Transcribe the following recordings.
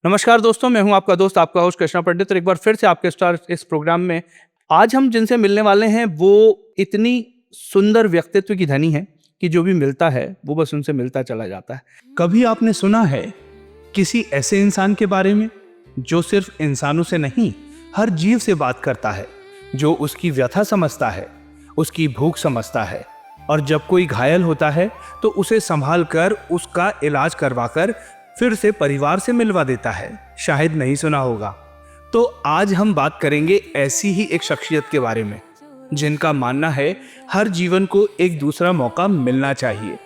नमस्कार दोस्तों, मैं हूं आपका दोस्त, आपका होस्ट कृष्णा पंडित और एक बार फिर से आपके साथ इस प्रोग्राम में आज हम जिनसे मिलने वाले हैं वो इतनी सुंदर व्यक्तित्व की धनी है कि जो भी मिलता है वो बस उनसे मिलता चला जाता है। कभी आपने सुना है किसी ऐसे इंसान के बारे में जो सिर्फ इंसानों से नहीं हर जीव से बात करता है, जो उसकी व्यथा समझता है, उसकी भूख समझता है और जब कोई घायल होता है तो उसे संभाल कर उसका इलाज करवाकर फिर से परिवार से मिलवा देता है? शायद नहीं सुना होगा। तो आज हम बात करेंगे ऐसी ही एक शख्सियत के बारे में जिनका मानना है हर जीवन को एक दूसरा मौका मिलना चाहिए।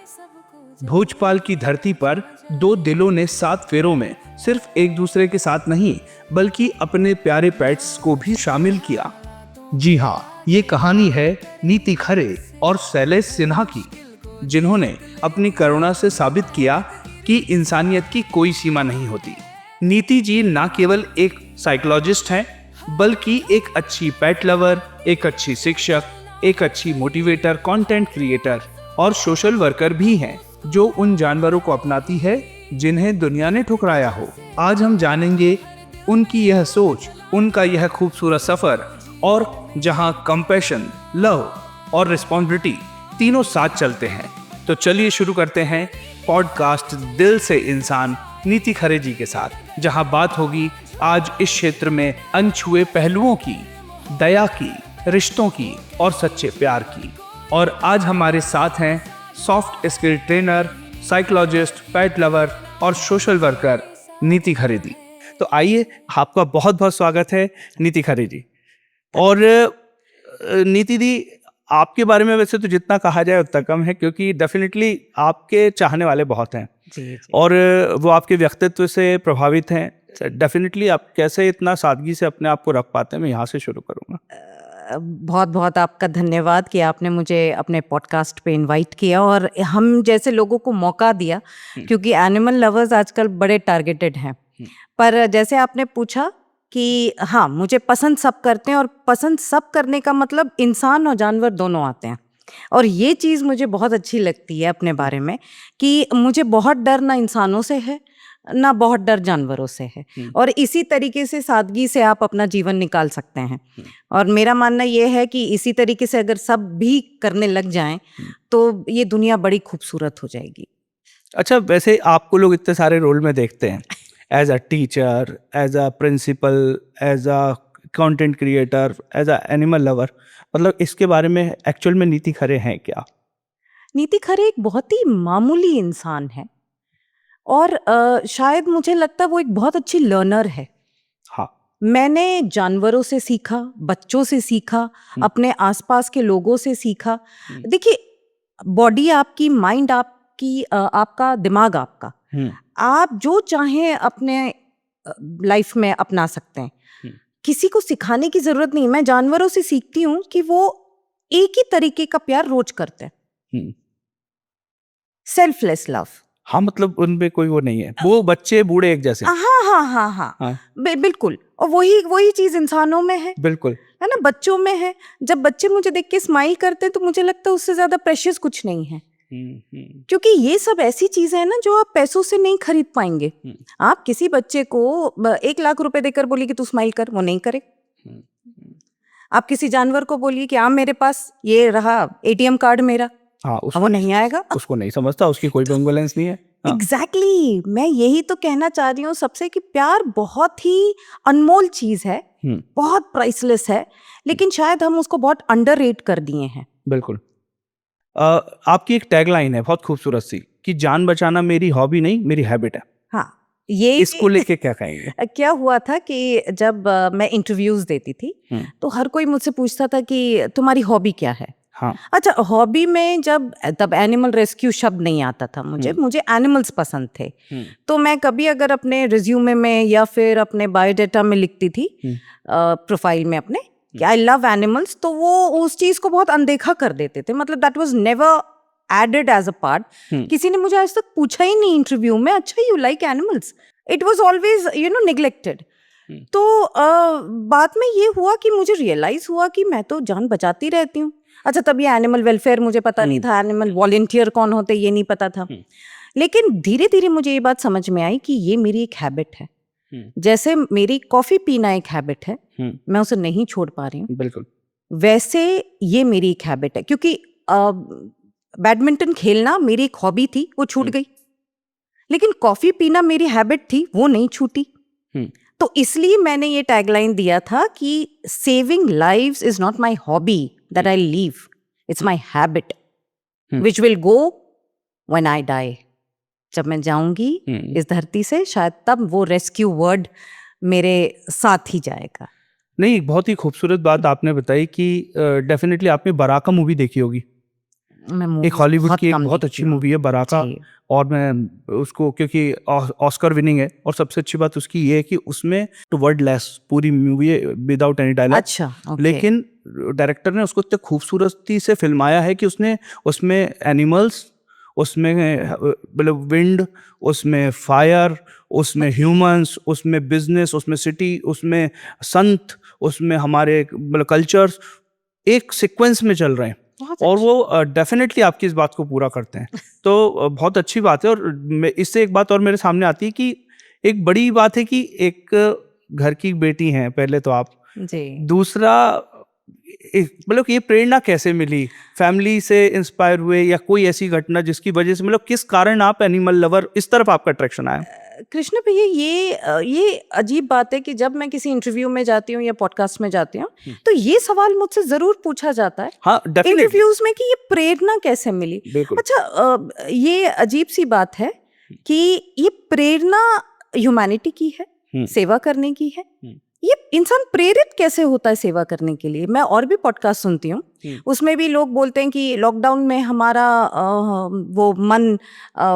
भोजपाल की धरती पर दो दिलों ने 7 फेरों में सिर्फ एक दूसरे के साथ नहीं बल्कि अपने प्यारे पेट्स को भी शामिल किया। जी हाँ, ये कहानी है नीति खरे और शैलेश सिन्हा की, जिन्होंने अपनी करुणा से साबित किया कि इंसानियत की कोई सीमा नहीं होती। नीति जी न केवल एक साइकोलॉजिस्ट हैं बल्कि एक अच्छी पेट लवर, एक अच्छी शिक्षक, एक अच्छी मोटिवेटर, कंटेंट क्रिएटर और सोशल वर्कर भी हैं जो उन जानवरों को अपनाती है जिन्हें दुनिया ने ठुकराया हो। आज हम जानेंगे उनकी यह सोच, उनका यह खूबसूरत सफर और जहां कंपैशन, लव और रिस्पॉन्सिबिलिटी तीनों साथ चलते हैं। तो चलिए शुरू करते हैं पॉडकास्ट दिल से इंसान नीति खरे जी के साथ, जहां बात होगी आज इस क्षेत्र में अनछुए पहलुओं की, दया की, रिश्तों की और सच्चे प्यार की। और आज हमारे साथ हैं सॉफ्ट स्किल ट्रेनर, साइकोलॉजिस्ट, पेट लवर और सोशल वर्कर नीति खरे जी। तो आइए, आपका बहुत बहुत स्वागत है नीति खरे जी। और नीति दी, आपके बारे में वैसे तो जितना कहा जाए उतना कम है, क्योंकि डेफिनेटली आपके चाहने वाले बहुत हैं जी। और वो आपके व्यक्तित्व से प्रभावित हैं। डेफिनेटली आप कैसे इतना सादगी से अपने आप को रख पाते हैं, मैं यहाँ से शुरू करूँगा। बहुत बहुत आपका धन्यवाद कि आपने मुझे अपने पॉडकास्ट पे इनवाइट किया और हम जैसे लोगों को मौका दिया, क्योंकि एनिमल लवर्स आजकल बड़े टारगेटेड हैं। पर जैसे आपने पूछा कि हाँ, मुझे पसंद सब करते हैं और पसंद सब करने का मतलब इंसान और जानवर दोनों आते हैं। और ये चीज़ मुझे बहुत अच्छी लगती है अपने बारे में कि मुझे बहुत डर ना इंसानों से है ना बहुत डर जानवरों से है। और इसी तरीके से सादगी से आप अपना जीवन निकाल सकते हैं। और मेरा मानना ये है कि इसी तरीके से अगर सब भी करने लग जाएं तो ये दुनिया बड़ी खूबसूरत हो जाएगी। अच्छा, वैसे आपको लोग इतने सारे रोल में देखते हैं, as a teacher, as a principal, as a content creator, as a animal lover, मतलब इसके बारे में एक्चुअल में नीति खरे हैं क्या? नीति खरे एक बहुत ही मामूली इंसान है और शायद मुझे लगता है वो एक बहुत अच्छी लर्नर है। हाँ, मैंने जानवरों से सीखा, बच्चों से सीखा, अपने आसपास के लोगों से सीखा। देखिए, बॉडी आपकी, माइंड आपकी, आपका दिमाग आपका, आप जो चाहें अपने लाइफ में अपना सकते हैं। किसी को सिखाने की जरूरत नहीं। मैं जानवरों से सीखती हूँ कि वो एक ही तरीके का प्यार रोज करते हैं, सेल्फलेस लव। हाँ, मतलब उनमें कोई वो नहीं है, वो बच्चे बूढ़े एक जैसे। हाँ हाँ हाँ हाँ, बिल्कुल। और वही चीज इंसानों में है, बिल्कुल, है ना, बच्चों में है। जब बच्चे मुझे देख के स्माइल करते हैं तो मुझे लगता है उससे ज्यादा प्रेशियस कुछ नहीं है। क्योंकि ये सब ऐसी चीजें हैं ना जो आप पैसों से नहीं खरीद पाएंगे। आप किसी बच्चे को 1 लाख रुपए देकर बोलिए कि तू स्माइल कर, वो नहीं करे। आप किसी जानवर को बोलिए कि मेरे पास ये रहा ATM कार्ड मेरा, हाँ, वो नहीं आएगा। उसको नहीं समझता, उसकी कोई बैलेंस नहीं है। एग्जैक्टली, मैं यही तो कहना चाह रही हूँ सबसे कि प्यार बहुत ही अनमोल चीज है, बहुत प्राइसलेस है, लेकिन शायद हम उसको बहुत अंडररेट कर दिए हैं। बिल्कुल। आपकी एक टैगलाइन है बहुत खूबसूरत सी कि जान बचाना मेरी हॉबी नहीं, मेरी हैबिट है। हाँ, ये इसको लेके क्या कहेंगे? क्या हुआ था कि जब मैं इंटरव्यूज देती थी तो हर कोई मुझसे पूछता था कि तुम्हारी हॉबी क्या है। हाँ, अच्छा, हॉबी में तब एनिमल रेस्क्यू शब्द नहीं आता था। मुझे एनिमल्स पसंद थे। तो मैं कभी अगर अपने रिज्यूमे में या फिर अपने बायोडाटा में लिखती थी, प्रोफाइल में अपने, कि आई लव एनिमल्स, तो वो उस चीज को बहुत अनदेखा कर देते थे। मतलब that was never added as a part. किसी ने मुझे आज तक पूछा ही नहीं इंटरव्यू में, अच्छा you like animals. It was always neglected. तो बाद में ये हुआ कि मुझे रियलाइज हुआ कि मैं तो जान बचाती रहती हूँ। अच्छा, तब ये एनिमल वेलफेयर मुझे पता नहीं था, एनिमल वॉलंटियर कौन होते ये नहीं पता था। लेकिन धीरे धीरे मुझे ये बात समझ में आई कि ये मेरी एक हैबिट है। जैसे मेरी कॉफी पीना एक हैबिट है, मैं उसे नहीं छोड़ पा रही हूँ, बिल्कुल। वैसे ये मेरी एक हैबिट है, क्योंकि बैडमिंटन खेलना मेरी एक हॉबी थी, वो छूट गई, लेकिन कॉफी पीना मेरी हैबिट थी, वो नहीं छूटी। तो इसलिए मैंने ये टैगलाइन दिया था कि saving lives is not my hobby that I leave, it's my habit which will go when I die. जब मैं जाऊंगी इस धरती से, शायद तब वो रेस्क्यू वर्ड मेरे साथ ही जाएगा। नहीं, बहुत ही खूबसूरत बात आपने बताई कि डेफिनेटली आपने बराका मूवी देखी होगी। एक हॉलीवुड की एक बहुत अच्छी मूवी है बराका, और मैं उसको, क्योंकि ऑस्कर विनिंग है, और सबसे अच्छी बात उसकी ये है कि उसमें तो वर्ड लेस पूरी मूवी है, विदाउट एनी डायलॉग। अच्छा, लेकिन डायरेक्टर ने उसको इतने खूबसूरती से फिल्माया है कि उसने उसमें एनिमल्स, उसमें मतलब विंड, उसमें फायर, उसमें ह्यूमंस, उसमें बिजनेस, उसमें सिटी, उसमें संत, उसमें हमारे मतलब कल्चर्स एक सीक्वेंस में चल रहे हैं, और वो डेफिनेटली आपकी इस बात को पूरा करते हैं। तो बहुत अच्छी बात है। और इससे एक बात और मेरे सामने आती है कि एक बड़ी बात है कि एक घर की बेटी हैं पहले तो आप जी। दूसरा, मतलब ये प्रेरणा कैसे मिली? फैमिली से इंस्पायर हुए या कोई ऐसी घटना जिसकी वजह से, मतलब किस कारण आप एनिमल लवर, इस तरफ आपका अट्रैक्शन आया? कृष्ण भैया, ये अजीब बात है कि जब मैं किसी इंटरव्यू में जाती हूँ या पॉडकास्ट में जाती हूँ, तो ये सवाल मुझसे जरूर पूछा जाता है, हाँ, इंटरव्यूज में, कि ये प्रेरणा कैसे मिली। अच्छा, ये अजीब सी बात है कि ये प्रेरणा ह्यूमैनिटी की है, सेवा करने की है। ये इंसान प्रेरित कैसे होता है सेवा करने के लिए? मैं और भी पॉडकास्ट सुनती हूँ, उसमें भी लोग बोलते हैं कि लॉकडाउन में हमारा वो मन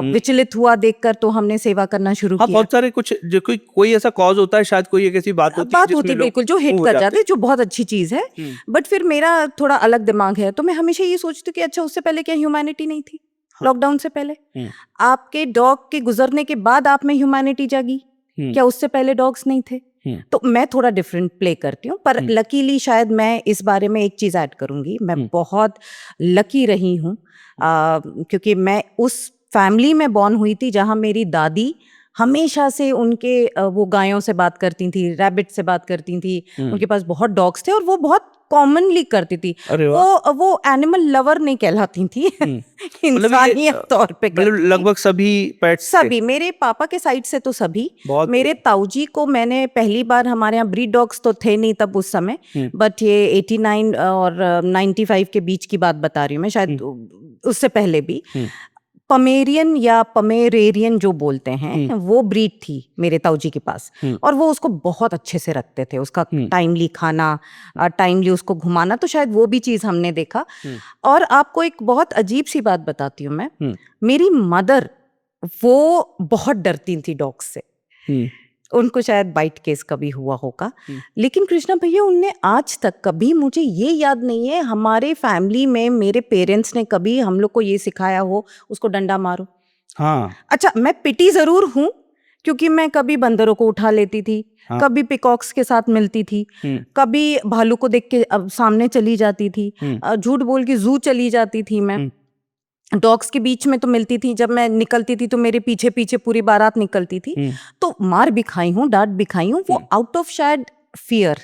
विचलित हुआ देखकर, तो हमने सेवा करना शुरू किया। बहुत सारे कुछ जो कोई ऐसा कॉज होता है, शायद कोई एक ऐसी बात होती है बिल्कुल, जो हिट कर जाते हैं, जो बहुत अच्छी चीज है। बट फिर मेरा थोड़ा अलग दिमाग है, तो मैं हमेशा ये सोचती हूँ कि अच्छा, उससे पहले क्या ह्यूमैनिटी नहीं थी? लॉकडाउन से पहले आपके डॉग के गुजरने के बाद आप में ह्यूमैनिटी जागी क्या? उससे पहले डॉग्स नहीं थे? तो मैं थोड़ा डिफरेंट प्ले करती हूँ, पर लकीली शायद मैं इस बारे में एक चीज ऐड करूंगी, मैं बहुत लकी रही हूँ, क्योंकि मैं उस फैमिली में बॉर्न हुई थी जहाँ मेरी दादी हमेशा से उनके वो गायों से बात करती थी, रैबिट से बात करती थी, उनके पास बहुत डॉग्स थे और वो बहुत कॉमनली करती थी। वो एनिमल लवर नहीं कहलाती थी, इंसानियत तौर पे, लगभग सभी पेट्स, सभी। मेरे पापा के साइड से तो सभी। मेरे ताऊजी को मैंने पहली बार, हमारे यहाँ ब्रीड डॉग्स तो थे नहीं तब उस समय, बट ये 89 और 95 के बीच की बात बता रही हूँ मैं, शायद उससे पहले भी। पमेरियन या पमेरेरियन जो बोलते हैं, वो ब्रीड थी मेरे ताऊजी के पास, और वो उसको बहुत अच्छे से रखते थे, उसका टाइमली खाना, टाइमली उसको घुमाना, तो शायद वो भी चीज हमने देखा। और आपको एक बहुत अजीब सी बात बताती हूँ मैं, मेरी मदर वो बहुत डरती थी डॉग से, उनको शायद बाइट केस कभी हुआ होगा, लेकिन कृष्णा भैया, उनने आज तक कभी, मुझे ये याद नहीं है हमारे फैमिली में मेरे पेरेंट्स ने कभी हम लोग को ये सिखाया हो उसको डंडा मारो। हाँ। अच्छा, मैं पिटी जरूर हूँ, क्योंकि मैं कभी बंदरों को उठा लेती थी, कभी पिकॉक्स के साथ मिलती थी, कभी भालू को देख के अब सामने चली जाती थी, झूठ बोल के जू चली जाती थी, मैं डॉग्स के बीच में तो मिलती थी, जब मैं निकलती थी तो मेरे पीछे पीछे पूरी बारात निकलती थी, तो मार भी खाई हूँ, डांट भी खाई हूँ, वो आउट ऑफ शायद फियर,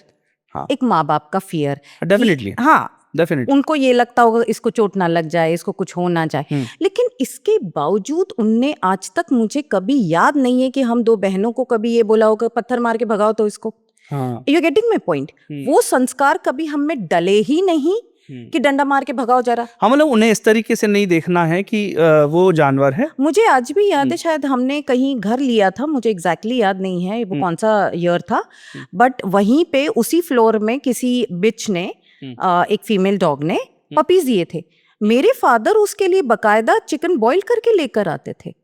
एक माँ बाप का फियर। डेफिनेटली, हाँ, डेफिनेटली उनको ये लगता होगा इसको चोट ना लग जाए, इसको कुछ हो ना जाए, लेकिन इसके बावजूद उनने आज तक, मुझे कभी याद नहीं है कि हम दो बहनों को कभी ये बोला होगा पत्थर मार के भगाओ तो इसको। You getting my point? वो संस्कार कभी हम में डले ही नहीं कि डंडा मार के भगाओ जरा। हाँ, मतलब उन्हें इस तरीके से नहीं देखना है कि वो जानवर है। मुझे आज भी याद है, शायद हमने कहीं घर लिया था, मुझे एग्जैक्टली याद नहीं है वो कौन सा ईयर था, बट वहीं पे उसी फ्लोर में किसी बिच ने, एक फीमेल डॉग ने पपीज दिए थे। मेरे फादर उसके लिए बकायदा चिकन बॉईल करके लेकर आते थे।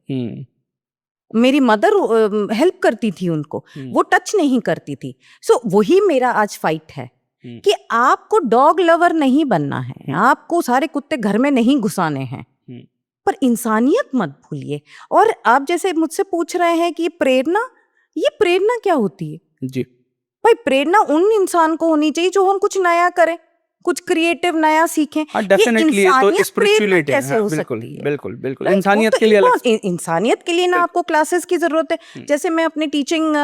मेरी मदर हेल्प करती थी उनको, वो टच नहीं करती थी। सो वही मेरा आज फाइट है कि आपको डॉग लवर नहीं बनना है, आपको सारे कुत्ते घर में नहीं घुसाने हैं, पर इंसानियत मत भूलिए। और आप जैसे मुझसे पूछ रहे हैं कि ये प्रेरणा क्या होती है? जी भाई, प्रेरणा उन इंसान को होनी चाहिए जो हम कुछ नया करें, कुछ क्रिएटिव नया सीखें। हाँ ये डेफिनेटली, ये तो इंसानियत स्पिरिचुअलिटी प्रेरित कैसे है, हो बिल्कुल सकती है? बिल्कुल बिल्कुल, Right? इंसानियत वो के लिए अलग से। इंसानियत के लिए ना आपको क्लासेस की जरूरत है। जैसे मैं अपनी टीचिंग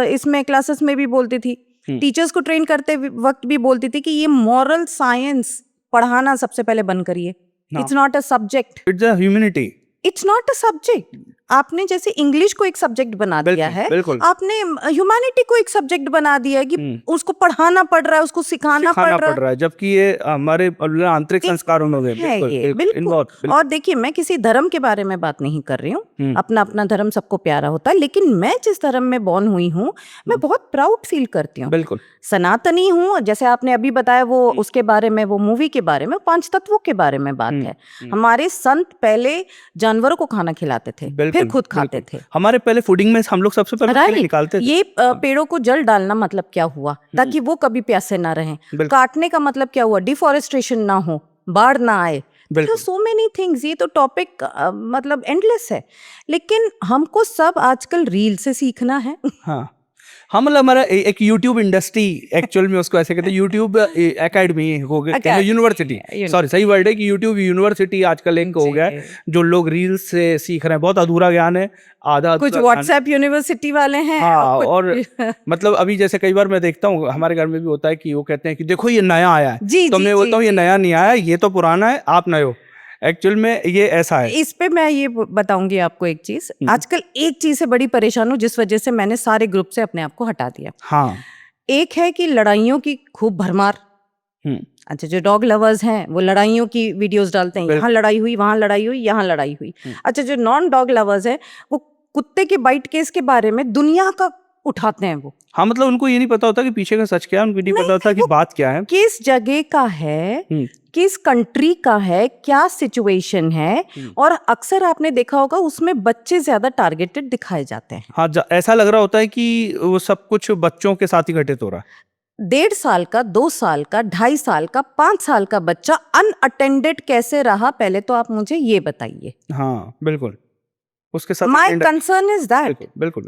इसमें क्लासेस में भी बोलती थी, टीचर्स को ट्रेन करते वक्त भी बोलती थी कि ये मॉरल साइंस पढ़ाना सबसे पहले बंद करिए। It's not a subject, it's a humanity. It's not a subject. आपने जैसे इंग्लिश को एक सब्जेक्ट बना दिया है, बिल्कुल। आपने ह्यूमैनिटी को एक सब्जेक्ट बना दिया है कि उसको पढ़ाना पड़ रहा है, उसको सिखाना पड़ रहा है, जबकि ये हमारे आंतरिक संस्कारों में है ये बिल्कुल। और देखिए, मैं किसी धर्म के बारे में बात नहीं कर रही हूँ, अपना अपना धर्म सबको प्यारा होता है, लेकिन मैं जिस धर्म में बॉर्न हुई हूँ मैं बहुत प्राउड फील करती हूँ, बिल्कुल सनातनी हूँ। जैसे आपने अभी बताया वो उसके बारे में, वो मूवी के बारे में, 5 तत्वों के बारे में बात है। हमारे संत पहले जानवरों को खाना खिलाते थे, फिर खुद खाते थे। हमारे पहले फूडिंग में हम लोग सबसे पहले निकालते थे। ये पेड़ों को जल डालना मतलब क्या हुआ, ताकि वो कभी प्यासे ना रहें। काटने का मतलब क्या हुआ, डिफॉरेस्टेशन ना हो, बाढ़ ना आए। So many things. ये तो टॉपिक मतलब एंडलेस है, लेकिन हमको सब आजकल रील से सीखना है। हाँ, हम मतलब हमारा एक यूट्यूब इंडस्ट्री, एक्चुअल में उसको ऐसे कहते हैं, यूट्यूब एकेडमी हो गया, यूनिवर्सिटी, सॉरी सही वर्ड है कि यूट्यूब यूनिवर्सिटी आजकल एक हो गया है, जो लोग रील्स से सीख रहे हैं। बहुत अधूरा ज्ञान है, आधा कुछ व्हाट्सएप यूनिवर्सिटी वाले हैं। हाँ, और मतलब अभी जैसे कई बार मैं देखता हूँ, हमारे घर में भी होता है कि वो कहते हैं कि देखो ये नया आया है, तो मैं बोलता हूँ ये नया नहीं आया, ये तो पुराना है, आप नए हो। एक्चुअल में ये ऐसा है। इस पे मैं ये बताऊंगी आपको एक चीज। आजकल एक चीज से बड़ी परेशान हूँ, जिस वजह से मैंने सारे ग्रुप से अपने आप को हटा दिया। हाँ, एक है कि लड़ाइयों की खूब भरमार। अच्छा, जो डॉग लवर्स हैं वो लड़ाइयों की वीडियोस डालते हैं, यहाँ लड़ाई हुई, वहां लड़ाई हुई, यहाँ लड़ाई हुई। अच्छा, जो नॉन डॉग लवर्स हैं वो कुत्ते के बाइट केस के बारे में दुनिया का उठाते हैं वो। हाँ, मतलब उनको ये नहीं पता होता कि पीछे का सच क्या है, उनको नहीं पता होता कि बात क्या है, किस जगह का है, किस कंट्री का है, क्या सिचुएशन है। और अक्सर आपने देखा होगा उसमें बच्चे ज्यादा टारगेटेड दिखाए जाते हैं। हाँ, ऐसा लग रहा होता है कि वो सब कुछ बच्चों के साथ ही घटित हो रहा है। 1.5 साल का, 2 साल का, 2.5 साल का, 5 साल का बच्चा अनअटेंडेड कैसे रहा, पहले तो आप मुझे ये बताइए। हाँ बिल्कुल, उसके साथ माई कंसर्न इज दैट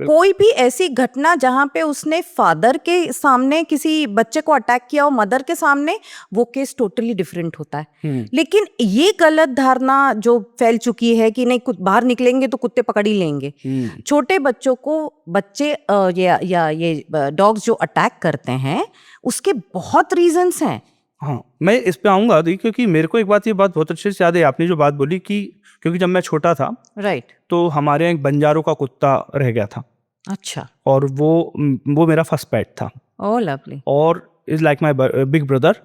कोई भी ऐसी घटना जहां पे उसने फादर के सामने किसी बच्चे को अटैक किया हो, मदर के सामने, वो केस टोटली डिफरेंट होता है। लेकिन ये गलत धारणा जो फैल चुकी है कि नहीं, कुछ बाहर निकलेंगे तो कुत्ते पकड़ ही लेंगे। छोटे बच्चों को बच्चे या ये डॉग्स जो अटैक करते हैं, उसके बहुत रीजंस हैं। हाँ, मैं इस पे आऊंगा क्योंकि मेरे को एक बात, ये बात बहुत अच्छे से याद है, आपने जो बात बोली कि क्योंकि जब मैं छोटा था, राइट, तो हमारे यहाँ एक बंजारों का कुत्ता रह गया था। अच्छा। और वो मेरा फर्स्ट पेट था। Oh lovely. और is like my big brother,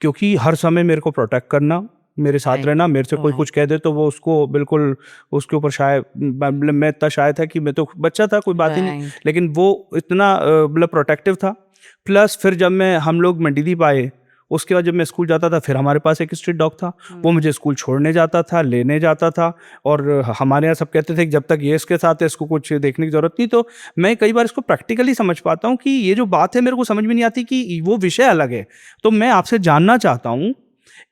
क्योंकि हर समय मेरे को प्रोटेक्ट करना, मेरे साथ रहना, मेरे से कोई कुछ कह दे तो वो उसको बिल्कुल उसके ऊपर शायद, मतलब मैं इतना शायद था कि मैं तो बच्चा था, कोई बात ही नहीं, लेकिन वो इतना मतलब प्रोटेक्टिव था। प्लस फिर जब हम लोग मंडीदीप आए, उसके बाद जब मैं स्कूल जाता था, फिर हमारे पास एक स्ट्रीट डॉग था, वो मुझे स्कूल छोड़ने जाता था, लेने जाता था। और हमारे यहाँ सब कहते थे कि जब तक ये इसके साथ है इसको कुछ देखने की जरूरत नहीं। तो मैं कई बार इसको प्रैक्टिकली समझ पाता हूँ कि ये जो बात है मेरे को समझ में नहीं आती कि वो विषय अलग है। तो मैं आपसे जानना चाहता हूँ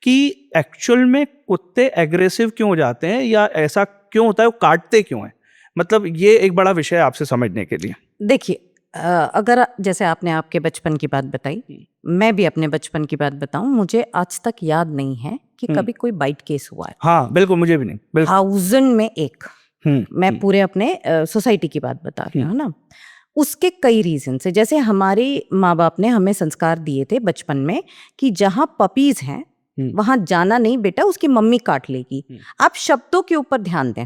कि एक्चुअल में कुत्ते एग्रेसिव क्यों हो जाते हैं, या ऐसा क्यों होता है, वो काटते क्यों हैं? मतलब ये एक बड़ा विषय है आपसे समझने के लिए। देखिए, अगर जैसे आपने आपके बचपन की बात बताई, मैं भी अपने बचपन की बात बताऊं, मुझे आज तक याद नहीं है कि कभी कोई बाइट केस हुआ है। हाँ बिल्कुल, मुझे भी नहीं, 1000 में एक। मैं पूरे अपने सोसाइटी की बात बता रही हूँ ना। उसके कई रीजन से, जैसे हमारे माँ बाप ने हमें संस्कार दिए थे बचपन में कि जहाँ पपीज हैं वहां जाना नहीं बेटा, उसकी मम्मी काट लेगी। आप शब्दों के ऊपर ध्यान दें,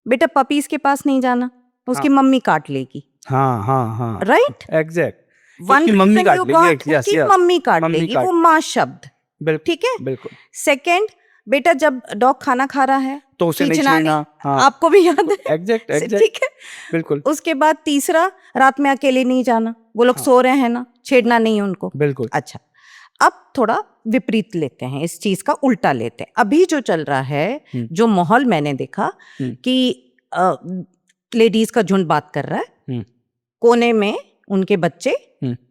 बेटा पपीज के पास नहीं जाना, उसकी मम्मी काट लेगी। हाँ हाँ हाँ, राइट, एग्जैक्ट। मम्मी काट लेगी, वो माँ शब्द, ठीक है। बिल्कुल। सेकंड, बेटा जब डॉग खाना खा रहा है तो उसे नहीं छेड़ना। हाँ, आपको भी याद है, एग्जैक्ट, ठीक है, बिल्कुल। उसके बाद तीसरा, रात में अकेले नहीं जाना, वो लोग सो रहे हैं ना, छेड़ना नहीं उनको, बिल्कुल। अच्छा, अब थोड़ा विपरीत लेते हैं, इस चीज का उल्टा लेते हैं। अभी जो चल रहा है, जो माहौल मैंने देखा कि लेडीज का झुंड बात कर रहा है, कोने में उनके बच्चे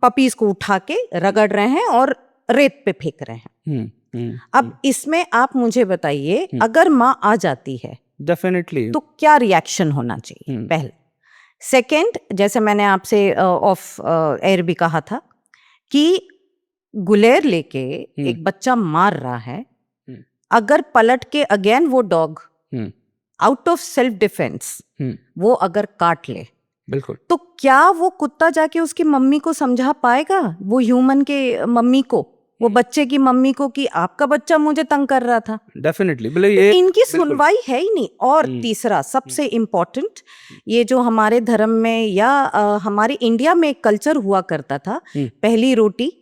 पपीज को उठा के रगड़ रहे हैं और रेत पे फेंक रहे हैं। अब इसमें आप मुझे बताइए, अगर माँ आ जाती है डेफिनेटली तो क्या रिएक्शन होना चाहिए, पहले। सेकंड, जैसे मैंने आपसे ऑफ एयर भी कहा था कि गुलेर लेके एक बच्चा मार रहा है, अगर पलट के अगेन वो dog out of self defence वो अगर काट ले, बिल्कुल, तो क्या वो कुत्ता जाके उसकी मम्मी को समझा पाएगा, वो ह्यूमन के मम्मी को, वो बच्चे की मम्मी को, कि आपका बच्चा मुझे तंग कर रहा था? डेफिनेटली इनकी सुनवाई है ही नहीं। और तीसरा सबसे इम्पोर्टेंट, ये जो हमारे धर्म में या हमारे इंडिया में एक कल्चर हुआ करता था, पहली रोटी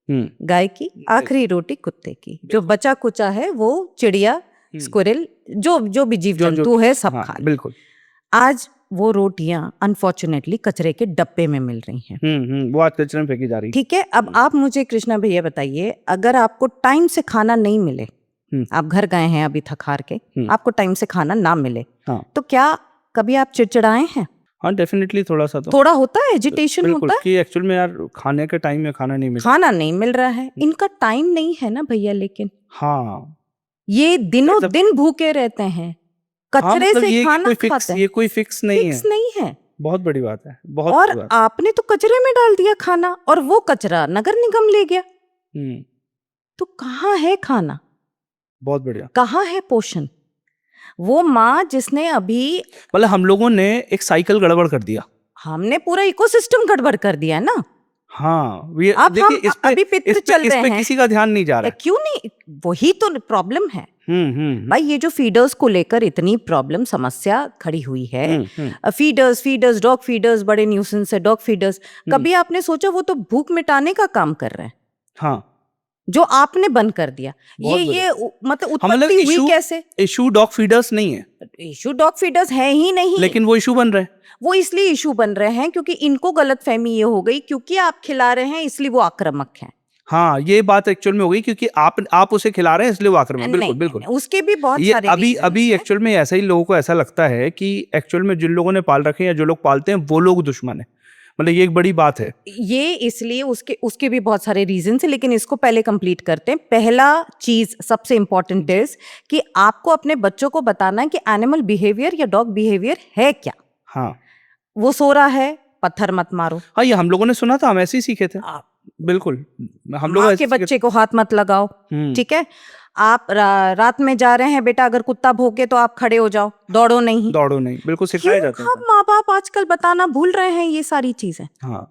गाय की, आखिरी रोटी कुत्ते की, जो बचा कुचा है वो चिड़िया, स्क्विरल, जो भी जीव जंतु है सब खा ले। बिल्कुल, आज वो रोटियां अनफॉर्चुनेटली कचरे के डब्बे में मिल रही हैं। वो आज कचरे में फेंकी जा रही है। ठीक है, अब आप मुझे कृष्णा भैया बताइए, अगर आपको टाइम से खाना नहीं मिले, आप घर गए हैं अभी थक हार के, आपको टाइम से खाना ना मिले, तो क्या कभी आप चिड़चिड़ाए हैं? हाँ, डेफिनेटली थोड़ा सा तो थोड़ा होता है, एजिटेशन होता है कि एक्चुअल में यार खाने के टाइम में खाना नहीं मिल रहा है। इनका टाइम नहीं है ना भैया, लेकिन हाँ, ये दिनों दिन भूखे रहते हैं, कचरे मतलब से खाना खाते हैं। ये कोई फिक्स नहीं है। बहुत बड़ी बात है, बहुत और बड़ी बात। आपने तो कचरे में डाल दिया खाना, और वो कचरा नगर निगम ले गया, तो कहाँ है खाना? बहुत बढ़िया। कहाँ है पोषण? वो माँ जिसने अभी, मतलब हम लोगों ने एक साइकिल गड़बड़ कर दिया, हमने पूरा इकोसिस्टम गड़बड़ कर दिया ना। हाँ, ये अब देखिए, हम अभी पितृ चल रहे हैं, किसी का ध्यान नहीं जा रहा है। क्यों नहीं? वही तो प्रॉब्लम है भाई, ये जो फीडर्स को लेकर इतनी प्रॉब्लम समस्या खड़ी हुई है, फीडर्स डॉग फीडर्स बड़े न्यूसेंस है, डॉग फीडर्स। कभी आपने सोचा वो तो भूख मिटाने का काम कर रहे हैं, हाँ, जो आपने बंद कर दिया। ये मतलब उत्पत्ति हुई कैसे? इशू डॉग फीडर्स नहीं है, इशू डॉग फीडर्स है ही नहीं, लेकिन वो इशू बन रहे हैं। वो इसलिए इशू बन रहे हैं क्योंकि इनको गलतफहमी ये हो गई, क्योंकि आप खिला रहे हैं इसलिए वो आक्रामक हैं। हाँ, ये बात एक्चुअल में हो गई क्योंकि आप उसे खिला रहे हैं इसलिए वो आक्रामक। बिल्कुल बिल्कुल, उसके भी बहुत सारे अभी एक्चुअल में ऐसा ही लोगों को ऐसा लगता है कि एक्चुअल में जिन लोगों ने पाल रखे हैं या जो लोग पालते हैं वो लोग दुश्मन है। मतलब ये एक बड़ी बात है। ये इसलिए उसके भी बहुत सारे रीजन है, लेकिन इसको पहले कंप्लीट करते हैं। पहला चीज सबसे इंपॉर्टेंट इज कि आपको अपने बच्चों को बताना है कि एनिमल बिहेवियर या डॉग बिहेवियर है क्या। हाँ, वो सो रहा है, पत्थर मत मारो। हाँ, ये हम लोगों ने सुना था, हम ऐसे ही सीखे थे। बिल्कुल, हम लोग के बच्चे को हाथ मत लगाओ, ठीक है। आप रात में जा रहे हैं बेटा, अगर कुत्ता भौंके तो आप खड़े हो जाओ, दौड़ो नहीं, बिल्कुल सिखाया जाता है। माँ बाप आजकल बताना भूल रहे हैं ये सारी चीजें। हाँ,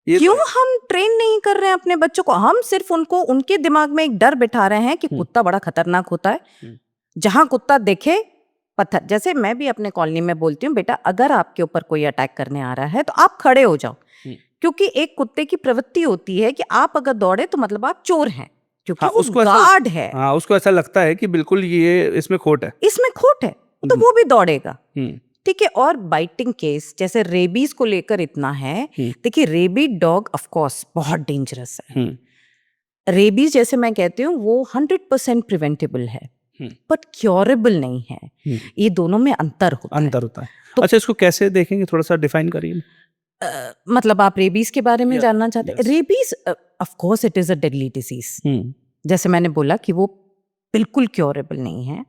क्यों हम ट्रेन नहीं कर रहे हैं अपने बच्चों को? हम सिर्फ उनको, उनके दिमाग में एक डर बिठा रहे हैं कि कुत्ता बड़ा खतरनाक होता है, जहां कुत्ता देखे पत्थर। जैसे मैं भी अपने कॉलोनी में बोलती हूँ, बेटा अगर आपके ऊपर कोई अटैक करने आ रहा है तो आप खड़े हो जाओ, क्योंकि एक कुत्ते की प्रवृत्ति होती है कि आप अगर दौड़े तो मतलब आप चोर हैं, क्योंकि वो गार्ड है। हाँ, उसको ऐसा लगता है कि बिल्कुल ये इसमें खोट है, तो वो भी दौड़ेगा, ठीक है। और बाइटिंग केस जैसे रेबीज को लेकर इतना है, देखिए रेबीड डॉग ऑफ कोर्स बहुत डेंजरस है। रेबीज जैसे मैं कहती हूँ वो 100% प्रिवेंटेबल है, बट क्योरेबल नहीं है। ये दोनों में अंतर होता है। तो अच्छा, इसको कैसे देखेंगे, थोड़ा सा डिफाइन करिए। मतलब आप रेबीज के बारे में जानना चाहते हैं? Rabies of course it is a deadly disease. जैसे मैंने बोला कि वो बिल्कुल क्योरेबल नहीं है,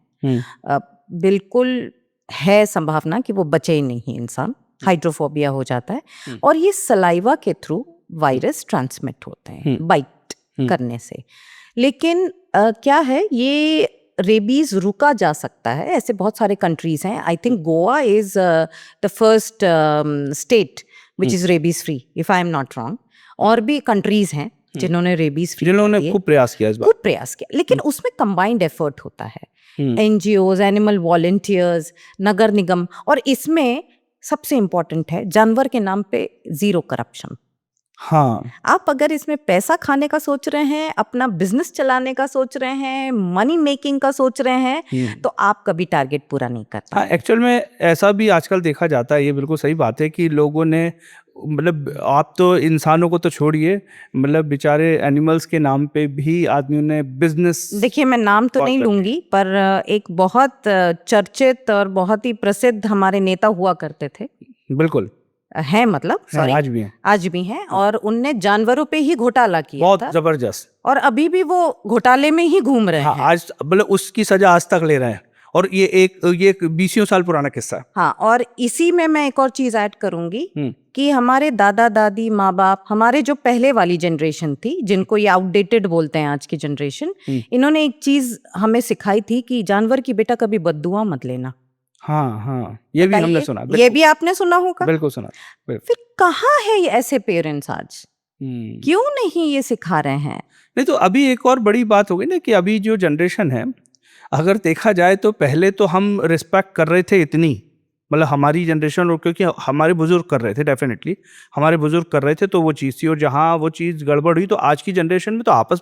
बिल्कुल है संभावना कि वो बचे ही नहीं इंसान, हाइड्रोफोबिया हो जाता है, और ये सलाइवा के थ्रू वायरस ट्रांसमिट होते हैं बाइट करने से। लेकिन क्या है, ये रेबीज रुका जा सकता है, ऐसे बहुत सारे कंट्रीज हैं। I think Goa is the first state which is rabies free, if I am not wrong. और भी कंट्रीज हैं जिन्होंने रेबीज फ्री, जिन्होंने खूब प्रयास किया, लेकिन उसमें कंबाइंड एफर्ट होता है, एनजीओज, एनिमल वॉलंटियर्स, नगर निगम, और इसमें सबसे इंपॉर्टेंट है जानवर के नाम पे जीरो करप्शन। हाँ, आप अगर इसमें पैसा खाने का सोच रहे हैं, अपना बिजनेस चलाने का सोच रहे हैं, मनी मेकिंग का सोच रहे हैं, तो आप कभी टारगेट पूरा नहीं कर पाएंगे। हाँ, एक्चुअल में ऐसा भी आजकल देखा जाता है, ये बिल्कुल सही बात है कि लोगों ने, मतलब आप तो इंसानों को तो छोड़िए, मतलब बेचारे एनिमल्स के नाम पे भी आदमियों ने बिजनेस। देखिए मैं नाम तो नहीं लूंगी, पर एक बहुत चर्चित और बहुत ही प्रसिद्ध हमारे नेता हुआ करते थे, बिल्कुल है, मतलब आज भी हैं, और उनने जानवरों पे ही घोटाला किया बहुत जबरदस्त, और अभी भी वो घोटाले में ही घूम रहे हैं। आज मतलब उसकी सजा आज तक ले रहे हैं, और ये एक 20 साल पुराना किस्सा है। हाँ, और इसी में मैं एक और चीज ऐड करूंगी हम्म, कि हमारे दादा दादी माँ बाप, हमारे जो पहले वाली जनरेशन थी, जिनको ये आउटडेटेड बोलते हैं आज की जनरेशन, इन्होंने एक चीज हमें सिखाई थी कि जानवर की बेटा कभी बद्दुआ मत लेना। हाँ हाँ, ये भी हमने बताइए, सुना, ये भी आपने सुना होगा। बिल्कुल सुना, बिल्कुल। फिर कहाँ है ये ऐसे पेरेंट्स आज, हम्म। क्यों नहीं ये सिखा रहे हैं? नहीं तो अभी एक और बड़ी बात हो गई ना कि अभी जो जनरेशन है, अगर देखा जाए तो पहले तो हम रिस्पेक्ट कर रहे थे इतनी, मतलब हमारी जनरेशन, और क्योंकि हमारे बुजुर्ग कर रहे थे, डेफिनेटली हमारे बुजुर्ग कर रहे थे, तो वो चीज़ थी। और जहाँ वो चीज़ गड़बड़ हुई तो आज की जनरेशन में तो आपस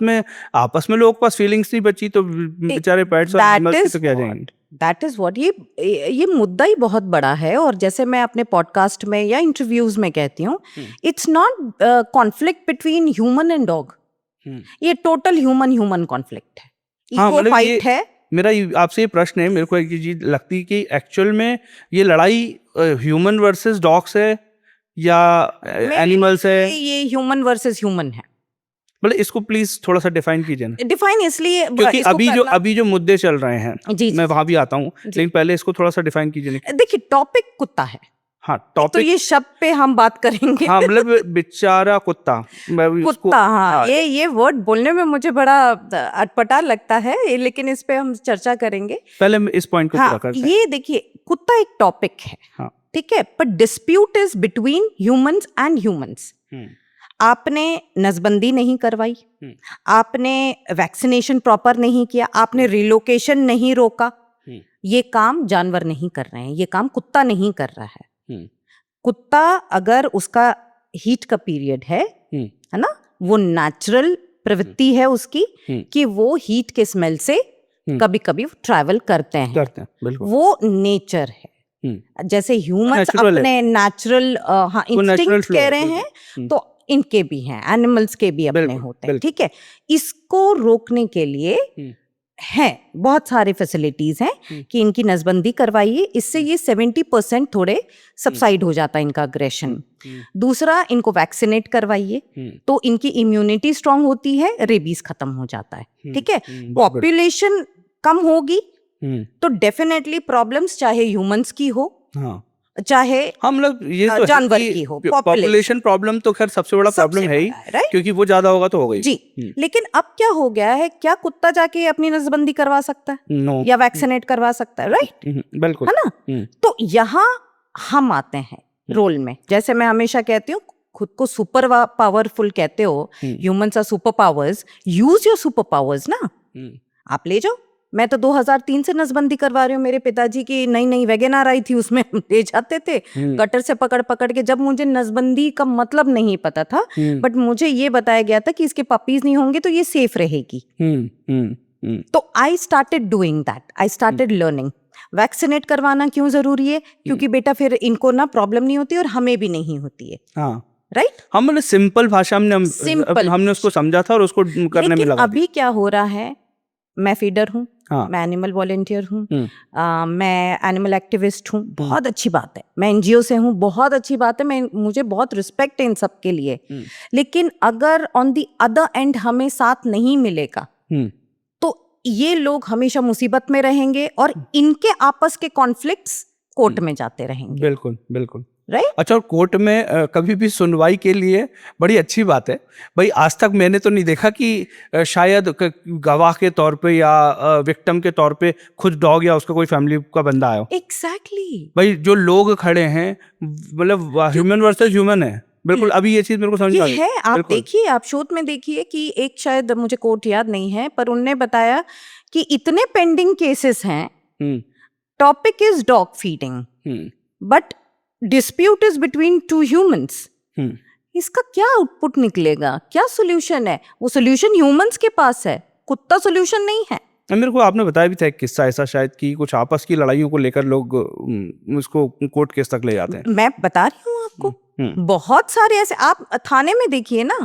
में लोगों के पास फीलिंग्स नहीं बची, तो बेचारे पेट्स और एनिमल्स की तो क्या जाएंगे। दैट इज व्हाट, ये मुद्दा ही बहुत बड़ा है। और जैसे मैं अपने पॉडकास्ट में या इंटरव्यूज में कहती हूँ, it's not conflict between human and dog, ये टोटल ह्यूमन कॉन्फ्लिक्ट है, हाँ, इको मतलब फाइट है। मेरा आपसे ये प्रश्न है, मेरे को एक चीज लगती है कि एक्चुअल में ये लड़ाई ह्यूमन वर्सेस डॉग्स है या एनिमल्स है? ये ह्यूमन वर्सेस ह्यूमन है। मतलब इसको प्लीज थोड़ा सा डिफाइन कीजिए ना, डिफाइन इसलिए क्योंकि इसको करना- अभी जो मुद्दे चल रहे हैं, जी, मैं वहां भी आता हूँ, लेकिन पहले इसको थोड़ा सा डिफाइन कीजिए ना। देखिए, टॉपिक कुत्ता है। हाँ, तो टॉपिक, ये शब्द पे हम बात करेंगे। हाँ, मतलब बेचारा कुत्ता, मैं भी उसको, कुत्ता, हाँ, ये वर्ड बोलने में मुझे बड़ा अटपटा लगता है, लेकिन इस पे हम चर्चा करेंगे। पहले इस पॉइंट को पूरा हाँ, करते हैं। ये देखिए, कुत्ता एक टॉपिक है, हाँ, ठीक है, पर dispute is between humans and humans. आपने नसबंदी नहीं करवाई, आपने वैक्सीनेशन प्रॉपर नहीं किया, आपने रिलोकेशन नहीं रोका, ये काम जानवर नहीं कर रहे हैं, ये काम कुत्ता नहीं कर रहा है। कुत्ता अगर उसका हीट का पीरियड है ना, वो नेचुरल प्रवृत्ति है उसकी कि वो हीट के स्मेल से कभी कभी ट्रैवल करते हैं, बिल्कुल, वो नेचर है। जैसे ह्यूमंस Natural है। अपने नेचुरल, हाँ, इंस्टिंक्ट कह रहे हैं, तो इनके भी हैं, एनिमल्स के भी अपने बिल्कुल, होते हैं, बिल्कुल। ठीक है। इसको रोकने के लिए है बहुत सारे फैसिलिटीज हैं कि इनकी नसबंदी करवाइए, इससे ये 70% थोड़े सबसाइड हो जाता है इनका अग्रेशन। दूसरा, इनको वैक्सीनेट करवाइए, तो इनकी इम्यूनिटी स्ट्रांग होती है, रेबीज खत्म हो जाता है, ठीक है। पॉपुलेशन कम होगी तो डेफिनेटली प्रॉब्लम्स चाहे ह्यूमंस की हो, हाँ, चाहे हम लोग ये तो जानवर की हो, पॉपुलेशन प्रॉब्लम तो खैर सबसे बड़ा प्रॉब्लम है ही, राइट, क्योंकि वो ज्यादा होगा तो होगा ही। जी। लेकिन अब क्या हो गया है, क्या कुत्ता जाके अपनी नसबंदी करवा सकता है? नो, या वैक्सीनेट करवा सकता है, राइट, बिल्कुल, है ना। तो यहाँ हम आते हैं रोल में। जैसे मैं हमेशा कहती हूँ, खुद को सुपर पावरफुल कहते हो, humans are super powers, use your super powers ना, आप ले जाओ। मैं तो 2003 से नसबंदी करवा रही हूँ। मेरे पिताजी की नई वैगनआर आई थी, उसमें ले जाते थे कटर से पकड़ के। जब मुझे नसबंदी का मतलब नहीं पता था, बट मुझे ये बताया गया था कि इसके पपीज नहीं होंगे तो ये सेफ रहेगी। तो I started doing that, I started learning. Vaccinate करवाना क्यों जरूरी है? क्योंकि बेटा फिर इनको ना प्रॉब्लम नहीं होती और हमें भी नहीं होती है, राइट। हम मतलब सिंपल भाषा में हमने उसको समझा था और उसको करने में लगा। अभी क्या हो रहा है, मैं फीडर हूँ, मैं एनिमल वॉलंटियर हूँ, मैं एनिमल एक्टिविस्ट हूँ, बहुत अच्छी बात है। मैं एनजीओ से हूँ, बहुत अच्छी बात है, मुझे बहुत रिस्पेक्ट है इन सब के लिए। लेकिन अगर ऑन द अदर एंड हमें साथ नहीं मिलेगा तो ये लोग हमेशा मुसीबत में रहेंगे और इनके आपस के कॉन्फ्लिक्ट्स कोर्ट में जाते रहेंगे। बिल्कुल, बिल्कुल, राइट। अच्छा, और कोर्ट में कभी भी सुनवाई के लिए बड़ी अच्छी बात है भाई। आज तक मैंने तो नहीं देखा कि शायद गवाह के तौर पे या विक्टिम के तौर पे खुद डॉग या उसका कोई फैमिली का बंदा आया। एग्जैक्टली भाई जो लोग खड़े हैं, मतलब ह्यूमन वर्सेस ह्यूमन है, बिल्कुल। अभी ये चीज मेरे को समझ आ गई है। आप देखिए, आप शोध में देखिए कि एक, शायद मुझे कोर्ट याद नहीं है, पर उनने बताया कि इतने पेंडिंग केसेस हैं, topic is dog feeding, but dispute is between two humans. इसका क्या आउटपुट निकलेगा, क्या सोल्यूशन है? वो सोल्यूशन ह्यूमंस के पास है, कुत्ता सोल्यूशन नहीं है। मेरे को आपने बताया भी था एक किस्सा ऐसा, शायद कि कुछ आपस की लड़ाइयों को लेकर लोग उसको कोर्ट केस तक ले जाते हैं। मैं बता रही हूँ आपको, बहुत सारे ऐसे, आप थाने में देखिए ना,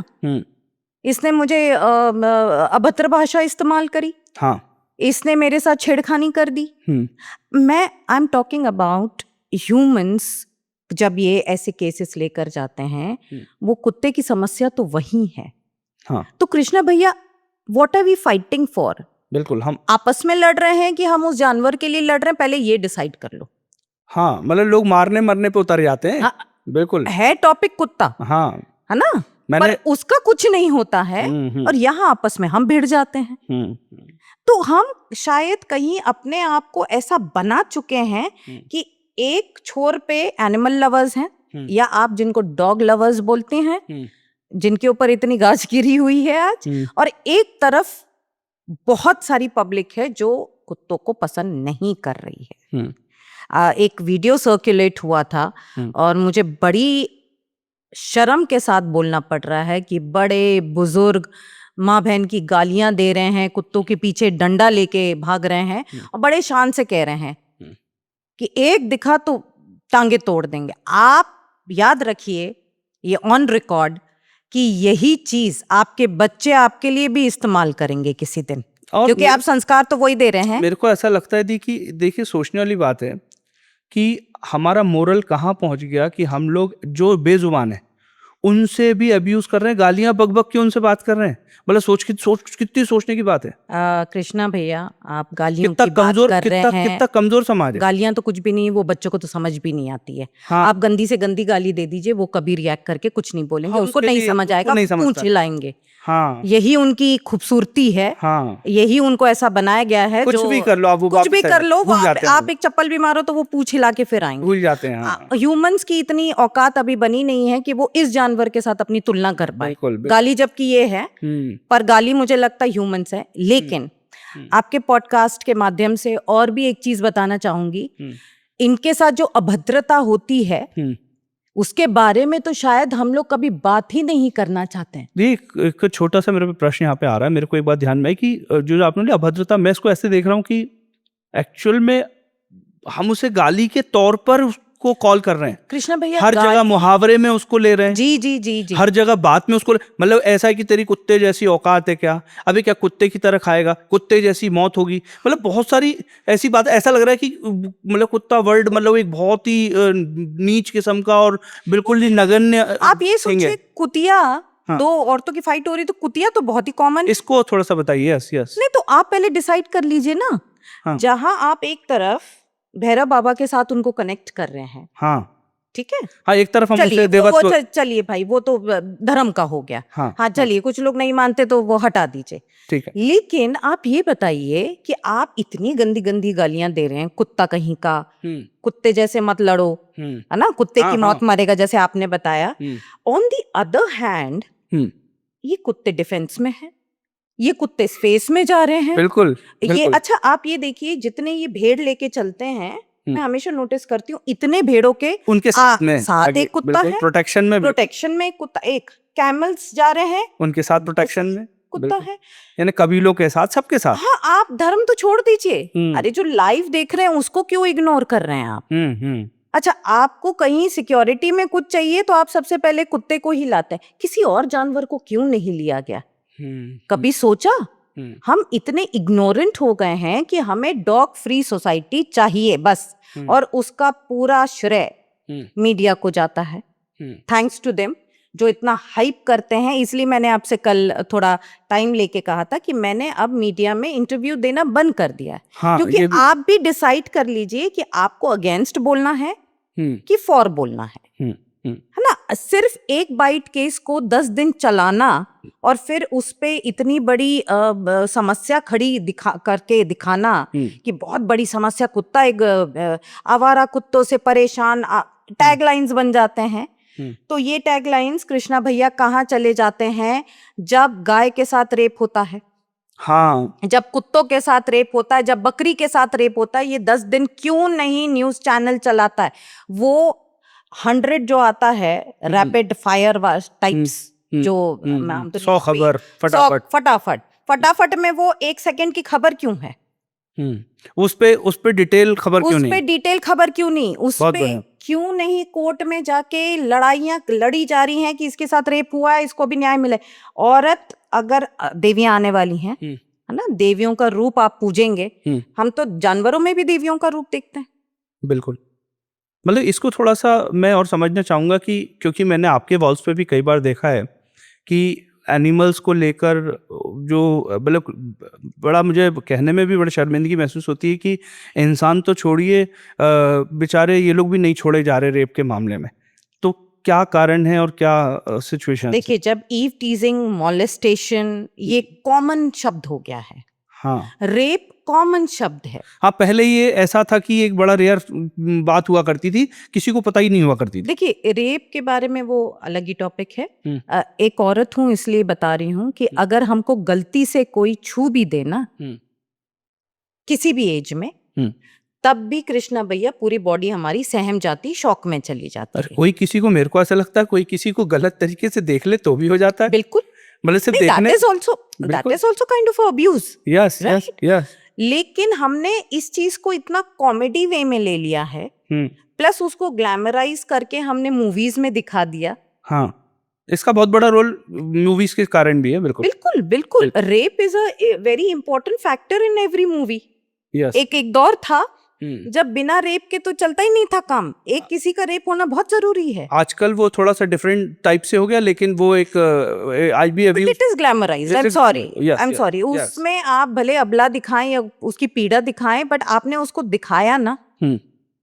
इसने मुझे अभद्र भाषा इस्तेमाल करी, हाँ, इसने मेरे साथ छेड़खानी कर दी। मैं I am talking about humans. जब ये ऐसे केसेस लेकर जाते हैं, वो कुत्ते की समस्या तो वही है। हाँ। तो कृष्णा भैया, what are we fighting for? बिल्कुल हम आपस में लड़ रहे हैं कि हम उस जानवर के लिए लड़ रहे हैं, पहले ये डिसाइड कर लो। हाँ मतलब लोग मारने मरने पे उतर जाते हैं। हाँ, बिल्कुल है टॉपिक कुत्ता, हाँ है ना, मैंने पर उसका कुछ नहीं होता है और यहाँ आपस में हम भिड़ जाते हैं। तो हम शायद कहीं अपने आप को ऐसा बना चुके हैं कि एक छोर पे एनिमल लवर्स हैं, या आप जिनको डॉग लवर्स बोलते हैं, जिनके ऊपर इतनी गाज गिरी हुई है आज, और एक तरफ बहुत सारी पब्लिक है जो कुत्तों को पसंद नहीं कर रही है। एक वीडियो सर्कुलेट हुआ था और मुझे बड़ी शर्म के साथ बोलना पड़ रहा है कि बड़े बुजुर्ग माँ बहन की गालियां दे रहे हैं, कुत्तों के पीछे डंडा लेके भाग रहे हैं और बड़े शान से कह रहे हैं कि एक दिखा तो टांगे तोड़ देंगे। आप याद रखिए, ये ऑन रिकॉर्ड, कि यही चीज आपके बच्चे आपके लिए भी इस्तेमाल करेंगे किसी दिन, क्योंकि आप संस्कार तो वही दे रहे हैं। मेरे को ऐसा लगता है कि देखिए सोचने वाली बात है कि हमारा मोरल कहाँ पहुंच गया कि हम लोग जो बेजुबान है उनसे भी अब्यूज कर रहे हैं, गालियां बक बक के उनसे बात कर रहे हैं। मतलब कितनी सोचने की बात है। कृष्णा भैया, आप गालियों कितना की बात कमजोर कर रहे हैं, कितना कमजोर समाज है। गालियां तो कुछ भी नहीं, वो बच्चों को तो समझ भी नहीं आती है। हाँ। आप गंदी से गंदी गाली दे दीजिए, वो कभी रिएक्ट करके कुछ नहीं बोलेंगे। हाँ, उनको नहीं समझ आएगा, पूंछ हिलाएंगे। हाँ, यही उनकी खूबसूरती है। हाँ, यही उनको ऐसा बनाया गया है। कुछ भी कर लो आप, वो कुछ भी कर लो, आप एक हैं। चप्पल भी मारो तो वो पूंछ हिला के फिर आएंगे। भूल जाते हैं। हाँ। ह्यूमंस की इतनी औकात अभी बनी नहीं है कि वो इस जानवर के साथ अपनी तुलना कर पाए। गाली जबकि ये है, पर गाली मुझे लगता है ह्यूमंस है। लेकिन आपके पॉडकास्ट के माध्यम से और भी एक चीज बताना चाहूंगी, इनके साथ जो अभद्रता होती है उसके बारे में तो शायद हम लोग कभी बात ही नहीं करना चाहते हैं। एक छोटा सा मेरे पे प्रश्न यहाँ पे आ रहा है। मेरे को एक बात ध्यान में है कि जो आपने अभद्रता, मैं इसको ऐसे देख रहा हूँ कि एक्चुअल में हम उसे गाली के तौर पर उसको कॉल कर रहे हैं। कृष्णा भैया, हर जगह मुहावरे में उसको ले रहे हैं। जी जी जी जी, हर जगह बात में उसको, मतलब ऐसा है कि तेरी कुत्ते जैसी औकात है क्या, अभी क्या कुत्ते की तरह खाएगा, कुत्ते जैसी मौत होगी। मतलब बहुत सारी ऐसी बात, ऐसा लग रहा है कि मतलब कुत्ता वर्ड मतलब एक बहुत ही नीच किस्म का और बिल्कुल ही नगण्य। आप ये सोचिए, कुतिया, दो औरतों की फाइट हो रही तो कुतिया तो बहुत ही कॉमन। इसको थोड़ा सा बताइए। Yes yes. नहीं तो आप पहले डिसाइड कर लीजिए ना। जहां आप एक तरफ भैरव बाबा के साथ उनको कनेक्ट कर रहे हैं, हाँ ठीक है, हाँ एक तरफ हम उसे देवत्व, चलिए भाई वो तो धर्म का हो गया, हाँ चलिए, कुछ लोग नहीं मानते तो वो हटा दीजिए, ठीक है। लेकिन आप ये बताइए कि आप इतनी गंदी गंदी गालियां दे रहे हैं, कुत्ता कहीं का, कुत्ते जैसे मत लड़ो, है ना, कुत्ते की मौत मरेगा जैसे आपने बताया। ऑन दी अदर हैंड ये कुत्ते डिफेंस में है, ये कुत्ते स्पेस में जा रहे हैं। बिल्कुल, ये अच्छा आप ये देखिए, जितने ये भेड़ लेके चलते हैं, मैं हमेशा नोटिस करती हूँ, इतने भेड़ों के उनके साथ एक कुत्ता है, प्रोटेक्शन में एक कुत्ता, एक कैमल्स जा रहे हैं उनके साथ प्रोटेक्शन में कुत्ता है, यानी कबीलों के साथ, सबके साथ। हाँ, आप धर्म तो छोड़ दीजिए, अरे जो लाइव देख रहे हैं उसको क्यों इग्नोर कर रहे हैं आप? अच्छा, आपको कहीं सिक्योरिटी में कुछ चाहिए तो आप सबसे पहले कुत्ते को ही लाते हैं, किसी और जानवर को क्यों नहीं लिया गया? कभी सोचा? हम इतने इग्नोरेंट हो गए हैं कि हमें डॉग फ्री सोसाइटी चाहिए बस, और उसका पूरा श्रेय मीडिया को जाता है। थैंक्स टू देम जो इतना हाइप करते हैं। इसलिए मैंने आपसे कल थोड़ा टाइम लेके कहा था कि मैंने अब मीडिया में इंटरव्यू देना बंद कर दिया है। हाँ, क्योंकि आप भी डिसाइड कर लीजिए कि आपको अगेंस्ट बोलना है कि फॉर बोलना है ना। सिर्फ एक बाइट केस को 10 दिन चलाना और फिर उस पे इतनी बड़ी समस्या खड़ी करके दिखाना कि बहुत बड़ी समस्या, कुत्ता एक आवारा कुत्तों से परेशान, टैगलाइंस बन जाते हैं। तो ये टैगलाइंस कृष्णा भैया कहाँ चले जाते हैं? जब गाय के साथ रेप होता है, हाँ, जब कुत्तों के साथ रेप होता है, जब बकरी के साथ रेप होता है, ये 10 दिन क्यों नहीं न्यूज चैनल चलाता है? वो 100 जो आता है रैपिड फायर टाइप्स, जो 100 खबर फटाफट में, वो 1 सेकंड की खबर क्यों है? उस पे डिटेल खबर क्यों नहीं? उस पे डिटेल खबर क्यों नहीं? उस पे क्यों नहीं कोर्ट में जाके लड़ाइयां लड़ी जा रही हैं कि इसके साथ रेप हुआ है, इसको भी न्याय मिले? औरत, अगर देवियां आने वाली हैं, है ना, देवियों का रूप आप पूजेंगे, हम तो जानवरों में भी देवियों का रूप देखते हैं। बिल्कुल, मतलब इसको थोड़ा सा मैं और समझना चाहूँगा कि क्योंकि मैंने आपके वॉल्स पे भी कई बार देखा है कि एनिमल्स को लेकर जो मतलब बड़ा मुझे कहने में भी बड़ी शर्मिंदगी महसूस होती है कि इंसान तो छोड़िए, बेचारे ये लोग भी नहीं छोड़े जा रहे रेप के मामले में। तो क्या कारण है और क्या सिचुएशन? देखिए, जब ईव टीजिंग, मॉलेस्टेशन ये कॉमन शब्द हो गया है, हाँ रेप कॉमन शब्द है। हाँ, पहले ये ऐसा था कि एक बड़ा रेयर बात हुआ करती थी, किसी को पता ही नहीं हुआ करती थी। देखिए, रेप के बारे में वो अलग ही टॉपिक है। हम्म। एक औरत हूँ इसलिए बता रही हूँ कि अगर हमको गलती से कोई छू भी देना किसी भी एज में, तब भी कृष्णा भैया पूरी बॉडी हमारी सहम जाती, शॉक में चली जाती है। कोई किसी को, मेरे को ऐसा लगता है कोई किसी को गलत तरीके से देख ले तो भी हो जाता है। बिल्कुल, मतलब सिर्फ देखने, that is also kind of abuse, yes yes yes. लेकिन हमने इस चीज को इतना कॉमेडी वे में ले लिया है, प्लस उसको ग्लैमराइज करके हमने मूवीज में दिखा दिया। हाँ, इसका बहुत बड़ा रोल मूवीज के कारण भी है। बिल्कुल बिल्कुल बिल्कुल, rape is a very important factor in every movie. Yes. एक दौर था जब बिना रेप के तो चलता ही नहीं था काम, एक किसी का रेप होना बहुत जरूरी है। आजकल वो थोड़ा सा डिफरेंट टाइप से हो गया, लेकिन वो एक आज भी अभी it is glamorised. I am sorry, उसमें आप भले अबला दिखाएं या उसकी पीड़ा दिखाएं, बट आपने उसको दिखाया ना,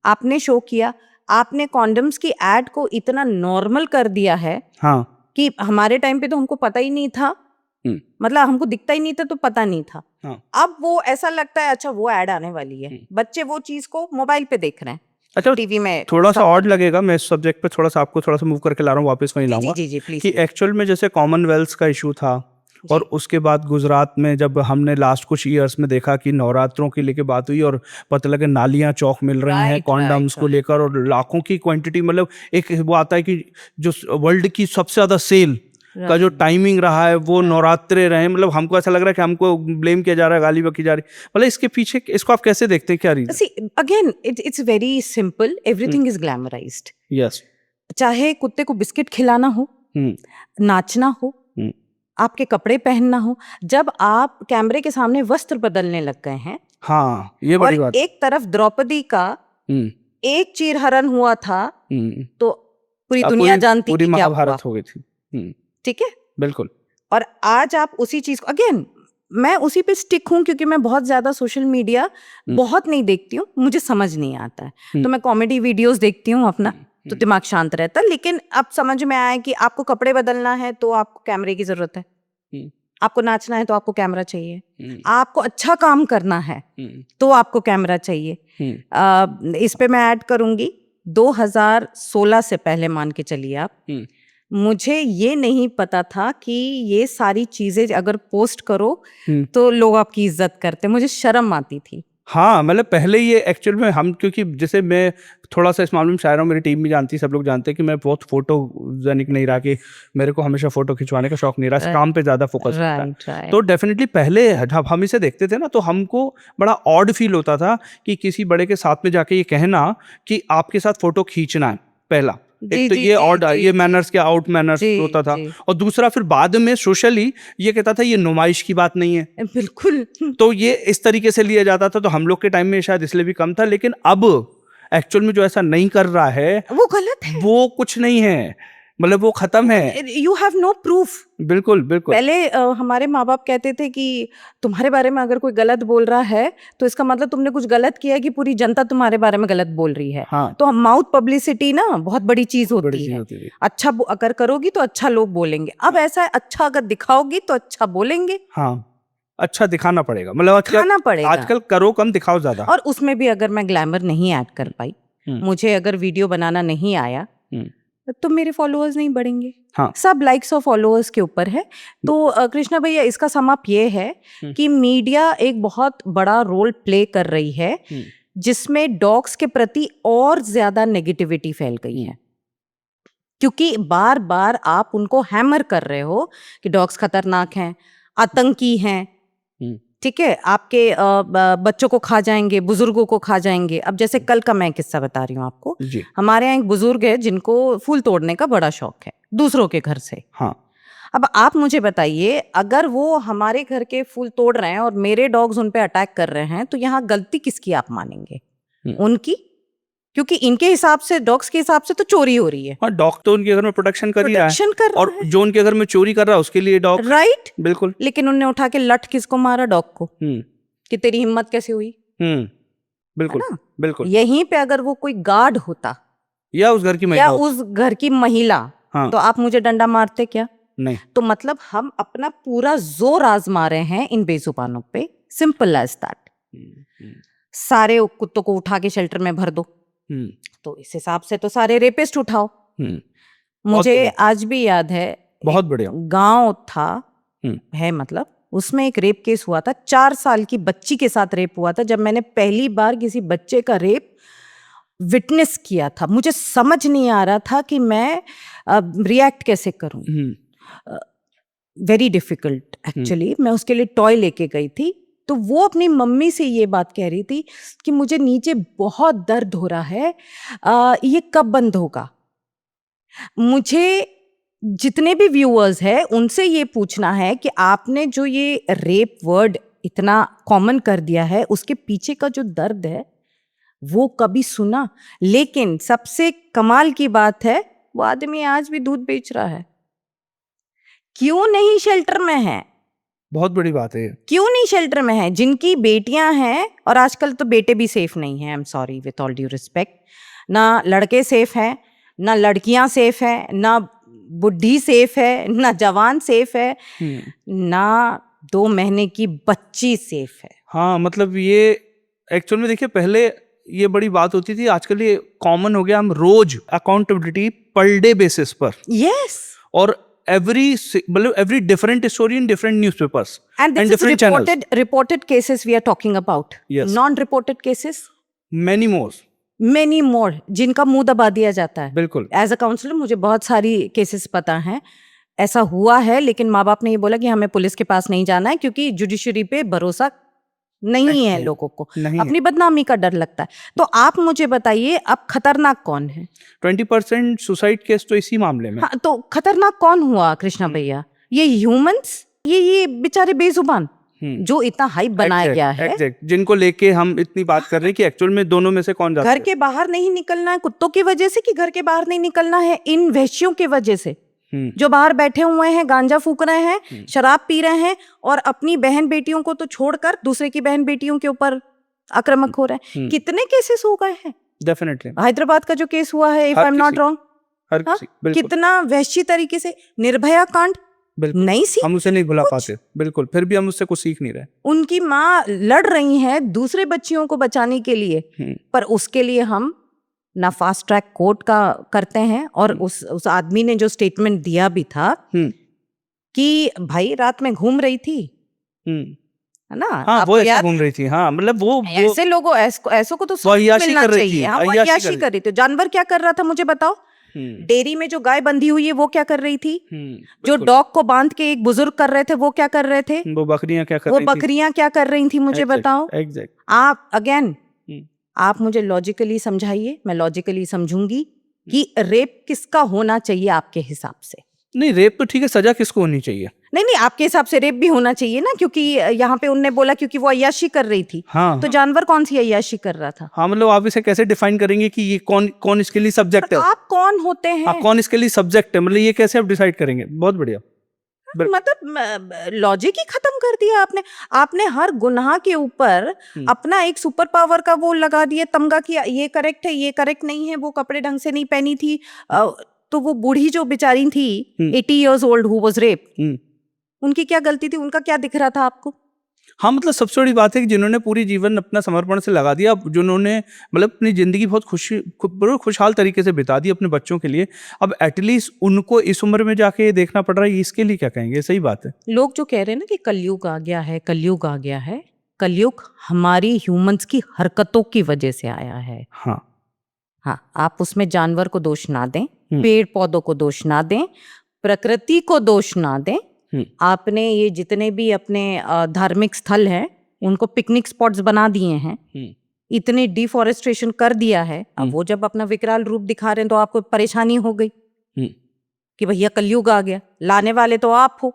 आपने शो किया, आपने कॉन्डम्स की एड को इतना नॉर्मल कर दिया है। हाँ। कि हमारे टाइम पे तो हमको पता ही नहीं था, मतलब हमको दिखता ही नहीं था तो पता नहीं था। हाँ। अब वो ऐसा लगता है अच्छा वो ऐड आने वाली है, बच्चे वो चीज को मोबाइल पे देख रहे हैं। अच्छा, टीवी में थोड़ा सा ऑड लगेगा, मैं इस सब्जेक्ट पे थोड़ा सा आपको थोड़ा सा मूव करके ला रहा हूँ, वापस वहीं लाऊंगा। जी प्लीज। कि एक्चुअल में जैसे कॉमनवेल्थ का इशू था, और उसके बाद गुजरात में जब हमने लास्ट कुछ ईयर्स में देखा कि नवरात्रों की लेके बात हुई और पता लगे नालियां चौक मिल रही हैं कॉन्डम्स को लेकर, और लाखों की क्वांटिटी, मतलब एक वो आता है कि जो वर्ल्ड की सबसे ज्यादा सेल का जो टाइमिंग रहा है वो नवरात्रे रहे, मतलब हमको ऐसा लग रहा है कि हमको ब्लेम किया जा रहा है, गाली बकी जा रही, मतलब इसके पीछे इसको आप कैसे देखते हैं, क्या reason? Again it's very simple, everything is glamorised. Yes. चाहे कुत्ते को बिस्किट खिलाना हो, नाचना हो, आपके कपड़े पहनना हो, जब आप कैमरे के सामने वस्त्र बदलने लग गए हैं, हाँ ये बड़ी बात। एक तरफ द्रौपदी का एक चीरहरण हुआ था तो पूरी दुनिया जानती थी, पूरी महाभारत हो गई थी। ठीक है, बिल्कुल। और आज आप उसी चीज को, अगेन मैं उसी पे स्टिक हूँ क्योंकि मैं बहुत ज्यादा सोशल मीडिया बहुत नहीं देखती हूँ, मुझे समझ नहीं आता है, तो मैं कॉमेडी वीडियोस देखती हूँ अपना, तो दिमाग शांत रहता है। लेकिन अब समझ में आया कि आपको कपड़े बदलना है तो आपको कैमरे की जरूरत है, आपको नाचना है तो आपको कैमरा चाहिए, आपको अच्छा काम करना है तो आपको कैमरा चाहिए। इस पे मैं ऐड करूंगी 2016 से पहले, मान के चलिए आप, मुझे ये नहीं पता था कि ये सारी चीजें अगर पोस्ट करो तो लोग आपकी इज्जत करते, मुझे शर्म आती थी। हाँ, मतलब पहले ये एक्चुअल में हम, क्योंकि जैसे मैं थोड़ा सा इस मामले में शायर हूँ, मेरी टीम भी जानती है, सब लोग जानते हैं कि मैं बहुत फोटोजेनिक नहीं रहा, कि मेरे को हमेशा फोटो खिंचवाने का शौक नहीं रहा, काम पे ज्यादा फोकस था। तो डेफिनेटली पहले जब हम इसे देखते थे ना, तो हमको बड़ा ऑड फील होता था कि किसी बड़े के साथ में जाके ये कहना कि आपके साथ फोटो खींचना है, पहला एक तो ये ऑड, ये मैनर्स के आउट मैनर्स होता था, और दूसरा फिर बाद में सोशली ये कहता था ये नुमाइश की बात नहीं है। बिल्कुल। तो ये इस तरीके से लिया जाता था, तो हम लोग के टाइम में शायद इसलिए भी कम था, लेकिन अब एक्चुअल में जो ऐसा नहीं कर रहा है वो गलत है, वो कुछ नहीं है, मतलब वो खत्म है। You have no proof. बिल्कुल बिल्कुल। पहले हमारे माँ बाप कहते थे कि तुम्हारे बारे में अगर कोई गलत बोल रहा है तो इसका मतलब तुमने कुछ गलत किया है कि पूरी जनता तुम्हारे बारे में गलत बोल रही है। हाँ। तो माउथ पब्लिसिटी ना बहुत बड़ी चीज होती है। अच्छा अगर करोगी तो अच्छा लोग बोलेंगे। अब ऐसा है, अच्छा अगर दिखाओगी तो अच्छा बोलेंगे। हाँ, अच्छा दिखाना पड़ेगा, मतलब दिखाना पड़ेगा। आजकल करो कम, दिखाओ ज्यादा। और उसमें भी अगर मैं ग्लैमर नहीं ऐड कर पाई, मुझे अगर वीडियो बनाना नहीं आया, तो मेरे फॉलोअर्स नहीं बढ़ेंगे। हाँ। सब लाइक्स और फॉलोअर्स के ऊपर है। तो कृष्णा भैया, इसका समाप ये है कि मीडिया एक बहुत बड़ा रोल प्ले कर रही है, जिसमें डॉग्स के प्रति और ज्यादा नेगेटिविटी फैल गई है, क्योंकि बार बार आप उनको हैमर कर रहे हो कि डॉग्स खतरनाक हैं, आतंकी हैं, ठीक है, आपके बच्चों को खा जाएंगे, बुजुर्गों को खा जाएंगे। अब जैसे कल का मैं किस्सा बता रही हूँ आपको, हमारे यहाँ एक बुजुर्ग है जिनको फूल तोड़ने का बड़ा शौक है दूसरों के घर से। हाँ। अब आप मुझे बताइए, अगर वो हमारे घर के फूल तोड़ रहे हैं और मेरे डॉग्स उन पे अटैक कर रहे हैं, तो यहाँ गलती किसकी आप मानेंगे? उनकी क्योंकि इनके हिसाब से, डॉग्स के हिसाब से तो चोरी हो रही है, हाँ, डॉग तो उनके घर में प्रोटेक्शन कर ही रहा है, प्रोटेक्शन कर रहा और जो उनके घर में चोरी कर रहा है उसके लिए डॉग, राइट। बिल्कुल। लेकिन उनने उठा के लठ किसको मारा? डॉग को। कि तेरी हिम्मत कैसे हुई, बिल्कुल है ना? बिल्कुल। यहीं पे अगर वो कोई गार्ड होता या उस घर की या महिला, उस घर की महिला, हाँ, तो आप मुझे डंडा मारते क्या? नहीं। तो मतलब हम अपना पूरा जोर आजमा रहे हैं इन बेजुबानों पे, सिंपल एज दैट। सारे कुत्तों को उठा के शेल्टर में भर दो, तो इस हिसाब से तो सारे रेपिस्ट उठाओ। मुझे आज भी याद है, बहुत बढ़िया गांव था, है मतलब, उसमें एक रेप केस हुआ था, 4 साल की बच्ची के साथ रेप हुआ था। जब मैंने पहली बार किसी बच्चे का रेप विटनेस किया था, मुझे समझ नहीं आ रहा था कि मैं रिएक्ट कैसे करूं। Very difficult actually. मैं उसके लिए टॉय लेके गई थी, तो वो अपनी मम्मी से ये बात कह रही थी कि मुझे नीचे बहुत दर्द हो रहा है, ये कब बंद होगा। मुझे जितने भी व्यूअर्स हैं उनसे ये पूछना है कि आपने जो ये रेप वर्ड इतना कॉमन कर दिया है, उसके पीछे का जो दर्द है वो कभी सुना? लेकिन सबसे कमाल की बात है, वो आदमी आज भी दूध बेच रहा है। क्यों नहीं शेल्टर में है? बहुत बड़ी बात है। क्यों नहीं शेल्टर में है? जिनकी बेटियां हैं, और आजकल तो बेटे भी सेफ नहीं हैं, I am sorry with all due respect, ना लड़के सेफ हैं, ना लड़कियां सेफ हैं, ना बुढ़ी सेफ है, ना जवान सेफ है, ना 2 महीने की बच्ची सेफ है। हाँ, मतलब ये एक्चुअल में देखिए, पहले ये बड़ी बात होती थी, आजकल ये कॉमन हो गया। हम रोज अकाउंटेबिलिटी पर डे बेसिस पर, यस, और every different story in different newspapers and this different is reported cases we are talking about. Yes. Non reported cases many more, जिनका मुंह दबा दिया जाता है। बिल्कुल। एज अ काउंसलर मुझे बहुत सारी केसेस पता हैं, ऐसा हुआ है, लेकिन माँ बाप ने ये बोला कि हमें पुलिस के पास नहीं जाना है क्योंकि जुडिशरी पे भरोसा नहीं है लोगों को, अपनी बदनामी का डर लगता है। तो आप मुझे बताइए, अब खतरनाक कौन है? 20% सुसाइड केस तो इसी मामले में। हाँ, तो खतरनाक कौन हुआ कृष्णा भैया? ये ह्यूमंस, ये बेचारे बेजुबान जो इतना हाइप बनाया गया है, जिनको लेके हम इतनी बात कर रहे हैं कि एक्चुअल में दोनों में से कौन जाता है। घर के बाहर नहीं निकलना है कुत्तों की वजह से, कि घर के बाहर नहीं निकलना है इन वहशियों की वजह से जो बाहर बैठे हुए हैं, गांजा फूक रहे हैं, शराब पी रहे हैं, और अपनी बहन बेटियों को तो छोड़कर दूसरे की बहन बेटियों के ऊपर आक्रामक हो रहे हैं। कितने केसेस हो गए हैं? डेफिनेटली हैदराबाद का जो केस हुआ है, if I am not wrong, कितना वहशी तरीके से, निर्भया कांड, नहीं सीख, हम उसे नहीं भुला पाते। बिल्कुल, फिर भी हम उससे कुछ सीख नहीं रहे। उनकी माँ लड़ रही है दूसरे बच्चियों को बचाने के लिए, पर उसके लिए हम ना फास्ट ट्रैक कोर्ट का करते हैं, और उस आदमी ने जो स्टेटमेंट दिया भी था कि भाई रात में घूम रही थी, है ना? हाँ, वो ऐसे घूम रही थी। हाँ, मतलब वो ऐसे लोगों, ऐसो को तो मिलना चाहिए। हाँ, अय्याशी कर रही थी। जानवर क्या कर रहा था मुझे बताओ? डेयरी में जो गाय बंधी हुई है वो क्या कर रही थी? जो डॉग को बांध के एक बुजुर्ग कर रहे थे वो क्या कर रहे थे? वो बकरियां क्या कर रही थी मुझे बताओ। आप अगेन, आप मुझे लॉजिकली समझाइए, मैं लॉजिकली समझूंगी कि रेप किसका होना चाहिए आपके हिसाब से। नहीं, रेप तो ठीक है, सजा किसको होनी चाहिए? नहीं, आपके हिसाब से रेप भी होना चाहिए ना, क्योंकि यहाँ पे उनने बोला क्योंकि वो अय्याशी कर रही थी। हाँ, तो जानवर कौन सी अय्याशी कर रहा था? हाँ, मतलब आप इसे कैसे डिफाइन करेंगे कि ये कौन इसके लिए सब्जेक्ट है? आप कौन होते हैं? कौन इसके लिए सब्जेक्ट है, मतलब ये कैसे आप डिसाइड करेंगे? बहुत बढ़िया। मतलब लॉजिक ही खत्म कर दिया आपने हर गुनाह के ऊपर अपना एक सुपर पावर का वो लगा दिया तमगा, कि ये करेक्ट है, ये करेक्ट नहीं है, वो कपड़े ढंग से नहीं पहनी थी, तो वो बूढ़ी जो बेचारी थी 80 years old who was rape, उनकी क्या गलती थी? उनका क्या दिख रहा था आपको? हाँ, मतलब सबसे बड़ी बात है कि जिन्होंने पूरी जीवन अपना समर्पण से लगा दिया, जिन्होंने मतलब अपनी जिंदगी बहुत खुशहाल तरीके से बिता दी अपने बच्चों के लिए, अब एटलीस्ट उनको इस उम्र में जाके देखना पड़ रहा है, इसके लिए क्या कहेंगे? सही बात है। लोग जो कह रहे हैं ना कि कलयुग आ गया है, कलयुग आ गया है, कलयुग हमारी ह्यूमंस की हरकतों की वजह से आया है। हाँ, आप उसमें जानवर को दोष ना दें, पेड़ पौधों को दोष ना दें, प्रकृति को दोष ना दें। आपने ये जितने भी अपने धार्मिक स्थल हैं उनको पिकनिक स्पॉट्स बना दिए हैं, इतने डिफॉरेस्टेशन कर दिया है, अब वो जब अपना विकराल रूप दिखा रहे हैं तो आपको परेशानी हो गई कि भैया कलयुग आ गया। लाने वाले तो आप हो।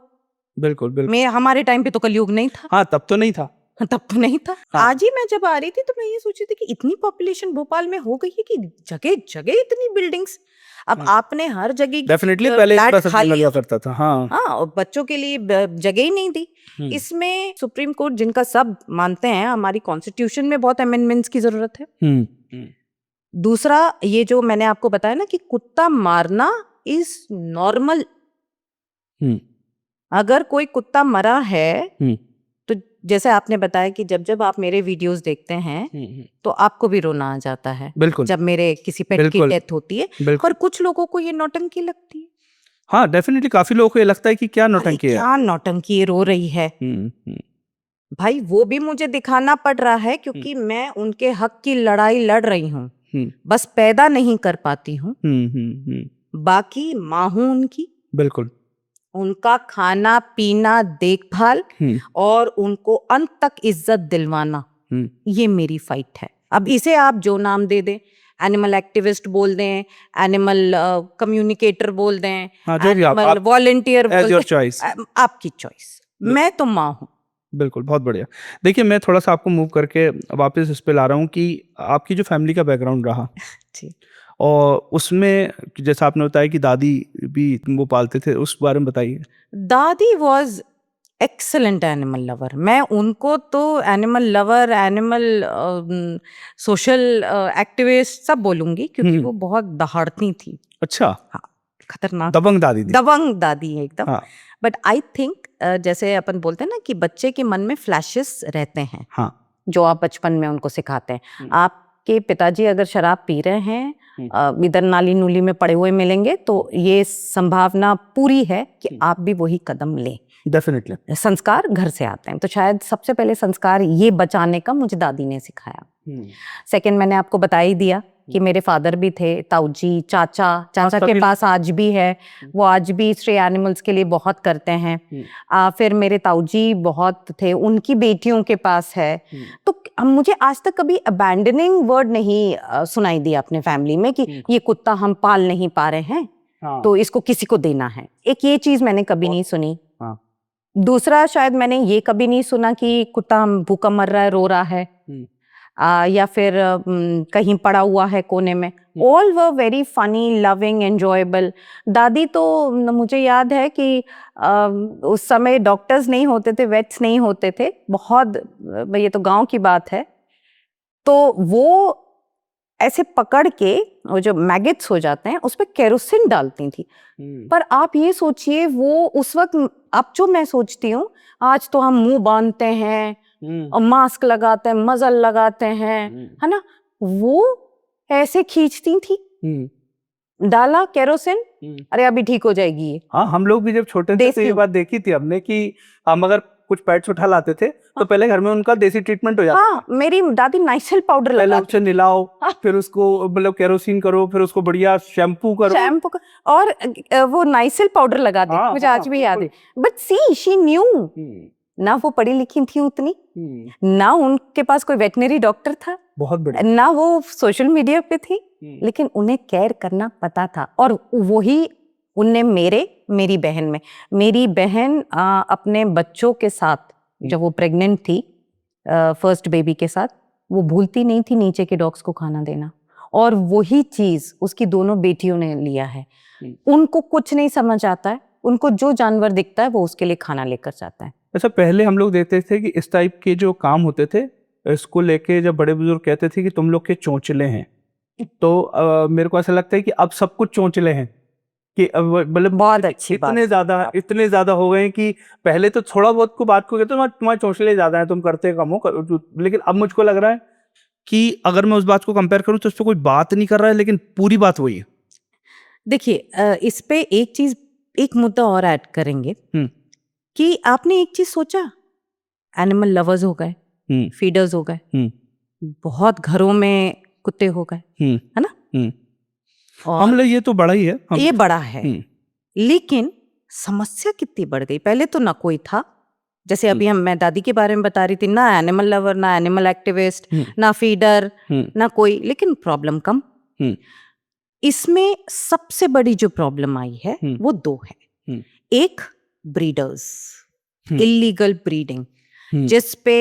बिल्कुल। हमारे टाइम पे तो कलयुग नहीं था। हाँ, तब तो नहीं था। तब तो नहीं था। हाँ। आज ही मैं जब आ रही थी तो मैं ये सोच रही थी कि इतनी पॉपुलेशन भोपाल में हो गई है कि जगह जगह इतनी बिल्डिंग्स। अब आपने हर जगह डेफिनेटली पहले फ्लैट इतना सब खाली लगा करता था। हाँ। हाँ, और बच्चों के लिए जगह ही नहीं दी। इसमें सुप्रीम कोर्ट जिनका सब मानते हैं हमारी कॉन्स्टिट्यूशन में बहुत अमेंडमेंट्स की जरूरत है। दूसरा, ये जो मैंने आपको बताया ना कि कुत्ता मारना इज नॉर्मल। अगर कोई कुत्ता मरा है तो जैसे आपने बताया कि जब जब आप मेरे वीडियोस देखते हैं तो आपको भी रोना आ जाता है बिल्कुल। जब मेरे किसी पेट की बिल्कुल। डेथ होती है। बिल्कुल। और कुछ लोगों को ये नौटंकी लगती है। हाँ, डेफिनेटली काफी लोगों को ये लगता है कि क्या अरे नौटंकी है। क्या नौटंकी, ये रो रही है। भाई वो भी मुझे दिखाना पड़ रहा है क्योंकि मैं उनके हक की लड़ाई लड़ रही हूँ, बस पैदा नहीं कर पाती हूँ। बाकी माँ हूँ उनकी, बिल्कुल। उनका खाना पीना देखभाल और उनको अंत तक इज्जत दिलवाना, ये मेरी फाइट है। अब इसे आप जो नाम दे दें, एनिमल एक्टिविस्ट बोल दें, एनिमल कम्युनिकेटर बोल दें, animal volunteer, as your choice, आपकी चॉइस। मैं तो माँ हूँ। बिल्कुल, बहुत बढ़िया। देखिए, मैं थोड़ा सा आपको मूव करके वापस इस पे ला रहा हूँ कि आपकी जो फैमिली का बैकग्राउंड रहा जी, और उसमें जैसा आपने बताया कि दादी भी वो पालते थे, उस बारे में बताइए। दादी वॉज एक्सेलेंट एनिमल लवर। मैं उनको तो animal lover, animal social activist सब बोलूंगी क्योंकि वो बहुत दहाड़ती थी। अच्छा। हाँ, खतरनाक दबंग दादी थी। दबंग दादी है एकदम। हाँ। बट आई थिंक जैसे अपन बोलते हैं ना कि बच्चे के मन में फ्लैशेस रहते हैं। हाँ। जो आप बचपन में उनको सिखाते हैं। आपके पिताजी अगर शराब पी रहे हैं, इधर नाली नूली में पड़े हुए मिलेंगे, तो ये संभावना पूरी है कि आप भी वही कदम लें। डेफिनेटली। संस्कार घर से आते हैं, तो शायद सबसे पहले संस्कार ये बचाने का मुझे दादी ने सिखाया। सेकंड, मैंने आपको बता ही दिया कि मेरे फादर भी थे, ताऊजी, चाचा के पास आज भी है, वो आज भी स्ट्रे एनिमल्स के लिए बहुत करते हैं। फिर मेरे ताऊजी बहुत थे, उनकी बेटियों के पास है। तो मुझे आज तक कभी अबैंडनिंग वर्ड नहीं सुनाई दिया अपने फैमिली में कि ये कुत्ता हम पाल नहीं पा रहे हैं, तो इसको किसी को देना है। एक ये चीज मैंने कभी नहीं सुनी। दूसरा, शायद मैंने ये कभी नहीं सुना कि कुत्ता भूखा मर रहा है, रो रहा है, या फिर कहीं पड़ा हुआ है कोने में। All were very funny, loving, enjoyable. दादी तो मुझे याद है कि उस समय डॉक्टर्स नहीं होते थे, वेट्स नहीं होते थे, बहुत, ये तो गांव की बात है, तो वो ऐसे पकड़ के वो जो मैगेट्स हो जाते हैं उस पर केरोसिन डालती थी। पर आप ये सोचिए, वो उस वक्त, अब जो मैं सोचती हूँ, आज तो हम मुंह बांधते हैं और मास्क लगाते हैं, मजल लगाते हैं, है ना, वो ऐसे खींचती थी, डाला केरोसिन, अरे अभी ठीक हो जाएगी ये। हाँ, हम लोग भी जब छोटे थे तो ये बात देखी थी हमने कि हम अगर कुछ पेट्स उठा लाते थे तो पहले घर में उनका देसी ट्रीटमेंट हो जाता। हाँ, मेरी दादी नाइसिल पाउडर लगाती, उसे नहलाओ, फिर उसको मतलब केरोसिन करो, फिर उसको बढ़िया शैम्पू करो, और वो नाइसिल पाउडर लगाती। मुझे आज भी याद है। बट सी, शी न्यू, ना वो पढ़ी लिखी थी उतनी, ना उनके पास कोई वेटनरी डॉक्टर था, बहुत बड़ी, ना वो सोशल मीडिया पे थी, लेकिन उन्हें केयर करना पता था। और वही उनने मेरी बहन अपने बच्चों के साथ, जब वो प्रेग्नेंट थी फर्स्ट बेबी के साथ, वो भूलती नहीं थी नीचे के डॉग्स को खाना देना, और वही चीज उसकी दोनों बेटियों ने लिया है। उनको कुछ नहीं समझ आता है, उनको जो जानवर दिखता है वो उसके लिए खाना लेकर जाता है। ऐसा पहले हम लोग देखते थे कि इस टाइप के जो काम होते थे, इसको लेके जब बड़े बुजुर्ग कहते थे कि तुम लोग के चोंचले हैं, तो मेरे को ऐसा लगता है कि अब सब कुछ चोंचले हैं, कि मतलब बहुत अच्छी बात, इतने ज्यादा हो गए कि पहले तो थोड़ा बहुत को बात को कहते तुम्हारे चोंचले ज्यादा है, तुम करते कम हो, लेकिन अब मुझको लग रहा है कि अगर मैं उस बात को कंपेयर करूं तो उस पर कोई बात नहीं कर रहा है, लेकिन पूरी बात वही है। देखिए, इस पे एक मुद्दा और ऐड करेंगे कि आपने एक चीज सोचा, एनिमल लवर्स हो गए, फीडर्स हो गए, बहुत घरों में कुत्ते हो गए, है ना, और हम लोग, ये तो बड़ा ही है, ये बड़ा है, लेकिन समस्या कितनी बढ़ गई। पहले तो ना कोई था, जैसे अभी मैं दादी के बारे में बता रही थी, ना एनिमल लवर, ना एनिमल एक्टिविस्ट, ना फीडर, ना कोई, लेकिन प्रॉब्लम कम। इसमें सबसे बड़ी जो प्रॉब्लम आई है वो दो है। एक, ब्रीडर्स, इलीगल ब्रीडिंग, जिस पे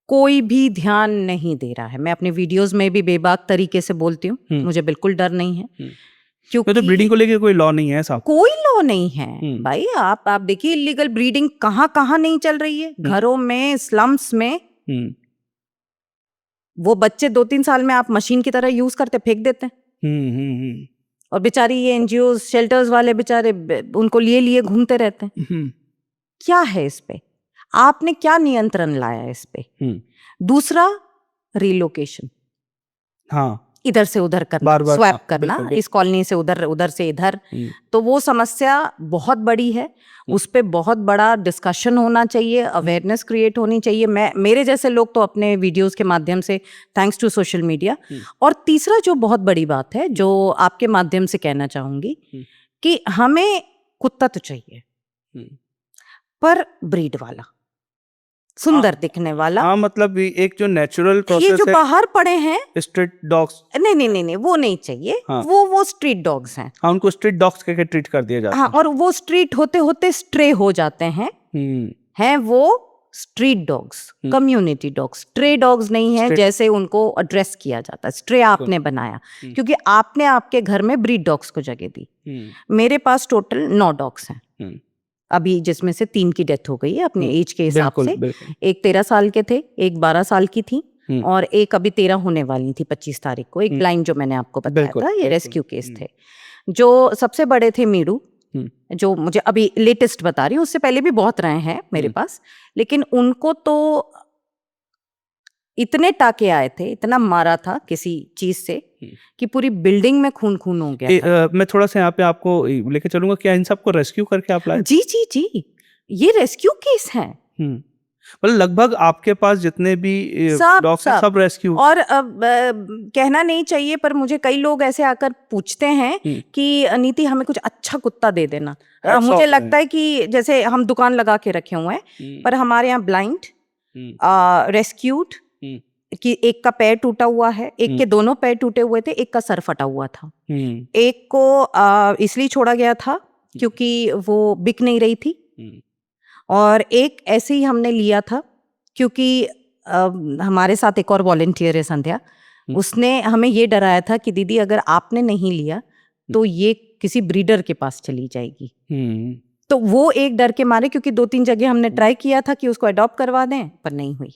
कोई भी ध्यान नहीं दे रहा है। मैं अपने वीडियोस में भी बेबाक तरीके से बोलती हूँ, मुझे बिल्कुल डर नहीं है, क्योंकि तो ब्रीडिंग को लेके कोई लॉ नहीं है साहब? कोई लॉ नहीं है भाई। आप देखिए इलीगल ब्रीडिंग कहाँ कहाँ नहीं चल रही है, घरों में, स्लम्स में। वो बच्चे 2-3 साल में आप मशीन की तरह यूज करते, फेंक देते हैं। और बेचारी ये एनजीओ शेल्टर्स वाले बेचारे उनको लिए घूमते रहते हैं। क्या है इस पे? आपने क्या नियंत्रण लाया इस पे? दूसरा, रिलोकेशन, हाँ, इधर से उधर करना, बार-बार, स्वैप हाँ, करना, बिल्कुल, इस कॉलोनी से उधर, उधर से इधर। तो वो समस्या बहुत बड़ी है, उस पे बहुत बड़ा डिस्कशन होना चाहिए, अवेयरनेस क्रिएट होनी चाहिए। मेरे जैसे लोग तो अपने वीडियोस के माध्यम से, थैंक्स टू सोशल मीडिया। और तीसरा जो बहुत बड़ी बात है, जो आपके माध्यम से कहना चाहूंगी, कि हमें कुत्ता तो चाहिए, पर ब्रीड वाला, सुंदर दिखने वाला। हाँ, मतलब एक जो नेचुरल ये प्रोसेस जो है, बाहर पड़े हैं स्ट्रीट डॉग्स, नहीं, वो नहीं चाहिए। हाँ। वो स्ट्रीट डॉग्स हैं। हाँ, उनको स्ट्रीट डॉग्स के ट्रीट कर दिया जाता हाँ, और वो स्ट्रीट होते होते स्ट्रे हो जाते हैं। हैं वो street dogs, community dogs, stray dogs नहीं है जैसे उनको एड्रेस किया जाता है। स्ट्रे आपने बनाया क्योंकि आपने आपके घर में ब्रीड डॉग्स को जगह दी। मेरे पास टोटल 9 डॉग्स हैं अभी, जिसमें से 3 की डेथ हो गई है अपने एज के हिसाब से। एक 13 साल के थे, एक 12 साल की थी, और एक अभी 13 होने वाली थी 25 तारीख को। एक ब्लाइंड जो मैंने आपको बताया था, ये रेस्क्यू केस थे। जो सबसे बड़े थे मीरू, जो मुझे अभी लेटेस्ट बता रही हूँ, उससे पहले भी बहुत रहे हैं मेरे पास, लेकिन उनको तो इतने टाके आए थे, इतना मारा था किसी चीज से कि पूरी बिल्डिंग में खून खून हो गया था। मैं थोड़ा सा यहाँ पे आपको लेके चलूंगा। क्या इन सबको रेस्क्यू करके आप लाए? जी, ये रेस्क्यू केस है। मतलब लगभग आपके पास जितने भी डॉग्स हैं सब रेस्क्यू। और कहना नहीं चाहिए, पर मुझे कई लोग ऐसे आकर पूछते हैं कि नीति हमें कुछ अच्छा कुत्ता दे देना। मुझे लगता है कि जैसे हम दुकान लगा के रखे हुए हैं, पर हमारे यहाँ ब्लाइंड, रेस्क्यूड, कि एक का पैर टूटा हुआ है, एक के दोनों पैर टूटे हुए थे, एक का सर फटा हुआ था। एक को इसलिए छोड़ा गया था क्योंकि वो बिक नहीं रही थी, और एक ऐसे ही हमने लिया था क्योंकि हमारे साथ एक और वॉलंटियर है संध्या, उसने हमें ये डराया था कि दीदी अगर आपने नहीं लिया तो ये किसी ब्रीडर के पास चली जाएगी। तो वो एक डर के मारे, क्योंकि 2-3 जगह हमने ट्राई किया था कि उसको अडॉप्ट करवा दें, पर नहीं हुई।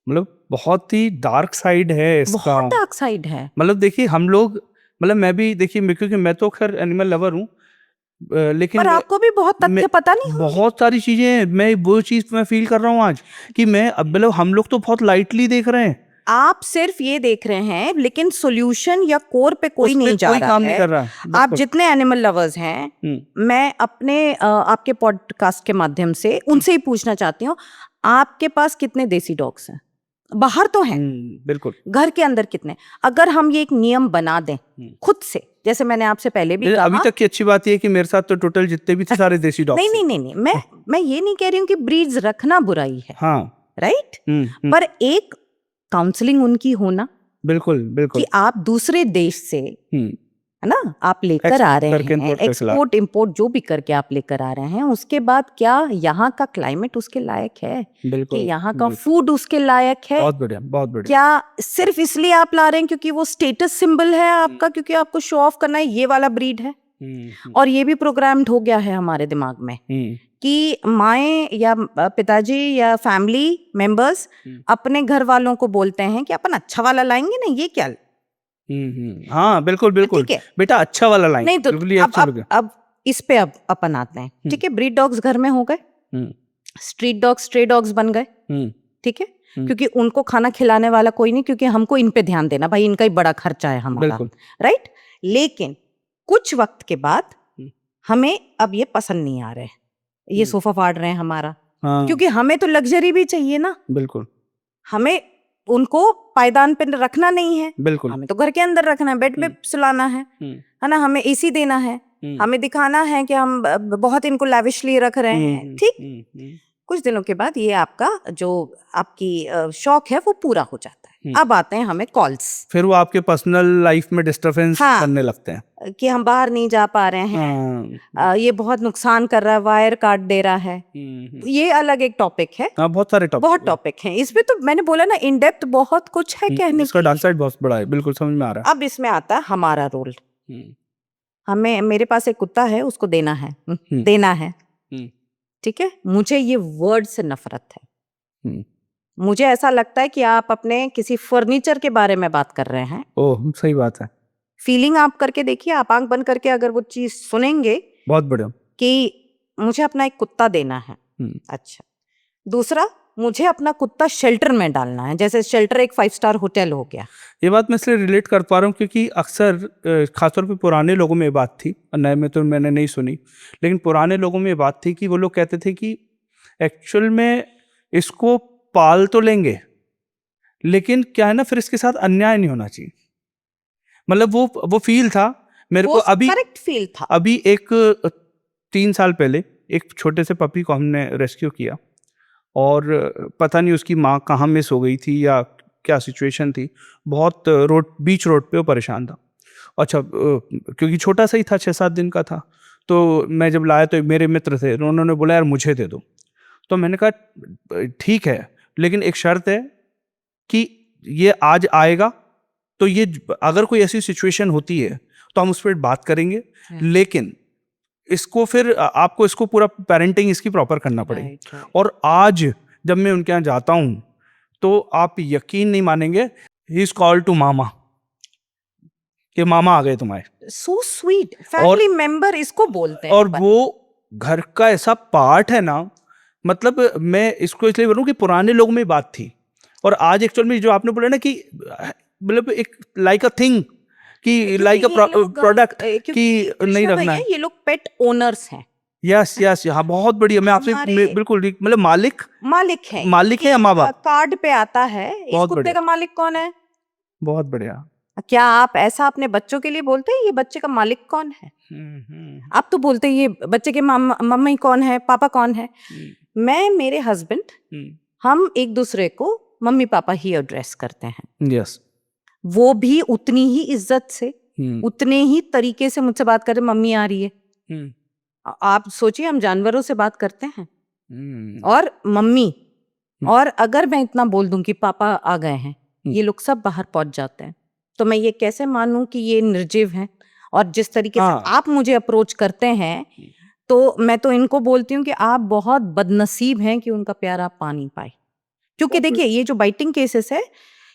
मतलब बहुत ही डार्क साइड है इसका। बहुत डार्क साइड है। मतलब देखिए हम लोग, मतलब मैं भी देखिए, क्योंकि मैं तो खैर एनिमल लवर हूँ, लेकिन पर आपको भी बहुत तथ्य पता नहीं होंगे। बहुत सारी चीजें मैं वो चीज मैं फील कर रहा हूँ आज कि मैं अब, मतलब हम लोग तो बहुत लाइटली देख रहे हैं। आप सिर्फ ये देख रहे हैं, लेकिन सॉल्यूशन या कोर पे कोई नहीं जा रहा काम है। नहीं कर रहा। आप जितने एनिमल लवर्स हैं, मैं अपने आपके पॉडकास्ट के माध्यम से उनसे ही पूछना चाहती हूँ, आपके पास कितने देसी डॉग्स हैं? बाहर तो हैं, बिल्कुल, घर के अंदर कितने? अगर हम ये एक नियम बना दें खुद से, जैसे मैंने आपसे पहले भी कहा, अभी तक की अच्छी बात यह है कि मेरे साथ तो टोटल जितने भी थे सारे देसी डॉग्स। नहीं, मैं ये नहीं कह रही हूँ कि ब्रीड्स रखना बुराई है, हाँ, राइट, पर एक काउंसलिंग उनकी होना, बिल्कुल कि आप दूसरे देश से, है ना, आप लेकर आ रहे हैं, एक्सपोर्ट इंपोर्ट जो भी करके आप लेकर आ रहे हैं, उसके बाद क्या यहाँ का क्लाइमेट उसके लायक है, कि यहाँ का फूड उसके लायक है? बहुत बढ़िया, बहुत बढ़िया। क्या सिर्फ इसलिए आप ला रहे हैं क्योंकि वो स्टेटस सिंबल है आपका, क्योंकि आपको शो ऑफ करना है ये वाला ब्रीड है? और ये भी प्रोग्राम्ड हो गया है हमारे दिमाग में कि माएँ या पिताजी या फैमिली मेंबर्स अपने घर वालों को बोलते हैं कि अपन अच्छा वाला लाएंगे ना, ये क्या? हाँ, बिल्कुल, बेटा अच्छा वाला लाएंगे। नहीं तो अब इस पे अब अपन आते हैं, ठीक है। ब्रीड डॉग्स घर में हो गए, स्ट्रीट डॉग्स स्ट्रे डॉग्स बन गए, ठीक है, क्योंकि उनको खाना खिलाने वाला कोई नहीं, क्योंकि हमको इन पे ध्यान देना, भाई इनका ही बड़ा खर्चा है हमारा, राइट। लेकिन कुछ वक्त के बाद हमें अब ये पसंद नहीं आ रहे, ये सोफा फाड़ रहे हैं हमारा, क्योंकि हमें तो लग्जरी भी चाहिए ना। बिल्कुल, हमें उनको पायदान पे रखना नहीं है, बिल्कुल, हमें तो घर के अंदर रखना है, बेड पे सुलाना है ना, हमें एसी देना है, हमें दिखाना है कि हम बहुत इनको लैविशली रख रहे हैं, ठीक। कुछ दिनों के बाद ये आपका जो आपकी शौक है वो पूरा हो जाता है। अब आते हैं हमें कॉल्स, फिर वो आपके पर्सनल लाइफ में डिस्टरबेंस हाँ। करने लगते हैं कि हम बाहर नहीं जा पा रहे हैं, ये बहुत नुकसान कर रहा है, वायर काट दे रहा है। ये अलग एक टॉपिक है। हाँ, बहुत सारे बहुत टॉपिक हैं इसमें, तो मैंने बोला ना इन डेप्थ बहुत कुछ है कहने इसका की। डार्क साइड बहुत बड़ा है, बिल्कुल समझ में आ रहा अब इसमें आता है हमारा रोल। है। हमें, मेरे पास एक कुत्ता है, उसको देना है, देना है, ठीक है। मुझे ये वर्ड से नफरत है। मुझे ऐसा लगता है कि आप अपने किसी फर्नीचर के बारे में बात कर रहे हैं। ओह, सही बात है। फीलिंग आप करके देखिए, आप आंख बंद करके अगर वो चीज सुनेंगे बहुत बढ़िया। कि मुझे अपना एक कुत्ता देना है। अच्छा, दूसरा, मुझे अपना कुत्ता शेल्टर में डालना है। जैसे शेल्टर एक 5 स्टार होटल हो गया। ये बात मैं इसलिए रिलेट कर पा रहा हूँ क्योंकि अक्सर खासतौर पे पुराने लोगों में ये बात थी, नए में तो मैंने नहीं सुनी, लेकिन पुराने लोगों में ये बात थी कि वो लोग कहते थे कि एक्चुअल में इसको पाल तो लेंगे, लेकिन क्या है ना, फिर इसके साथ अन्याय नहीं होना चाहिए। मतलब वो फील था मेरे को। अभी करेक्ट फील था। अभी एक 3 साल पहले एक छोटे से पपी को हमने रेस्क्यू किया और पता नहीं उसकी माँ कहाँ मिस हो गई थी या क्या सिचुएशन थी। बहुत बीच रोड पे वो परेशान था। अच्छा, क्योंकि छोटा सा ही था, 6-7 दिन का था, तो मैं जब लाया तो मेरे मित्र थे, उन्होंने बोला यार मुझे दे दो। तो मैंने कहा ठीक है, लेकिन एक शर्त है कि ये आज आएगा, तो ये अगर कोई ऐसी सिचुएशन होती है तो हम उस पर बात करेंगे, लेकिन इसको फिर आपको इसको पूरा पेरेंटिंग इसकी प्रॉपर करना पड़ेगी। और आज जब मैं उनके यहाँ जाता हूँ तो आप यकीन नहीं मानेंगे, ही इज कॉल्ड टू मामा, कि मामा आ गए तुम्हारे। सो स्वीट, फैमिली मेंबर इसको बोलते हैं। और वो घर का ऐसा पार्ट है ना, मतलब मैं इसको इसलिए बोलूँ कि पुराने लोगों में बात थी और आज एक्चुअल में जो आपने बोला ना कि मतलब एक लाइक अ थिंग, कि लाइक अ प्रोडक्ट कि नहीं रखना है। ये लोग पेट ओनर्स हैं। यस यस, हाँ, बहुत बढ़िया। मैं आपसे बिल्कुल मतलब मालिक है या माँ बाप। कार्ड पे आता है इस कुत्ते का मालिक कौन है। बहुत बढ़िया। क्या आप ऐसा अपने बच्चों के लिए बोलते हैं ये बच्चे का मालिक कौन है? आप तो बोलते हैं ये बच्चे के मम्मी कौन है, पापा कौन है। मैं, मेरे हस्बैंड, हम एक दूसरे को मम्मी पापा ही एड्रेस करते हैं। यस। वो भी उतनी ही इज्जत से, उतने ही तरीके से मुझसे बात करते, मम्मी आ रही है। आप सोचिए, हम जानवरों से बात करते हैं और मम्मी, और अगर मैं इतना बोल दूं कि पापा आ गए हैं, ये लोग सब बाहर पहुंच जाते हैं। तो मैं ये कैसे मानूं कि ये निर्जीव हैं? और जिस तरीके से आप मुझे अप्रोच करते हैं, तो मैं तो इनको बोलती हूँ कि आप बहुत बदनसीब हैं कि उनका प्यार आप पा नहीं पाए। क्योंकि देखिए, ये जो बाइटिंग केसेस है,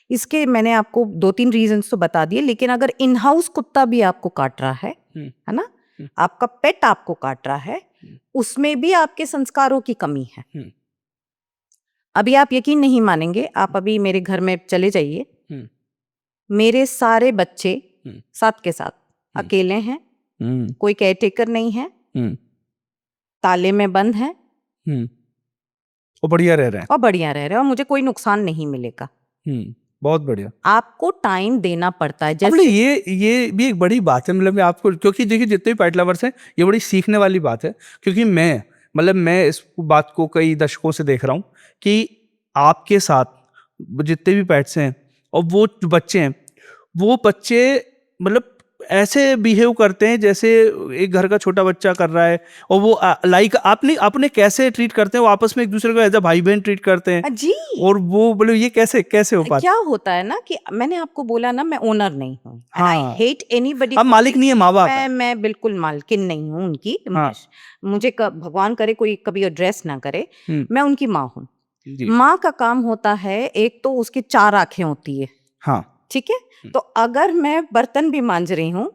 इसके मैंने आपको 2-3 रीजंस तो बता दिए, लेकिन अगर इन हाउस कुत्ता भी आपको काट रहा है ना, आपका पेट आपको काट रहा है, उसमें भी आपके संस्कारों की कमी है। अभी आप यकीन नहीं मानेंगे, आप अभी मेरे घर में चले जाइए, मेरे सारे बच्चे साथ के साथ अकेले हैं, कोई केयरटेकर नहीं है, ताले में बंद है, और बढ़िया रह रहे हैं, और मुझे कोई नुकसान नहीं मिलेगा। बहुत बढ़िया। आपको टाइम देना पड़ता है। जैसे ये भी एक बड़ी बात है, मतलब आपको, क्योंकि देखिए जितने भी पेट लवर्स हैं, ये बड़ी सीखने वाली बात है। क्योंकि मैं इस बात को कई दशकों से देख रहा हूँ कि आपके साथ जितने भी पेट्स हैं और वो बच्चे हैं, वो बच्चे मतलब ऐसे बिहेव करते हैं जैसे एक घर का छोटा बच्चा कर रहा है, और वो लाइक आपने कैसे ट्रीट करते हैं, वो आपस में एक दूसरे को एज अ भाई बहन ट्रीट करते हैं जी। और वो बोले ये कैसे हो पाता? क्या होता है ना कि मैंने आपको बोला ना, मैं ओनर नहीं हूँ। I hate anybody. आप मालिक नहीं है, माँ बाप। मैं बिल्कुल मालकिन नहीं हूँ उनकी। मुझे भगवान करे कोई कभी एड्रेस ना करे, मैं उनकी माँ हूँ। माँ का काम होता है, एक तो उसकी 4 आंखें होती है, ठीक है। तो अगर मैं बर्तन भी मांज रही हूँ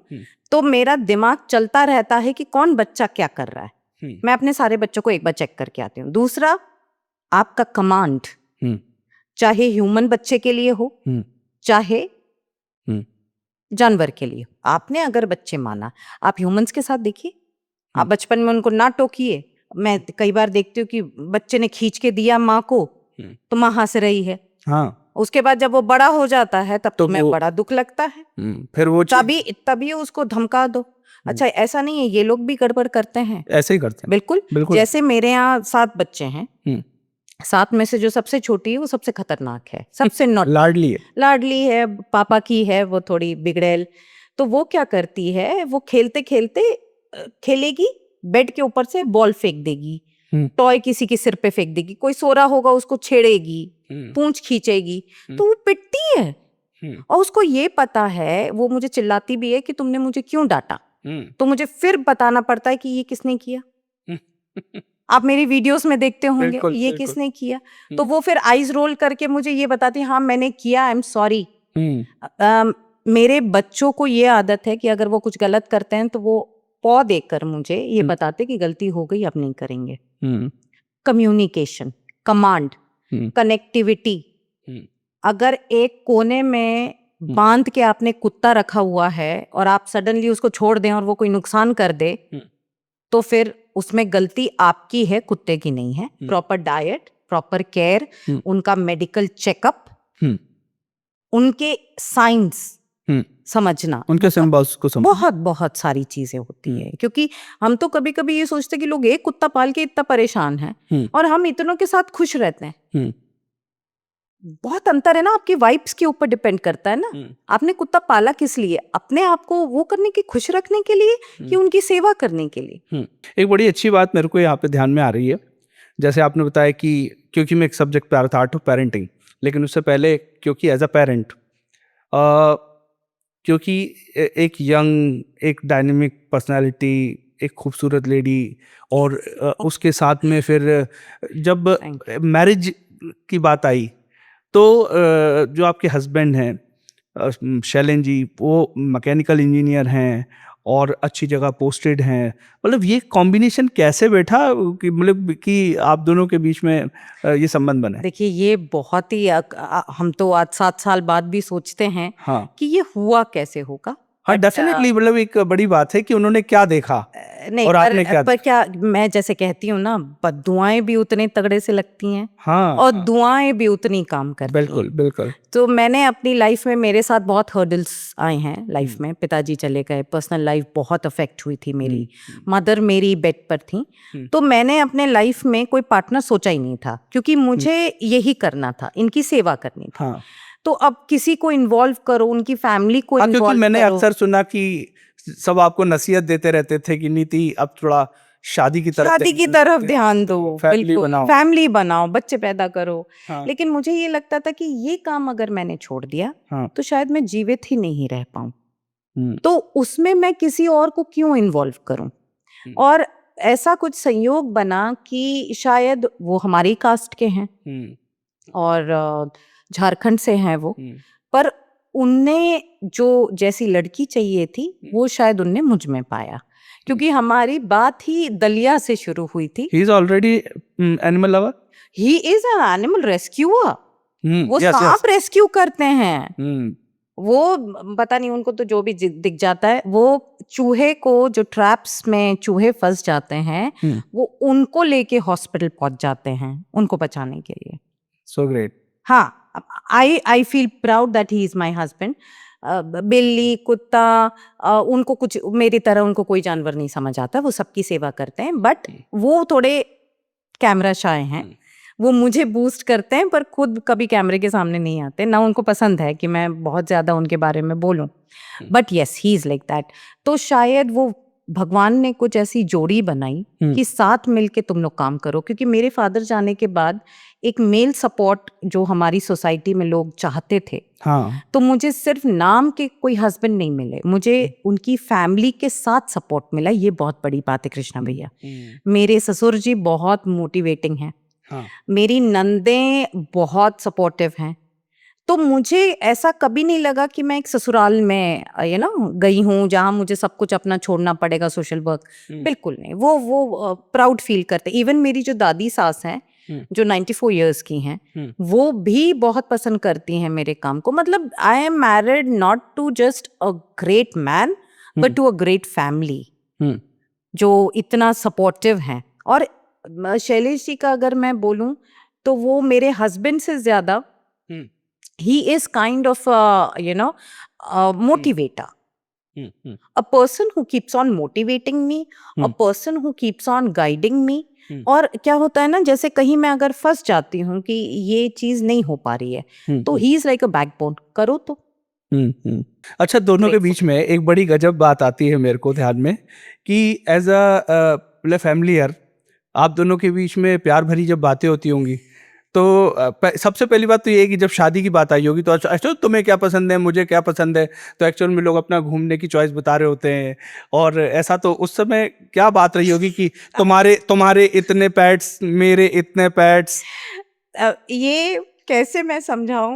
तो मेरा दिमाग चलता रहता है कि कौन बच्चा क्या कर रहा है। मैं अपने सारे बच्चों को एक बार चेक करके आती हूँ। दूसरा, आपका कमांड, चाहे ह्यूमन बच्चे के लिए हो, चाहे जानवर के लिए, आपने अगर बच्चे माना, आप ह्यूमंस के साथ देखिए, आप बचपन में उनको ना टोकिए। मैं कई बार देखती हूँ कि बच्चे ने खींच के दिया माँ को, तो माँ हंस रही है। उसके बाद जब वो बड़ा हो जाता है तब तो मैं बड़ा दुख लगता है। फिर वो तभी उसको धमका दो। अच्छा ऐसा नहीं है, ये लोग भी गड़बड़ करते हैं, ऐसे ही करते हैं। बिल्कुल। बिल्कुल। जैसे मेरे यहाँ 7 बच्चे हैं, हम्म, 7 में से जो सबसे छोटी है वो सबसे खतरनाक है, सबसे नॉट लाडली है। लाडली है, पापा की है वो थोड़ी बिगड़ैल। तो वो क्या करती है, वो खेलते खेलते खेलेगी, बेड के ऊपर से बॉल फेंक देगी, टॉय किसी के सिर पे फेंक देगी, कोई सो रहा होगा उसको छेड़ेगी, पूंछ खींचेगी, तो वो पिटती है। और उसको ये पता है, वो मुझे चिल्लाती भी है कि तुमने मुझे क्यों डांटा, तो मुझे फिर बताना पड़ता है कि ये किसने किया। आप मेरी वीडियोस में देखते होंगे, बिल्कुल, ये बिल्कुल। किसने किया, तो वो फिर आईज रोल करके मुझे ये बताती है, हाँ मैंने किया, आई एम सॉरी। मेरे बच्चों को ये आदत है कि अगर वो कुछ गलत करते हैं तो वो पॉ देकर मुझे ये बताते कि गलती हो गई, अब नहीं करेंगे। Communication, command, connectivity. अगर एक कोने में बांध के आपने कुत्ता रखा हुआ है और आप सडनली उसको छोड़ दें और वो कोई नुकसान कर दे, तो फिर उसमें गलती आपकी है, कुत्ते की नहीं है। प्रॉपर डाइट, प्रॉपर केयर, उनका मेडिकल चेकअप, उनके साइंस समझना, उनके सिंबल्स को समझना, बहुत बहुत सारी चीजें होती है। क्योंकि हम तो कभी कभी ये सोचते कि लोग एक कुत्ता पाल के इतना परेशान हैं और हम इतनों के साथ खुश रहते हैं। बहुत अंतर है ना, आपकी वाइब्स के ऊपर डिपेंड करता है ना। आपने कुत्ता पाला किस लिए, अपने आप को वो करने की, खुश रखने के लिए, कि उनकी सेवा करने के लिए। एक बड़ी अच्छी बात मेरे को यहाँ पे ध्यान में आ रही है, जैसे आपने बताया कि क्योंकि मैं एक सब्जेक्ट पे आ रहा था, आर्ट ऑफ पेरेंटिंग, लेकिन उससे पहले क्योंकि एज अ पेरेंट, क्योंकि एक यंग, एक डायनेमिक पर्सनालिटी, एक खूबसूरत लेडी, और उसके साथ में फिर जब मैरिज की बात आई तो जो आपके हस्बैंड हैं शैलेन जी, वो मैकेनिकल इंजीनियर हैं और अच्छी जगह पोस्टेड हैं। मतलब ये कॉम्बिनेशन कैसे बैठा कि मतलब कि आप दोनों के बीच में ये संबंध बने? देखिए ये बहुत ही हम तो आज 7 साल बाद भी सोचते हैं हाँ कि ये हुआ कैसे होगा। हाँ, डेफिनेटली, मतलब एक बड़ी बात है कि उन्होंने क्या देखा नहीं, और आपने क्या पर क्या मैं जैसे कहती हूँ ना, दुआएं भी उतने तगड़े से लगती हैं हाँ और दुआएं भी उतनी काम करती हैं। बिल्कुल बिल्कुल। तो मैंने अपनी लाइफ में, मेरे साथ बहुत हर्डल्स आए हैं लाइफ में, पिताजी चले गए, पर्सनल लाइफ बहुत अफेक्ट हुई थी मेरी, मदर मेरी बेड पर थी। तो मैंने अपने लाइफ में कोई पार्टनर सोचा ही नहीं था, क्योंकि मुझे यही करना था, इनकी सेवा करनी थी। हाँ तो अब किसी को इन्वॉल्व करो, उनकी फैमिली को हाँ, क्योंकि इन्वॉल्व मैंने करो। अक्सर सुना कि सब आपको नसीहत देते रहते थे कि नीति अब थोड़ा शादी की तरफ ध्यान दो, फैमिली बिल्कुल बनाओ। फैमिली बनाओ, बच्चे पैदा करो। हाँ। लेकिन मुझे ये लगता था कि ये काम अगर मैंने छोड़ दिया हाँ। तो शायद मैं जीवित ही नहीं रह पाऊं, तो उसमें मैं किसी और को क्यों इन्वॉल्व करूं। और ऐसा कुछ संयोग बना कि शायद वो हमारी कास्ट के हैं और झारखंड से हैं वो, पर उनने जो जैसी लड़की चाहिए थी वो शायद उनने मुझ में पाया, क्योंकि हमारी बात ही दलिया से शुरू हुई थी। He is already animal lover, he is an animal rescuer, वो yes, सांप रेस्क्यू करते हैं। yes. वो पता नहीं उनको तो जो भी दिख जाता है, वो चूहे को, जो ट्रैप्स में चूहे फंस जाते हैं, वो उनको लेके हॉस्पिटल पहुंच जाते हैं उनको बचाने के लिए। So great. हाँ, I feel proud that he is my husband. बिल्ली, कुत्ता, उनको कुछ मेरी तरह उनको कोई जानवर नहीं समझ आता, वो सबकी सेवा करते हैं, बट वो थोड़े कैमरा शाय हैं, वो मुझे बूस्ट करते हैं पर खुद कभी कैमरे के सामने नहीं आते, ना उनको पसंद है कि मैं बहुत ज्यादा उनके बारे में बोलूं, but yes he is like that. तो शायद वो भगवान ने कुछ ऐसी जोड़ी बनाई कि साथ मिलके तुम लोग काम करो, क्योंकि मेरे फादर जाने के बाद एक मेल सपोर्ट जो हमारी सोसाइटी में लोग चाहते थे, हाँ। तो मुझे सिर्फ नाम के कोई हस्बैंड नहीं मिले, मुझे उनकी फैमिली के साथ सपोर्ट मिला। ये बहुत बड़ी बात है कृष्णा भैया। मेरे ससुर जी बहुत मोटिवेटिंग हैं, हाँ। मेरी नंदें बहुत सपोर्टिव हैं। तो मुझे ऐसा कभी नहीं लगा कि मैं एक ससुराल में गई हूँ जहाँ मुझे सब कुछ अपना छोड़ना पड़ेगा, सोशल वर्क, बिल्कुल नहीं। वो प्राउड फील करते। इवन मेरी जो दादी सास हैं जो 94 इयर्स की हैं, वो भी बहुत पसंद करती हैं मेरे काम को। मतलब I am married not to just a great man but to a great family जो इतना सपोर्टिव हैं। और शैलेश जी का अगर मैं बोलूं तो वो मेरे हस्बैंड से ज्यादा he is kind of motivator. a person who keeps on motivating me, a person who keeps on guiding me. और क्या होता है ना, जैसे कहीं मैं अगर फंस जाती हूँ कि ये चीज नहीं हो पा रही है, तो he is like a backbone, करो तो। अच्छा, दोनों के बीच में एक बड़ी गजब बात आती है मेरे को ध्यान में कि एज अ फैमिलियर आप दोनों के बीच में प्यार भरी जब बातें होती होंगी तो सबसे पहली बात तो ये है कि जब शादी की बात आई होगी तो अच्छा तुम्हें क्या पसंद है, मुझे क्या पसंद है, तो एक्चुअल में लोग अपना घूमने की चॉइस बता रहे होते हैं। और ऐसा तो उस समय क्या बात रही होगी कि तुम्हारे इतने पैट्स, मेरे इतने पैट्स। ये कैसे मैं समझाऊं,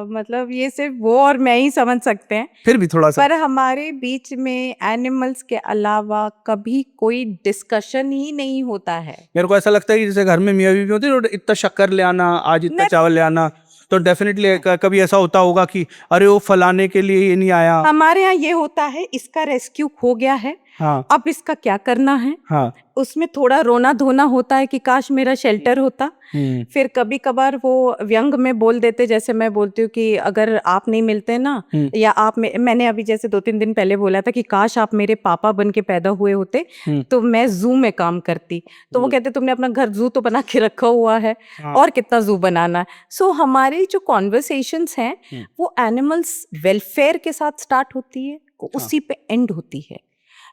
मतलब ये सिर्फ वो और मैं ही समझ सकते हैं, फिर भी थोड़ा सा। पर हमारे बीच में एनिमल्स के अलावा कभी कोई डिस्कशन ही नहीं होता है। मेरे को ऐसा लगता है कि जैसे घर में मियाँ बीवी होती है, तो इतना शक्कर ले आना, आज इतना चावल ले आना, तो डेफिनेटली कभी ऐसा होता होगा कि अरे वो फलाने के लिए ये नहीं आया। हमारे यहाँ ये होता है, इसका रेस्क्यू हो गया है, हाँ अब इसका क्या करना है। हाँ। उसमें थोड़ा रोना धोना होता है कि काश मेरा शेल्टर होता। फिर कभी कभार वो व्यंग में बोल देते, जैसे मैं बोलती हूँ कि अगर आप नहीं मिलते ना, या मैंने अभी जैसे 2-3 दिन पहले बोला था कि काश आप मेरे पापा बन के पैदा हुए होते तो मैं जू में काम करती। तो वो कहते तुमने अपना घर जू तो बना के रखा हुआ है, और कितना जू बनाना है। सो हमारी जो कॉन्वर्सेशंस हैं वो एनिमल्स वेलफेयर के साथ स्टार्ट होती है, उसी पे एंड होती है।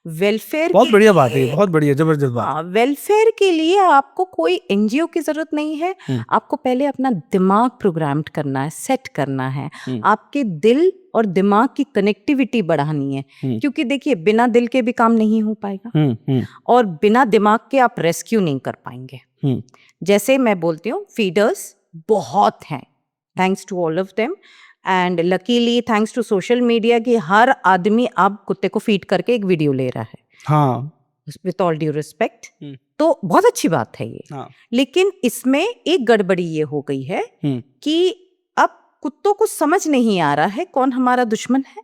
वेलफेयर बहुत बढ़िया बात है, बहुत बढ़िया, जबरदस्त बात। हाँ, वेलफेयर के लिए आपको कोई एनजीओ की जरूरत नहीं है। आपको पहले अपना दिमाग प्रोग्राम्ड करना है, सेट करना है, आपके दिल और दिमाग की कनेक्टिविटी बढ़ानी है। क्योंकि देखिए, बिना दिल के भी काम नहीं हो पाएगा, और बिना दिमाग के आप रेस्क्यू नहीं कर पाएंगे। जैसे मैं बोलती हूँ, फीडर्स बहुत हैं, thanks to all of them, and luckily thanks to social media कि हर आदमी अब कुत्ते को फीड करके एक वीडियो ले रहा है। हाँ, विथ ऑल ड्यू रिस्पेक्ट, तो बहुत अच्छी बात है ये। हाँ। लेकिन इसमें एक गड़बड़ी ये हो गई है कि अब कुत्तों को समझ नहीं आ रहा है कौन हमारा दुश्मन है,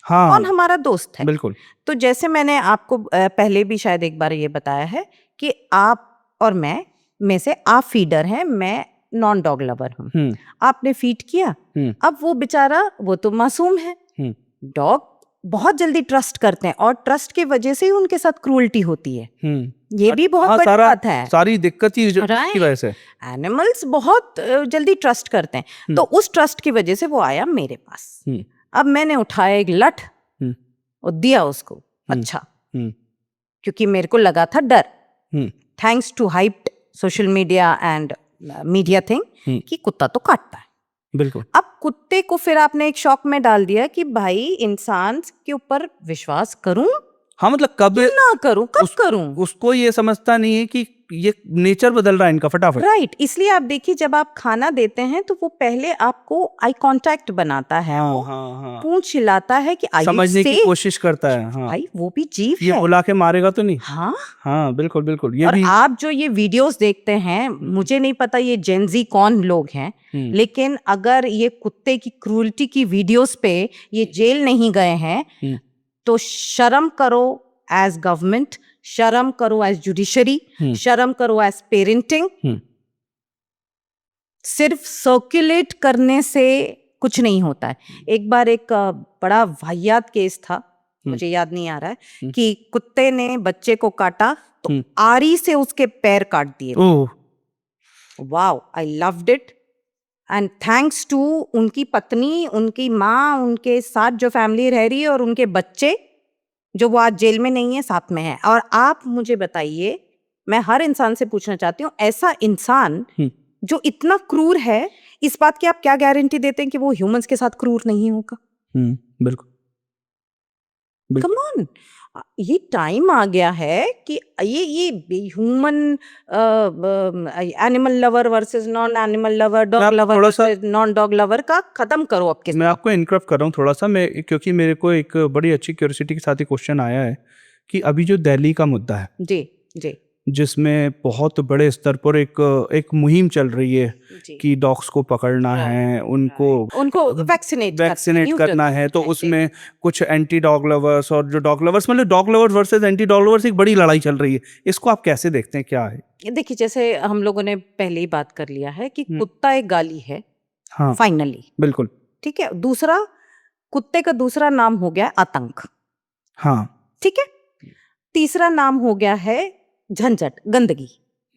हाँ, कौन हमारा दोस्त है। बिल्कुल। तो जैसे मैंने आपको पहले भी शायद एक बार ये बताया है कि आप और मैं में से आप फीडर हैं, मैं नॉन डॉग लवर हूँ। आपने फीड किया, अब वो बेचारा, वो तो मासूम है। डॉग बहुत जल्दी ट्रस्ट करते हैं, और ट्रस्ट की वजह से ही उनके साथ क्रूरल्टी होती है। ये भी बहुत बड़ी बात है। सारी दिक्कत ही की वजह से एनिमल्स बहुत जल्दी ट्रस्ट करते हैं। तो उस ट्रस्ट की वजह से वो आया मेरे पास। अब मैंने उठाया एक लठ और दिया उसको। अच्छा, क्योंकि मेरे को लगा था डर, thanks to hyped social media and media thing, कि कुत्ता तो काटता है। बिल्कुल। अब कुत्ते को फिर आपने एक शॉक में डाल दिया कि भाई इंसान के ऊपर विश्वास करूं, हाँ, मतलब कब ना करूं, कब करूं। उसको ये समझता नहीं है कि ये नेचर बदल रहा है इनका फटाफट। राइट, इसलिए आप देखिए, जब आप खाना देते हैं तो वो पहले आपको आई कांटेक्ट बनाता है, पूंछ हिलाता है कि समझने की कोशिश करता है। हाँ, भाई वो भी जीव है, ये बुला के मारेगा तो नहीं। हाँ हाँ, बिल्कुल बिल्कुल। ये और भी आप जो ये वीडियोस देखते हैं, मुझे नहीं पता ये जेनजी कौन लोग हैं, लेकिन अगर ये कुत्ते की क्रूरल्टी की वीडियोस पे ये जेल नहीं गए हैं, तो शर्म करो एज गवर्नमेंट, शर्म करो एज जुडिशरी, शर्म करो एज पेरेंटिंग। सिर्फ सर्कुलेट करने से कुछ नहीं होता है। एक बार एक बड़ा वाहियात केस था, मुझे याद नहीं आ रहा है, कि कुत्ते ने बच्चे को काटा तो आरी से उसके पैर काट दिए। Wow, I loved it, and thanks to उनकी पत्नी, उनकी माँ, उनके साथ जो फैमिली रह रही है, और उनके बच्चे जो वो आज जेल में नहीं है, साथ में है। और आप मुझे बताइए, मैं हर इंसान से पूछना चाहती हूँ, ऐसा इंसान जो इतना क्रूर है, इस बात की आप क्या गारंटी देते हैं कि वो ह्यूमंस के साथ क्रूर नहीं होगा? बिल्कुल। कम ऑन, ये टाइम आ गया है कि ये human animal lover versus non animal lover, dog lover versus non dog lover का खत्म करो आपके। मैं आपको इंटरप्ट कर रहा हूँ थोड़ा सा, मैं क्योंकि मेरे को एक बड़ी अच्छी क्यूरियोसिटी के साथ ही क्वेश्चन आया है कि अभी जो दिल्ली का मुद्दा है, जी जी, जिसमें बहुत बड़े स्तर पर एक मुहिम चल रही है कि डॉग्स को पकड़ना है, उनको वैक्सीनेट करना है, तो उसमें कुछ एंटी डॉग लवर्स और जो डॉग लवर्स, मतलब dog lovers versus anti dog lovers, एक बड़ी लड़ाई चल रही है। इसको आप कैसे देखते हैं, क्या है? देखिए, जैसे हम लोगों ने पहले ही बात कर लिया है कि कुत्ता एक गाली है। हाँ, फाइनली, बिल्कुल ठीक है। दूसरा, कुत्ते का दूसरा नाम हो गया आतंक। हाँ। ठीक है। तीसरा नाम हो गया है झंझट, गंदगी,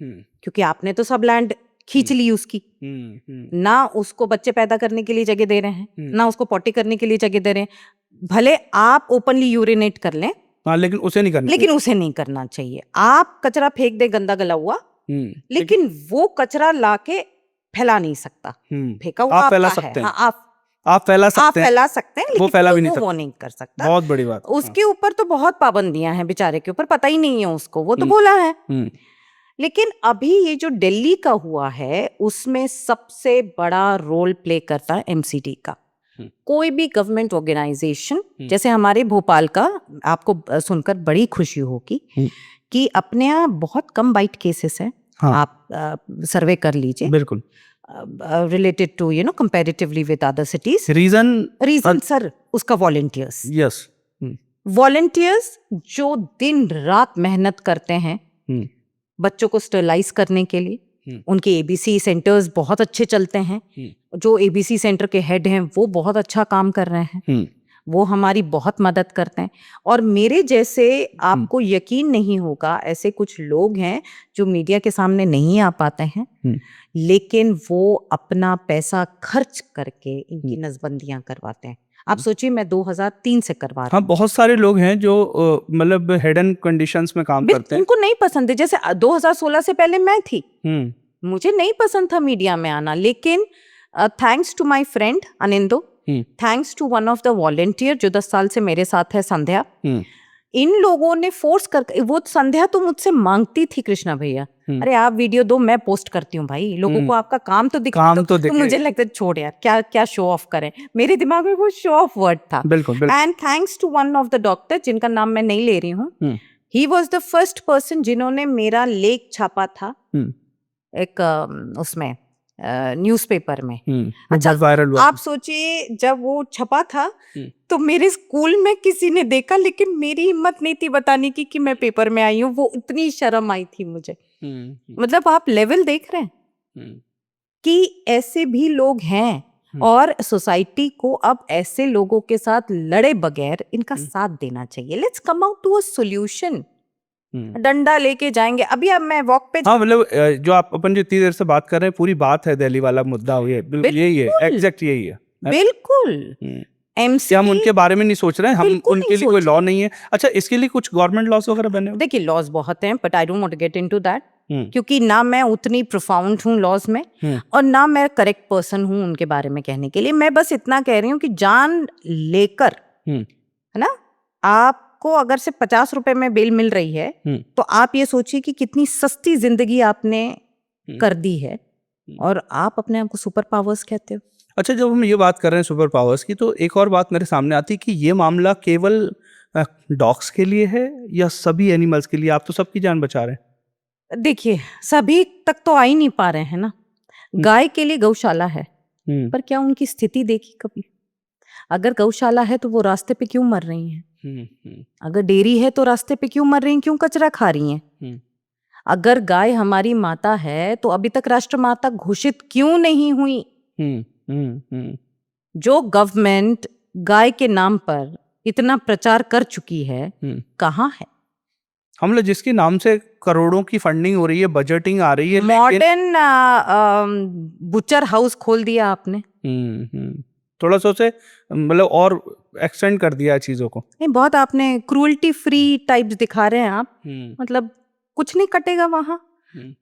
क्योंकि आपने तो सब लैंड खींच ली उसकी, ना उसको बच्चे पैदा करने के लिए जगह दे रहे हैं, ना उसको पॉटी करने के लिए जगह दे रहे हैं। भले आप ओपनली यूरिनेट कर लें, हाँ, लेकिन उसे नहीं करना, लेकिन उसे नहीं करना चाहिए। आप कचरा फेंक दे गंदा गला हुआ, लेकिन वो कचरा लाके फैला नहीं सकता, फेंका हुआ आप फैला आपका सकते है। हैं, हाँ, आप फैला सकते हैं, फैला सकते हैं, वो लेकिन फैला भी नहीं वो सकता। नहीं कर सकता। बहुत बड़ी बात। उसके ऊपर तो बहुत पाबंदियां हैं, बेचारे के ऊपर पता ही नहीं है उसको, वो तो बोला है। लेकिन अभी ये जो दिल्ली का हुआ है, उसमें सबसे बड़ा रोल प्ले करता है एमसीडी का। कोई भी गवर्नमेंट ऑर्गेनाइजेशन, जैसे हमारे भोपाल का, आपको सुनकर बड़ी खुशी होगी कि अपने यहाँ बहुत कम बाइट केसेस हैं। हाँ। आप सर्वे कर लीजिए, बिल्कुल, related to comparatively with other cities. Reason sir उसका वॉलंटियर्स, यस, वॉलंटियर्स जो दिन रात मेहनत करते हैं बच्चों को स्टरलाइज करने के लिए। उनके एबीसी सेंटर्स बहुत अच्छे चलते हैं। जो एबीसी सेंटर के हेड हैं वो बहुत अच्छा काम कर रहे हैं, वो हमारी बहुत मदद करते हैं। और मेरे जैसे, आपको यकीन नहीं होगा, ऐसे कुछ लोग हैं जो मीडिया के सामने नहीं आ पाते हैं, लेकिन वो अपना पैसा खर्च करके इनकी नसबंदियां करवाते हैं। आप सोचिए, मैं 2003 से करवा रहा हूं। हाँ, बहुत सारे लोग हैं जो मतलब हिडन कंडीशंस में काम करते हैं, उनको नहीं पसंद है। जैसे 2016 से पहले मैं थी, मुझे नहीं पसंद था मीडिया में आना, लेकिन thanks to my friend Anindo, thanks to one of the volunteer जो 10 साल से मेरे साथ है, संध्या, इन लोगों ने फोर्स कर, वो संध्या तो मुझसे मांगती थी, कृष्णा भैया अरे आप वीडियो दो, मैं पोस्ट करती हूँ भाई, लोगों को आपका काम तो दिखे। तो मुझे लगता है छोड़ यार, क्या क्या शो ऑफ करें। मेरे दिमाग में वो शो ऑफ वर्ड था। And thanks to one of the doctor, जिनका नाम मैं नहीं ले रही हूँ, he was the first person जिन्होंने मेरा लेख छापा था एक उसमें न्यूज़पेपर में। अच्छा, वायरल हुआ। आप सोचिए, जब वो छपा था तो मेरे स्कूल में किसी ने देखा, लेकिन मेरी हिम्मत नहीं थी बताने की कि मैं पेपर में आई हूँ। वो इतनी शर्म आई थी मुझे। मतलब आप लेवल देख रहे हैं कि ऐसे भी लोग हैं, और सोसाइटी को अब ऐसे लोगों के साथ लड़े बगैर इनका साथ देना चाहिए। Let's come out to a solution. डंडा लेके जाएंगे अभी। अब मैं वॉक पे, हाँ, मतलब जो आप अपन जितनी देर से बात कर रहे हैं, पूरी बात है दिल्ली वाला मुद्दा, यही है, एग्जैक्ट यही है। बिल्कुल। हम उनके बारे में नहीं सोच रहे हैं, हम उनके लिए कोई लॉ नहीं है। अच्छा, इसके लिए कुछ गवर्नमेंट लॉस वगैरह बने हुए? देखिए, लॉस बहुत हैं, but I don't want to get into that, क्योंकि ना मैं उतनी प्रोफाउंड हूँ लॉस में, और ना मैं करेक्ट पर्सन हूँ उनके बारे में कहने के लिए। मैं बस इतना कह रही हूँ कि जान लेकर, है ना, आपको अगर से 50 रुपए में बेल मिल रही है, तो आप ये सोचिए कि कितनी सस्ती जिंदगी आपने कर दी है, और आप अपने आप को सुपर पावर्स कहते हो। अच्छा, जब हम ये बात कर रहे हैं सुपर पावर्स की, तो एक और बात मेरे सामने आती है कि ये मामला केवल डॉग्स के लिए है या सभी एनिमल्स के लिए? आप तो सबकी जान बचा रहे हैं। देखिए, सभी तक तो आ ही नहीं पा रहे हैं ना। गाय के लिए गौशाला है, पर क्या उनकी स्थिति देखी कभी? अगर गौशाला है तो वो रास्ते पे क्यों मर रही हैं? अगर डेयरी है तो रास्ते पे क्यों मर रही हैं? क्यों कचरा खा रही हैं? अगर गाय हमारी माता है तो अभी तक राष्ट्रमाता घोषित क्यों नहीं हुई? जो गवर्नमेंट गाय के नाम पर इतना प्रचार कर चुकी है, कहाँ है? हम लोग जिसके नाम से करोड़ों की फंडिंग हो रही है, बजटिंग आ रही है, मॉडर्न बुचर हाउस खोल दिया आपने। थोड़ा सा उसे मतलब और एक्सटेंड कर दिया चीजों को। नहीं, बहुत आपने क्रूअल्टी फ्री टाइप्स दिखा रहे हैं आप। मतलब कुछ नहीं कटेगा वहां।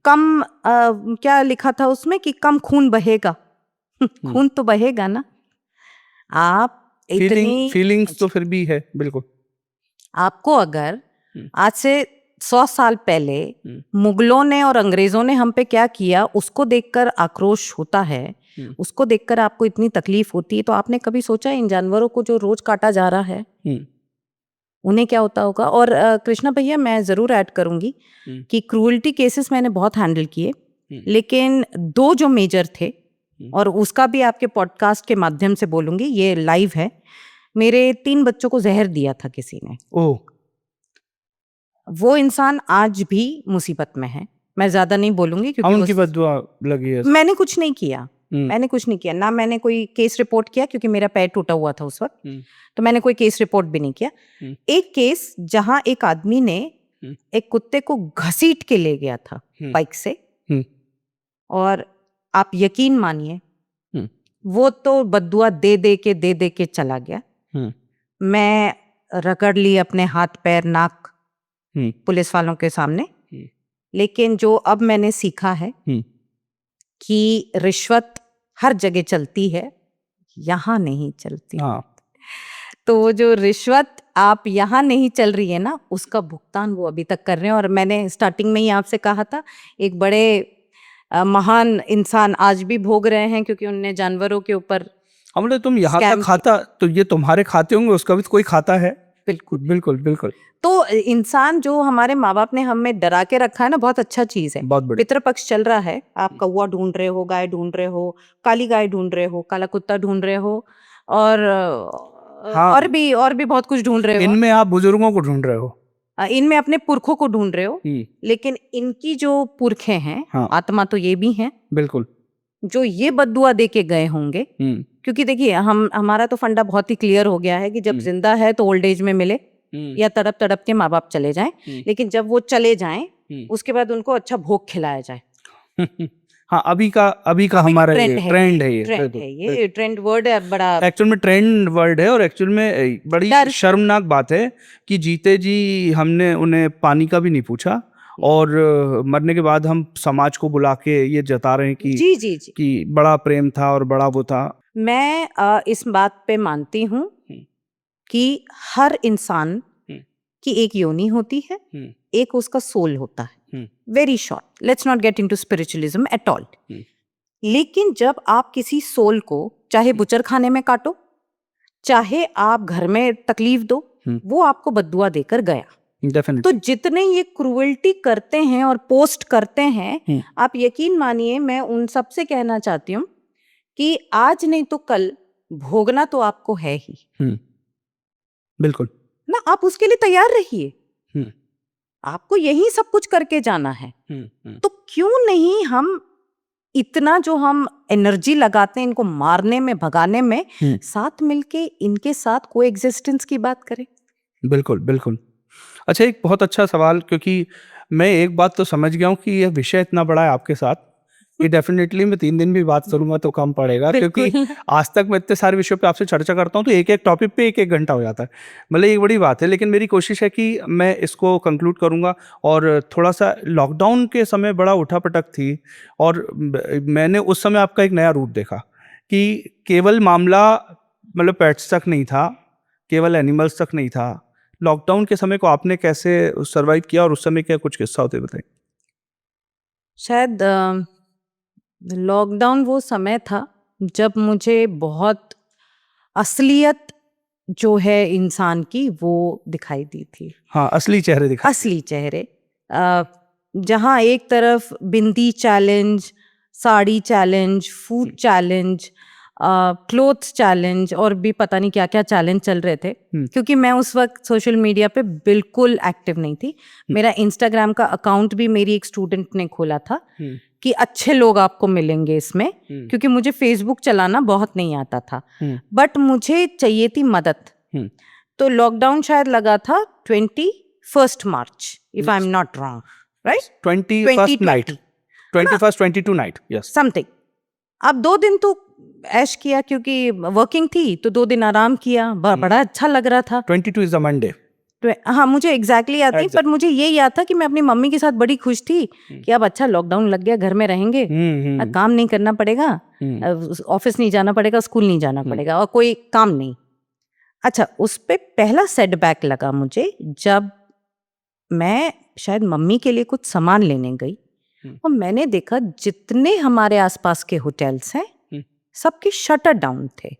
कम क्या लिखा था उसमें कि कम खून बहेगा। खून तो बहेगा ना। आप इतनी फीलिंग्स तो फिर भी है। बिल्कुल। आपको अगर आज से 100 साल पहले मुगलों ने और अंग्रेजों ने हम पे क्या किया उसको देखकर आक्रोश होता है, उसको देखकर आपको इतनी तकलीफ होती है, तो आपने कभी सोचा इन जानवरों को जो रोज काटा जा रहा है उन्हें क्या होता होगा? और कृष्णा भैया, मैं जरूर ऐड करूंगी कि क्रूअल्टी केसेस मैंने बहुत हैंडल किए, लेकिन 2 जो मेजर थे, और उसका भी आपके पॉडकास्ट के माध्यम से बोलूंगी, ये लाइव है। मेरे 3 बच्चों को जहर दिया था किसी ने। ओह। वो इंसान आज भी मुसीबत में है। मैं ज्यादा नहीं बोलूंगी क्योंकि उनकी बद्दुआ लगी है। मैंने कुछ नहीं किया, मैंने कुछ नहीं किया, ना मैंने कोई केस रिपोर्ट किया क्योंकि मेरा पैर टूटा हुआ था उस वक्त, तो मैंने कोई केस रिपोर्ट भी नहीं किया। एक केस जहां एक आदमी ने एक कुत्ते को घसीट के ले गया था बाइक से, और आप यकीन मानिए वो तो बद्दुआ दे दे के चला गया। मैं रगड़ ली अपने हाथ पैर नाक पुलिस वालों के सामने, लेकिन जो अब मैंने सीखा है कि रिश्वत हर जगह चलती है, यहाँ नहीं चलती। तो वो जो रिश्वत आप यहाँ नहीं चल रही है ना, उसका भुगतान वो अभी तक कर रहे हैं। और मैंने स्टार्टिंग में ही आपसे कहा था, एक बड़े महान इंसान आज भी भोग रहे हैं क्योंकि उनने जानवरों के ऊपर हमने तुम यहाँ तक खाता तो ये तुम्हारे खाते होंगे, उसका भी तो कोई खाता है। बिल्कुल बिल्कुल बिल्कुल। तो इंसान जो हमारे माँ बाप ने हमें डरा के रखा है ना, बहुत अच्छा चीज है। बहुत बढ़िया। पितृपक्ष चल रहा है, आप कौवा ढूंढ रहे हो, गाय ढूंढ रहे हो, काली गाय ढूंढ रहे हो, काला कुत्ता ढूंढ रहे हो, और और भी बहुत कुछ ढूंढ रहे हो। इनमें आप बुजुर्गों को ढूंढ रहे हो, इनमें अपने पुरखों को ढूंढ रहे हो, लेकिन इनकी जो पुरखे हैं, आत्मा तो ये भी हैं, बिल्कुल, जो ये बद्दुआ दे के गए होंगे। क्योंकि देखिए हमारा तो फंडा बहुत ही क्लियर हो गया है कि जब जिंदा है तो ओल्ड एज में मिले या तड़प तड़प के माँ बाप चले जाएं, लेकिन जब वो चले जाएं उसके बाद उनको अच्छा भोग खिलाया जाए। हाँ, अभी का हमारा ट्रेंड है ये ट्रेंड वर्ड है, बड़ा एक्चुअल में ट्रेंड वर्ड है। और एक्चुअल में बड़ी शर्मनाक बात है कि जीते जी हमने उन्हें पानी का भी नहीं पूछा, और मरने के बाद हम समाज को बुला के ये जता रहे हैं कि जी कि बड़ा प्रेम था और बड़ा वो था। मैं इस बात पे मानती हूँ कि हर इंसान की एक योनि होती है, एक उसका सोल होता है। Very short, let's not get into spiritualism at all. लेकिन जब आप किसी सोल को चाहे बुचर खाने में काटो, चाहे आप घर में तकलीफ दो, वो आपको बद्दुआ देकर गया। Definitely. तो जितने ये क्रूएल्टी करते हैं और पोस्ट करते हैं, आप यकीन मानिए, मैं उन सब से कहना चाहती हूँ कि आज नहीं तो कल भोगना तो आपको है ही। बिल्कुल ना, आप उसके लिए तैयार रहिए। आपको यही सब कुछ करके जाना है। तो क्यों नहीं हम इतना जो हम एनर्जी लगाते हैं इनको मारने में, भगाने में, साथ मिलके इनके साथ कोएग्जिस्टेंस की बात करें। बिल्कुल बिल्कुल। अच्छा, एक बहुत अच्छा सवाल, क्योंकि मैं एक बात तो समझ गया हूँ कि यह विषय इतना बड़ा है आपके साथ कि डेफिनेटली मैं 3 दिन भी बात करूंगा तो कम पड़ेगा, क्योंकि आज तक मैं इतने सारे विषयों पे आपसे चर्चा करता हूँ तो एक टॉपिक पे एक घंटा हो जाता है। मतलब एक बड़ी बात है, लेकिन मेरी कोशिश है कि मैं इसको कंक्लूड करूंगा। और थोड़ा सा लॉकडाउन के समय बड़ा उठापटक थी, और मैंने उस समय आपका एक नया रूप देखा कि केवल मामला मतलब पेट्स तक नहीं था, केवल एनिमल्स तक नहीं था। लॉकडाउन के समय को आपने कैसे सरवाइव किया, और उस समय क्या कुछ किस्सा होते बताइए। शायद लॉकडाउन वो समय था जब मुझे बहुत असलियत जो है इंसान की वो दिखाई दी थी। हाँ, असली चेहरे दिखाई। असली चेहरे, जहाँ एक तरफ bindi challenge, sari challenge, food challenge, clothes challenge और भी पता नहीं क्या क्या चैलेंज चल रहे थे। क्योंकि मैं उस वक्त सोशल मीडिया पे बिल्कुल एक्टिव नहीं थी। मेरा इंस्टाग्राम का अकाउंट भी मेरी एक स्टूडेंट ने खोला था कि अच्छे लोग आपको मिलेंगे इसमें, क्योंकि मुझे फेसबुक चलाना बहुत नहीं आता था, बट मुझे चाहिए थी मदद। तो लॉकडाउन शायद लगा था 21 March, if I am not wrong, right? 21st night, 21st 22 night, yes, something. अब 2 दिन तो ऐश किया क्योंकि वर्किंग थी, तो 2 दिन आराम किया, बड़ा अच्छा लग रहा था। 22 इज द मंडे। हाँ, मुझे एग्जैक्टली याद नहीं, पर मुझे ये याद था कि मैं अपनी मम्मी के साथ बड़ी खुश थी कि अब अच्छा लॉकडाउन लग गया, घर में रहेंगे, काम नहीं करना पड़ेगा, ऑफिस नहीं जाना पड़ेगा, स्कूल नहीं जाना पड़ेगा, और कोई काम नहीं। अच्छा, उस पे पहला सेटबैक लगा मुझे जब मैं शायद मम्मी के लिए कुछ सामान लेने गई, और मैंने देखा जितने हमारे आसपास के होटल्स हैं सबके शटर डाउन थे।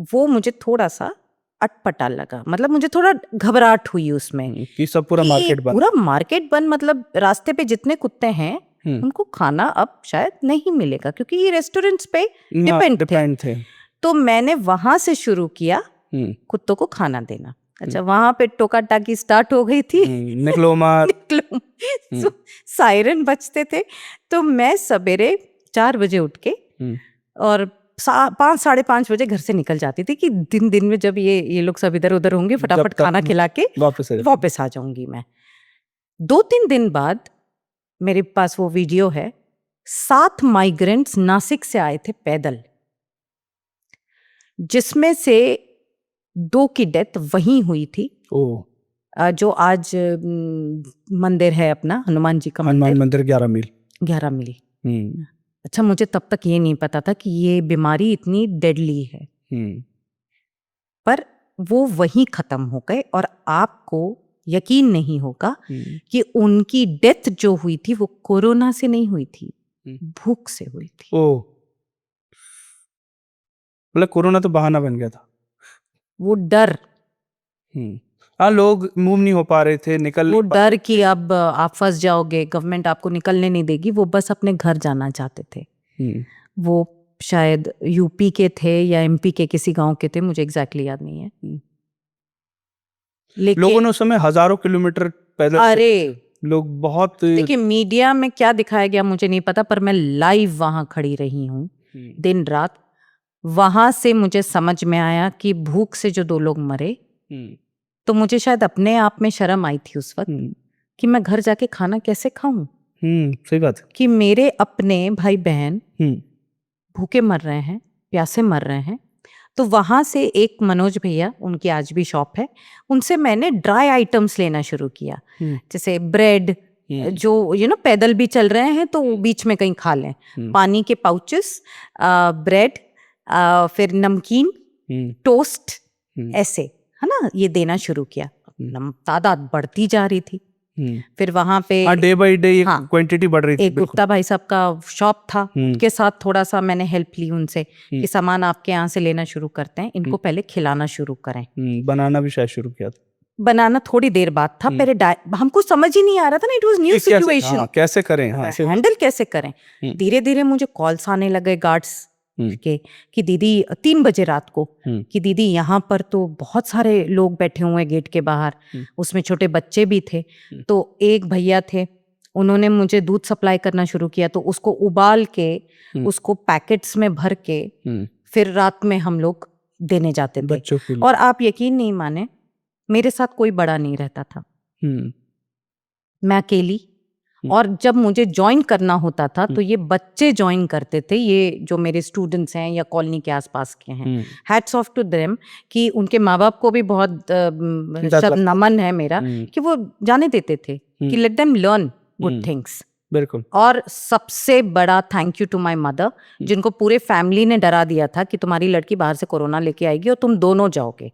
वो मुझे थोड़ा सा अटपटा लगा, मतलब मुझे थोड़ा घबराहट हुई उसमें कि सब पूरा मार्केट बंद, पूरा मार्केट बंद, मतलब रास्ते पे जितने कुत्ते हैं उनको खाना अब शायद नहीं मिलेगा, क्योंकि ये रेस्टोरेंट्स पे डिपेंड थे। तो मैंने वहां से शुरू किया कुत्तों को खाना देना। अच्छा, वहां पे टोका टाकी स्टार्ट हो गई थी, निकलो मत, सायरन बजते थे। तो मैं सवेरे 4 बजे उठ के और 5 साढ़े 5 बजे घर से निकल जाती थी कि दिन में जब ये लोग सब इधर उधर होंगे फटाफट खाना खिला के वापस आ जाऊंगी मैं। 2-3 दिन बाद मेरे पास वो वीडियो है, 7 माइग्रेंट्स नासिक से आए थे पैदल, जिसमें से 2 की डेथ वहीं हुई थी। जो आज मंदिर है अपना हनुमान जी का हनुमान मंदिर 11 मील। अच्छा, मुझे तब तक ये नहीं पता था कि ये बीमारी इतनी डेडली है, पर वो वहीं खत्म हो गए। और आपको यकीन नहीं होगा कि उनकी डेथ जो हुई थी वो कोरोना से नहीं हुई थी, भूख से हुई थी। मतलब कोरोना तो बहाना बन गया था, वो डर। हाँ, लोग मूव नहीं हो पा रहे थे, वो डर कि अब आप फंस जाओगे, गवर्नमेंट आपको निकलने नहीं देगी, वो बस अपने घर जाना चाहते थे। वो शायद यूपी के थे या एमपी के किसी गांव के थे, मुझे एग्जैक्टली याद नहीं है। लेकिन लोगों ने उस समय हजारों किलोमीटर पैदल, अरे लोग बहुत, देखिए मीडिया में क्या दिखाया गया मुझे नहीं पता, पर मैं लाइव वहां खड़ी रही हूँ दिन रात। वहां से मुझे समझ में आया कि भूख से जो 2 लोग मरे, तो मुझे शायद अपने आप में शर्म आई थी उस वक्त कि मैं घर जाके खाना कैसे खाऊं। सही बात कि मेरे अपने भाई बहन भूखे मर रहे हैं, प्यासे मर रहे हैं। तो वहां से एक मनोज भैया, उनकी आज भी शॉप है, उनसे मैंने ड्राई आइटम्स लेना शुरू किया, जैसे ब्रेड, जो पैदल भी चल रहे हैं तो बीच में कहीं खा लें, पानी के पाउचेस, ब्रेड, फिर नमकीन, टोस्ट, ऐसे, है ना, ये देना शुरू किया। तादाद बढ़ती जा रही थी। फिर वहां पे डे बाय डे क्वांटिटी बढ़ रही थी। एक गुप्ता भाई साहब का शॉप था, उनके साथ थोड़ा सा मैंने हेल्प ली उनसे कि सामान आपके यहाँ से लेना शुरू करते हैं, इनको पहले खिलाना शुरू करें। बनाना भी शायद शुरू किया था। बनाना थोड़ी देर बाद था, पहले हमको समझ ही नहीं आ रहा था ना, इट वाज न्यू सिचुएशन, कैसे करें, हैंडल कैसे करें। धीरे धीरे मुझे कॉल्स आने लगे गार्ड्स के कि दीदी 3 बजे रात को कि दीदी यहाँ पर तो बहुत सारे लोग बैठे हुए हैं गेट के बाहर, उसमें छोटे बच्चे भी थे। तो एक भैया थे, उन्होंने मुझे दूध सप्लाई करना शुरू किया, तो उसको उबाल के उसको पैकेट्स में भर के फिर रात में हम लोग देने जाते थे। और आप यकीन नहीं माने, मेरे साथ कोई बड़ा नहीं रहता था, मैं अकेली। और जब मुझे ज्वाइन करना होता था तो ये बच्चे ज्वाइन करते थे, ये जो मेरे स्टूडेंट्स हैं या कॉलोनी के आसपास के हैं, हैट्स ऑफ टू देम, कि उनके माँ बाप को भी बहुत नमन है मेरा कि वो जाने देते थे कि let them learn good things. बिल्कुल। और सबसे बड़ा thank you to my mother, जिनको पूरे फैमिली ने डरा दिया था कि तुम्हारी लड़की बाहर से कोरोना लेके आएगी और तुम दोनों जाओगे।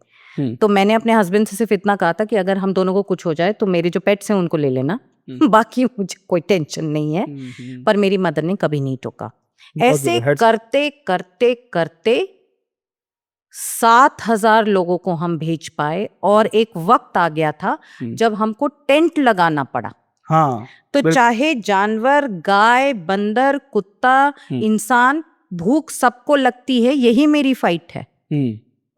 तो मैंने अपने हस्बैंड से सिर्फ इतना कहा था कि अगर हम दोनों को कुछ हो जाए तो मेरे जो पेट्स हैं उनको ले लेना, बाकी मुझे कोई टेंशन नहीं है। पर मेरी मदर ने कभी नहीं टोका। ऐसे करते करते करते 7,000 लोगों को हम भेज पाए। और एक वक्त आ गया था जब हमको टेंट लगाना पड़ा। तो चाहे जानवर, गाय, बंदर, कुत्ता, इंसान, भूख सबको लगती है, यही मेरी फाइट है।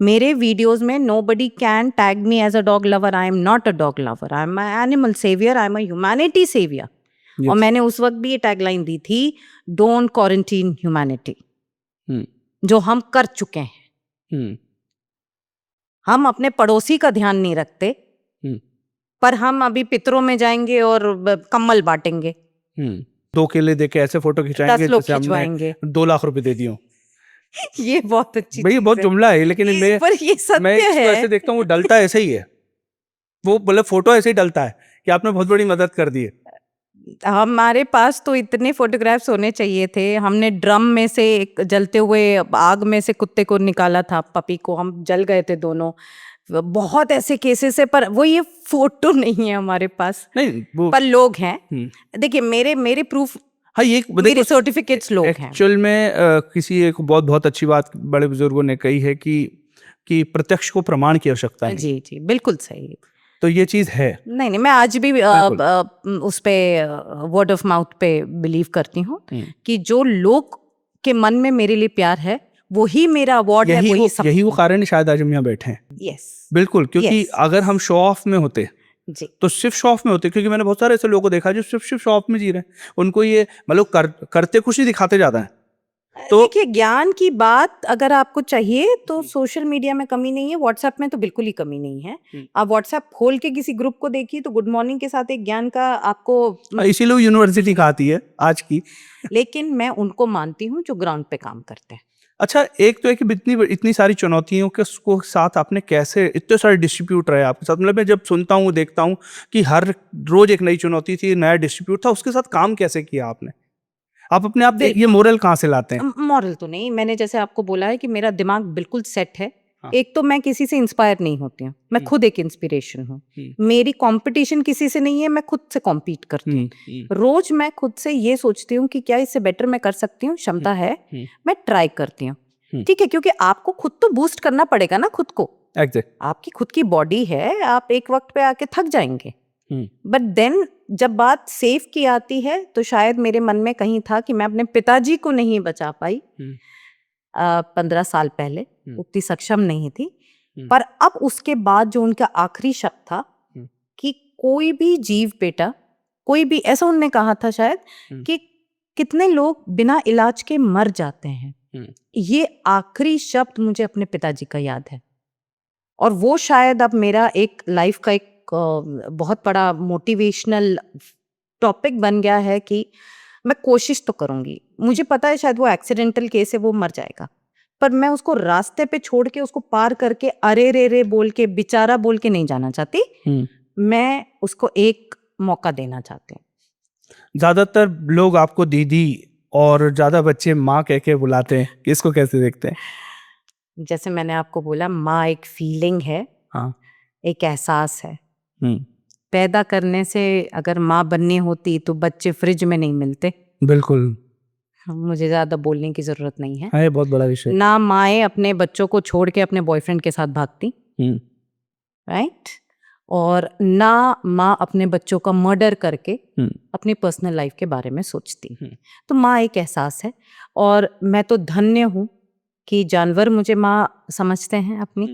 मेरे वीडियोस में nobody can tag me as a dog lover. I am not a dog lover. I am an animal savior. I am a humanity savior. Yes. और मैंने उस वक्त भी ये टैगलाइन दी थी, Don't quarantine humanity, जो हम कर चुके हैं। हम अपने पड़ोसी का ध्यान नहीं रखते, पर हम अभी पितरों में जाएंगे और कम्बल बांटेंगे। 2 केले देके ऐसे फोटो खिंचाएंगे, 10 लोग खिंचवाएंगे, 2 लाख रुपए दे दियो। ये बहुत अच्छी भाई, बहुत जुमला है, लेकिन पर ये सत्य है। ऐसे देखता हूँ, वो डलता ऐसे ही है, वो मतलब फोटो ऐसे ही डलता है कि आपने बहुत बड़ी मदद कर दी है। हमारे पास तो इतने फोटोग्राफ्स होने चाहिए थे। हमने ड्रम में से एक जलते हुए आग में से कुत्ते को निकाला था, पपी को, हम जल गए थे दोनों। बहुत ऐसे केसेस है, पर वो ये फोटो नहीं है हमारे पास। नहीं, पर लोग हैं। देखिए मेरे प्रूफ, हाँ, ये मेरे सर्टिफिकेट्स लोग हैं। एक्चुअल में किसी एक बहुत अच्छी बात बड़े बुजुर्गों ने कही है कि प्रत्यक्ष को प्रमाण की आवश्यकता है। जी जी, बिल्कुल सही। तो ये चीज है। नहीं, मैं आज भी उस पे वर्ड ऑफ माउथ पे बिलीव करती हूँ कि जो लोग के मन में मेरे लिए प्यार है, वही मेरा अवार्ड है, यही वो कारण है शायद आज हम यहाँ बैठे हैं। यस, बिल्कुल, क्योंकि अगर हम शो ऑफ में होते जी, तो सिर्फ शो ऑफ में होते, क्योंकि मैंने बहुत सारे ऐसे लोगों को देखा जो सिर्फ शो ऑफ में जी रहे हैं। उनको ये मतलब करते कुछ नहीं, दिखाते ज्यादा है। तो देखिए, ज्ञान की बात अगर आपको चाहिए तो सोशल मीडिया में कमी नहीं है, व्हाट्सएप में तो बिल्कुल ही कमी नहीं है। आप व्हाट्सएप खोल के किसी ग्रुप को देखिए तो गुड मॉर्निंग के साथ एक ज्ञान का आपको इसीलिए यूनिवर्सिटी खाती है आज की। लेकिन मैं उनको मानती हूँ जो ग्राउंड पे काम करते हैं। अच्छा, एक तो है कि इतनी इतनी सारी चुनौतियों के उसको साथ आपने कैसे, इतने सारे डिस्ट्रीब्यूट रहे आपके साथ, मतलब मैं जब सुनता हूँ देखता हूँ कि हर रोज एक नई चुनौती थी, नया डिस्ट्रीब्यूट था, उसके साथ काम कैसे किया आपने? आप अपने आप ये मोरल कहाँ से लाते हैं? मॉरल तो नहीं, मैंने जैसे आपको बोला है कि मेरा दिमाग बिल्कुल सेट है। हाँ। एक तो मैं किसी से इंस्पायर नहीं होती हूँ, मैं खुद एक इंस्पिरेशन हूँ। मेरी कंपटीशन किसी से नहीं है, मैं खुद से कॉम्पीट करती हूँ। रोज मैं खुद से ये सोचती हूँ कि क्या इससे बेटर मैं कर सकती हूँ, क्षमता है, मैं ट्राई करती हूँ। ठीक है, क्योंकि आपको खुद तो बूस्ट करना पड़ेगा ना खुद को। एग्जैक्ट। आपकी खुद की बॉडी है, आप एक वक्त पे आके थक जाएंगे। बट देन जब बात सेफ की आती है तो शायद मेरे मन में कहीं था कि मैं अपने पिताजी को नहीं बचा पाई 15 साल पहले, उतनी सक्षम नहीं थी। पर अब उसके बाद जो उनका आखिरी शब्द था कि कोई भी जीव बेटा, कोई भी, ऐसा उन्होंने कहा था शायद कि कितने लोग बिना इलाज के मर जाते हैं, ये आखिरी शब्द मुझे अपने पिताजी का याद है। और वो शायद अब मेरा एक लाइफ का एक बहुत बड़ा मोटिवेशनल टॉपिक बन गया है कि मैं कोशिश तो करूंगी। मुझे पता है शायद वो एक्सीडेंटल केस है, वो मर जाएगा, पर मैं उसको रास्ते पे छोड़ के उसको पार करके अरे रे रे बोल के, बेचारा बोल के नहीं जाना चाहती। मैं उसको एक मौका देना चाहती हूँ। ज्यादातर लोग आपको दीदी और ज्यादा बच्चे माँ कह के बुलाते हैं, इसको कैसे देखते हैं? जैसे मैंने आपको बोला, माँ एक फीलिंग है, हाँ। एक एहसास है। पैदा करने से अगर माँ बननी होती तो बच्चे फ्रिज में नहीं मिलते। बिल्कुल। मुझे ज्यादा बोलने की जरूरत नहीं है। ये बहुत बड़ा विषय। ना माएँ अपने बच्चों को छोड़ के अपने बॉयफ्रेंड के साथ भागती, राइट? और ना माँ अपने बच्चों का मर्डर करके अपनी पर्सनल लाइफ के बारे में सोचती। तो माँ एक एहसास है, और मैं तो धन्य हूँ कि जानवर मुझे माँ समझते हैं अपनी।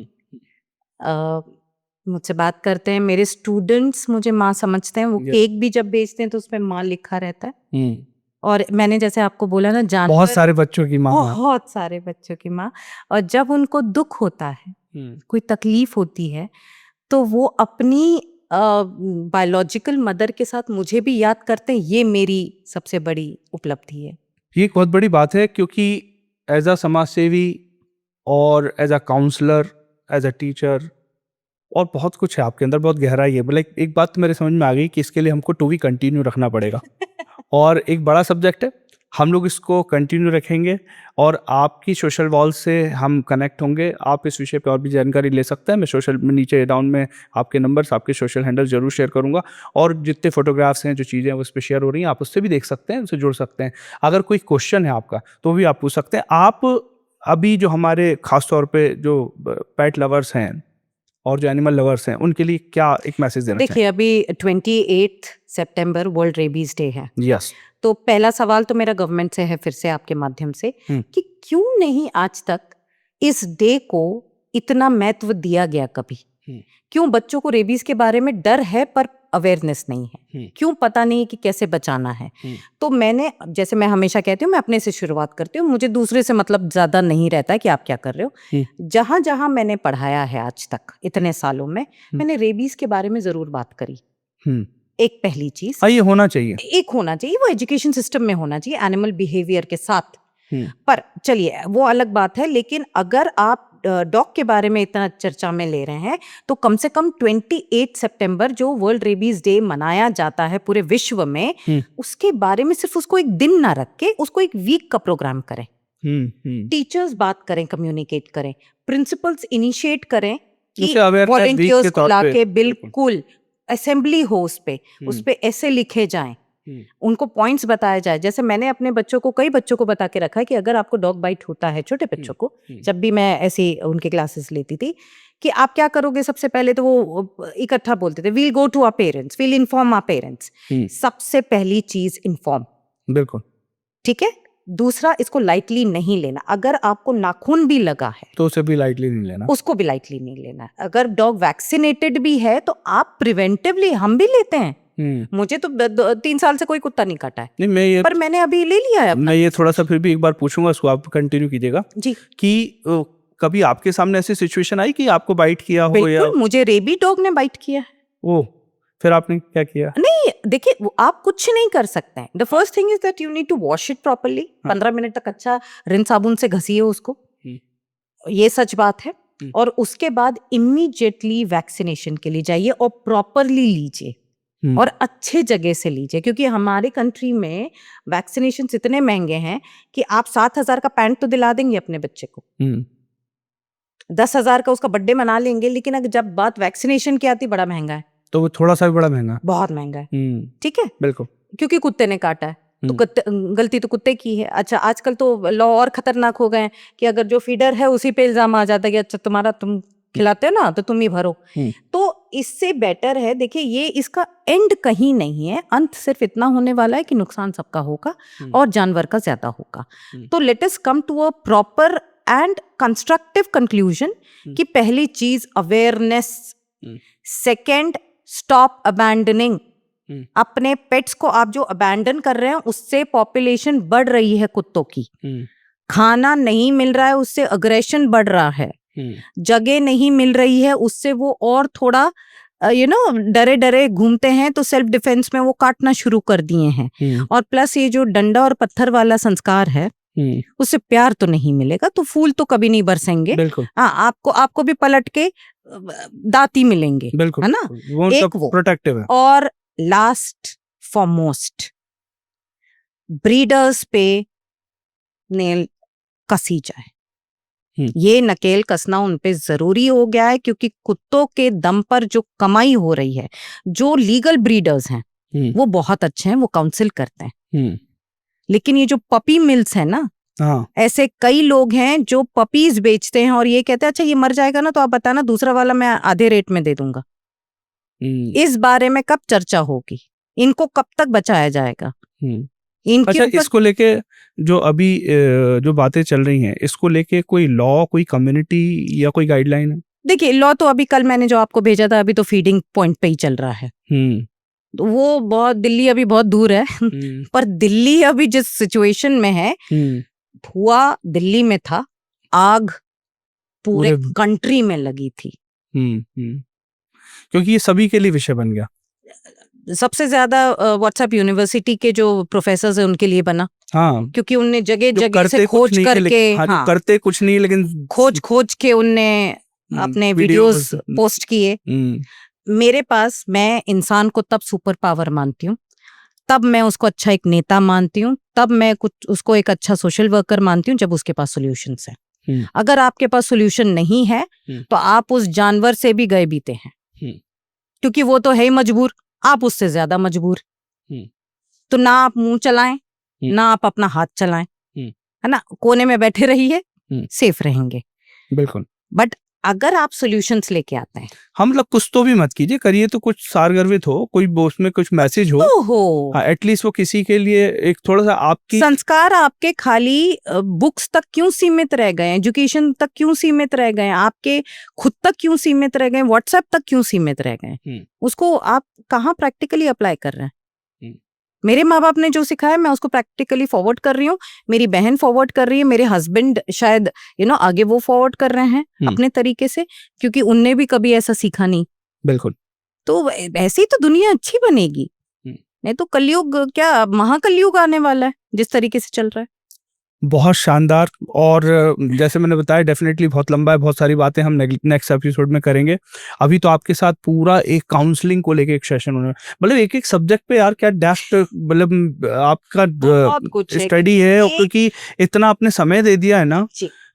मुझसे बात करते हैं, मेरे स्टूडेंट्स मुझे माँ समझते हैं। वो केक भी जब बेचते हैं तो उस पे माँ लिखा रहता है। और मैंने जैसे आपको बोला ना, जानवर बहुत सारे बच्चों की माँ, बहुत सारे बच्चों की माँ। और जब उनको दुख होता है, कोई तकलीफ होती है, तो वो अपनी बायोलॉजिकल मदर के साथ मुझे भी याद करते हैं। ये मेरी सबसे बड़ी उपलब्धि है। ये एक बहुत बड़ी बात है, क्योंकि एज अ समाज सेवी और as a counsellor, as a teacher, और बहुत कुछ है आपके अंदर, बहुत गहराई है। मतलब एक बात तो मेरे समझ में आ गई कि इसके लिए हमको टू वी कंटिन्यू रखना पड़ेगा। और एक बड़ा सब्जेक्ट है, हम लोग इसको कंटिन्यू रखेंगे, और आपकी सोशल वॉल से हम कनेक्ट होंगे। आप इस विषय पे और भी जानकारी ले सकते हैं। मैं सोशल में नीचे डाउन में आपके नंबर्स, आपके सोशल हैंडल जरूर शेयर करूंगा, और जितने फोटोग्राफ्स हैं, जो चीज़ें हैं, उस पर शेयर हो रही हैं, आप उससे भी देख सकते हैं, उनसे जुड़ सकते हैं। अगर कोई क्वेश्चन है आपका तो भी आप पूछ सकते हैं। आप अभी जो हमारे खासतौर पर जो पेट लवर्स हैं और जो एनिमल लवर्स हैं, उनके लिए क्या एक मैसेज देना देखिए, अभी 28 सितंबर वर्ल्ड रेबीज डे है। यस। तो पहला सवाल तो मेरा गवर्नमेंट से है, फिर से आपके माध्यम से, कि क्यों नहीं आज तक इस डे को इतना महत्व दिया गया कभी? क्यों बच्चों को रेबीज के बारे में डर है पर अवेयरनेस नहीं है? क्यों पता नहीं कि कैसे बचाना है? तो मैंने, जैसे मैं हमेशा कहती हूँ, मैं अपने से शुरुआत करती हूँ। मुझे दूसरे से मतलब ज्यादा नहीं रहता है कि आप क्या कर रहे हो। जहां जहां मैंने पढ़ाया है आज तक इतने सालों में, मैंने रेबीज के बारे में जरूर बात करी। एक पहली चीज, ये होना चाहिए, एक होना चाहिए, वो एजुकेशन सिस्टम में होना चाहिए एनिमल बिहेवियर के साथ। पर चलिए, वो अलग बात है। लेकिन अगर आप डॉग के बारे में इतना चर्चा में ले रहे हैं, तो कम से कम 28 सितंबर जो वर्ल्ड रेबीज डे मनाया जाता है पूरे विश्व में, उसके बारे में सिर्फ उसको एक दिन ना रख के उसको एक वीक का प्रोग्राम करें। टीचर्स बात करें, कम्युनिकेट करें, प्रिंसिपल्स इनिशिएट करें कि वॉलंटियर्स को लाके, बिल्कुल असेंबली हो उस पे ऐसे लिखे जाएं, उनको पॉइंट्स बताया जाए। जैसे मैंने अपने बच्चों को, कई बच्चों को बता के रखा है कि अगर आपको डॉग बाइट होता है, छोटे बच्चों को, जब भी मैं ऐसी उनके क्लासेस लेती थी, कि आप क्या करोगे? सबसे पहले तो वो इकट्ठा बोलते थे, we'll go to our parents, we'll inform our parents. सबसे पहली चीज इन्फॉर्म, बिल्कुल, ठीक है। दूसरा, इसको लाइटली नहीं लेना। अगर आपको नाखून भी लगा है तो उसे भी लाइटली नहीं लेना, उसको भी लाइटली नहीं लेना। अगर डॉग वैक्सीनेटेड भी है तो आप प्रिवेंटिवली, हम भी लेते हैं, मुझे तो 3 साल से कोई कुत्ता नहीं काटा है, नहीं मैं पर मैंने अभी ले लिया है अपना। मैं ये थोड़ा सा फिर भी एक बार पूछूंगा, उसको आप कंटिन्यू कीजिएगा जी कि कभी आपके सामने ऐसी सिचुएशन आई कि आपको बाइट किया हो या बिल्कुल, मुझे रेबी डॉग ने बाइट किया है। ओ, फिर आपने क्या किया? नहीं देखिए, आप कुछ नहीं कर सकते हैं। The first thing is that you need to wash it properly. 15 minute तक अच्छा रिन साबुन से घसीए उसको, ये सच बात है। और उसके बाद इमीडिएटली वैक्सीनेशन के लिए जाइए और प्रॉपरली लीजिए और अच्छे जगह से लीजिए, क्योंकि हमारे कंट्री में वैक्सीनेशन इतने महंगे हैं कि आप 7,000 का पैंट तो दिला देंगे अपने बच्चे को, 10,000 का उसका बर्थडे मना लेंगे, लेकिन अगर जब बात वैक्सीनेशन की आती बड़ा महंगा है। तो वो थोड़ा सा भी बड़ा महंगा, बहुत महंगा है, ठीक है, बिल्कुल, क्योंकि कुत्ते ने काटा है तो गलती तो कुत्ते की है। अच्छा, आजकल तो लॉ और खतरनाक हो गए हैं कि अगर जो फीडर है उसी पे इल्जाम आ जाता है कि अच्छा तुम्हारा, तुम खिलाते हो ना तो तुम ही भरो। तो इससे बेटर है, देखिए ये इसका एंड कहीं नहीं है, अंत सिर्फ इतना होने वाला है कि नुकसान सबका होगा और जानवर का ज्यादा होगा। तो let us come to a proper and constructive conclusion कि पहली चीज अवेयरनेस, सेकेंड स्टॉप अबैंडनिंग। अपने पेट्स को आप जो अबैंडन कर रहे हैं उससे पॉपुलेशन बढ़ रही है कुत्तों की। खाना नहीं मिल रहा है उससे अग्रेशन बढ़ रहा है, जगह नहीं मिल रही है उससे वो और थोड़ा डरे डरे घूमते हैं, तो सेल्फ डिफेंस में वो काटना शुरू कर दिए हैं। और प्लस ये जो डंडा और पत्थर वाला संस्कार है उससे प्यार तो नहीं मिलेगा, तो फूल तो कभी नहीं बरसेंगे। आपको भी पलट के दांती मिलेंगे, है ना, एक वो प्रोटेक्टिव है। और लास्ट फॉर मोस्ट, ब्रीडर्स पे नेल कसी जाए। ये नकेल कसना उन पे जरूरी हो गया है, क्योंकि कुत्तों के दम पर जो कमाई हो रही है, जो लीगल ब्रीडर्स हैं वो बहुत अच्छे हैं, वो काउंसिल करते हैं, लेकिन ये जो पपी मिल्स है ना, ऐसे कई लोग हैं जो पपीज बेचते हैं और ये कहते हैं अच्छा ये मर जाएगा ना तो आप बताना, दूसरा वाला मैं आधे रेट में दे दूंगा। इस बारे में कब चर्चा होगी? इनको कब तक बचाया जाएगा? अच्छा, इसको लेके जो अभी जो बातें चल रही हैं, इसको लेके कोई लॉ, कोई कम्युनिटी या कोई गाइडलाइन है? देखिए, लॉ तो अभी कल मैंने जो आपको भेजा था, अभी तो फीडिंग पॉइंट पे ही चल रहा है। तो वो बहुत, दिल्ली अभी बहुत दूर है पर दिल्ली अभी जिस सिचुएशन में है, धुआं दिल्ली में था, आग पूरे कंट्री में लगी थी। क्योंकि ये सभी के लिए विषय बन गया। सबसे ज्यादा व्हाट्सएप यूनिवर्सिटी के जो प्रोफेसर हैं उनके लिए बना, क्योंकि उनने जगह जगह से खोज करके, करते कुछ नहीं लेकिन खोज के उनने अपने वीडियोस पोस्ट किए। मेरे पास, मैं इंसान को तब सुपर पावर मानती हूँ, तब मैं उसको अच्छा एक नेता मानती हूँ, तब मैं उसको एक अच्छा सोशल वर्कर मानती हूँ जब उसके पास सॉल्यूशंस हैं। अगर आपके पास सॉल्यूशन नहीं है तो आप उस जानवर से भी गए बीते हैं, क्योंकि वो तो है ही मजबूर, आप उससे ज्यादा मजबूर। तो ना आप मुंह चलाएं, ना आप अपना हाथ चलाएं, है ना, कोने में बैठे रहिए, सेफ रहेंगे। बिल्कुल। बट अगर आप सॉल्यूशंस लेके आते हैं, हम लोग कुछ तो भी मत कीजिए, करिए तो कुछ सारगर्भित हो, कोई उसमें कुछ मैसेज हो, एटलीस्ट वो किसी के लिए एक थोड़ा सा आपकी संस्कार आपके खाली बुक्स तक क्यों सीमित रह गए, एजुकेशन तक क्यों सीमित रह गए, आपके खुद तक क्यों सीमित रह गए, व्हाट्सएप तक क्यों सीमित रह गए? उसको आप कहाँ प्रैक्टिकली अप्लाई कर रहे हैं? मेरे माँ बाप ने जो सिखाया मैं उसको प्रैक्टिकली फॉरवर्ड कर रही हूँ, मेरी बहन फॉरवर्ड कर रही है, मेरे हस्बैंड शायद आगे वो फॉरवर्ड कर रहे हैं अपने तरीके से, क्योंकि उनने भी कभी ऐसा सीखा नहीं। बिल्कुल। तो ऐसी तो दुनिया अच्छी बनेगी, नहीं तो कलयुग, क्या महाकलयुग आने वाला है जिस तरीके से चल रहा है। बहुत शानदार। और जैसे मैंने बताया, डेफिनेटली बहुत लंबा है, बहुत सारी बातें हम नेक्स्ट एपिसोड में करेंगे। अभी तो आपके साथ पूरा एक काउंसलिंग को लेके एक सेशन होना है, मतलब एक एक सब्जेक्ट पे यार क्या डेप्थ, मतलब आपका स्टडी है, क्योंकि इतना आपने समय दे दिया है ना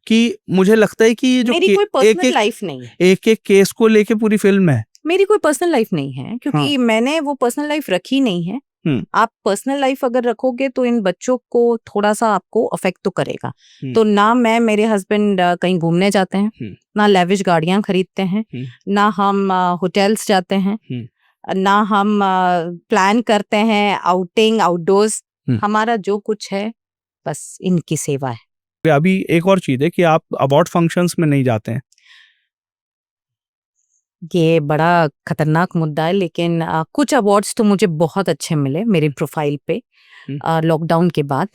कि मुझे लगता है कि जो मेरी कोई पर्सनल लाइफ नहीं है, एक एक केस को लेके पूरी फिल्म है। मेरी कोई पर्सनल लाइफ नहीं है, क्योंकि मैंने वो पर्सनल लाइफ रखी नहीं है। आप पर्सनल लाइफ अगर रखोगे तो इन बच्चों को थोड़ा सा आपको अफेक्ट तो करेगा। तो ना मैं, मेरे हस्बैंड कहीं घूमने जाते हैं, ना लेविश गाड़ियां खरीदते हैं, ना हम होटल्स जाते हैं, ना हम प्लान करते हैं आउटिंग आउटडोर्स। हमारा जो कुछ है बस इनकी सेवा है। अभी एक और चीज है कि आप अवार्ड फंक्शंस में नहीं जाते हैं। ये बड़ा खतरनाक मुद्दा है, लेकिन कुछ अवार्ड्स तो मुझे बहुत अच्छे मिले मेरी प्रोफाइल पे लॉकडाउन के बाद,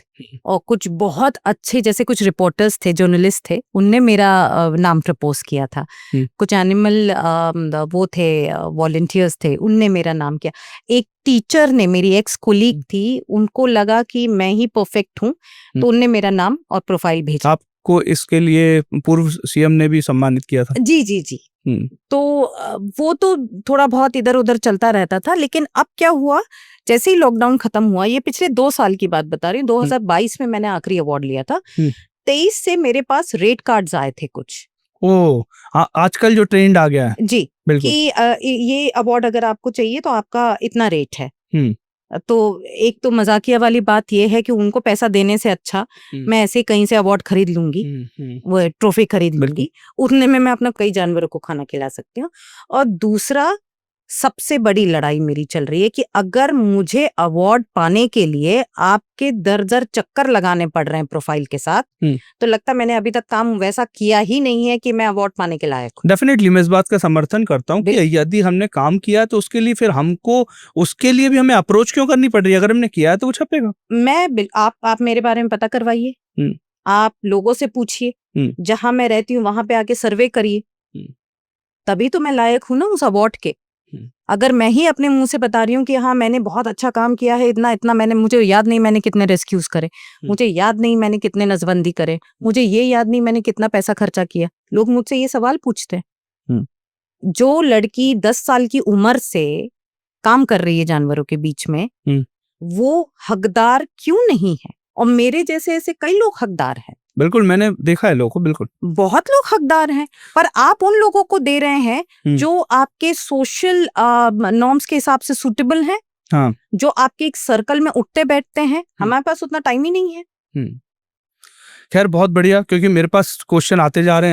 और कुछ बहुत अच्छे, जैसे कुछ रिपोर्टर्स थे, जर्नलिस्ट थे, उनने मेरा नाम प्रपोज किया था। कुछ एनिमल वो थे, वॉलंटियर्स थे, उनने मेरा नाम किया। एक टीचर ने, मेरी एक्स कोलीग थी, उनको लगा कि मैं ही परफेक्ट हूँ, तो उनने मेरा नाम और प्रोफाइल भेजा। आपको इसके लिए पूर्व सीएम ने भी सम्मानित किया था? जी जी जी। तो वो तो थोड़ा बहुत इधर उधर चलता रहता था, लेकिन अब क्या हुआ, जैसे ही लॉकडाउन खत्म हुआ, ये पिछले 2 साल की बात बता रही हूँ, 2022 में मैंने आखिरी अवार्ड लिया था। 23 से मेरे पास रेट कार्ड्स आए थे कुछ। आजकल जो ट्रेंड आ गया है जी, बिल्कुल, कि ये अवार्ड अगर आपको चाहिए तो आपका इतना रेट है। तो एक तो मजाकिया वाली बात ये है कि उनको पैसा देने से अच्छा मैं ऐसे कहीं से अवार्ड खरीद लूंगी, वो ट्रॉफी खरीद लूंगी, उतने में मैं अपना कई जानवरों को खाना खिला सकती हूँ। और दूसरा, सबसे बड़ी लड़ाई मेरी चल रही है कि अगर मुझे अवार्ड पाने के लिए आपके दर दर चक्कर लगाने पड़ रहे हैं प्रोफाइल के साथ, तो लगता है मैंने अभी तक काम वैसा किया ही नहीं है कि मैं अवार्ड पाने के लायक हूँ। डेफिनेटली मैं इस बात का समर्थन करता हूँ कि यदि हमने काम किया तो उसके लिए फिर हमको उसके लिए भी हमें अप्रोच क्यों करनी पड़ रही है? अगर हमने किया है तो वो छपेगा। आप मेरे बारे में पता करवाइए, आप लोगों से पूछिए, जहां मैं रहती हूँ वहां पे आके सर्वे करिए, तभी तो मैं लायक हूँ ना उस अवार्ड के। अगर मैं ही अपने मुंह से बता रही हूँ कि हाँ मैंने बहुत अच्छा काम किया है, इतना इतना मैंने, मुझे याद नहीं मैंने कितने रेस्क्यूज करे, मुझे याद नहीं मैंने कितने नसबंदी करे, मुझे ये याद नहीं मैंने कितना पैसा खर्चा किया, लोग मुझसे ये सवाल पूछते हैं। जो लड़की 10 साल की उम्र से काम कर रही है जानवरों के बीच में, वो हकदार क्यों नहीं है? और मेरे जैसे ऐसे कई लोग हकदार हैं। बिल्कुल, मैंने देखा है लोगों को, बिल्कुल बहुत लोग हकदार हैं, पर आप उन लोगों को दे रहे हैं जो आपके सोशल नॉर्म्स के हिसाब से सूटेबल हैं, जो आपके एक सर्कल में उठते बैठते हैं। हमारे पास उतना टाइम ही नहीं है। खैर बहुत बढ़िया, क्योंकि मेरे पास क्वेश्चन आते जा रहे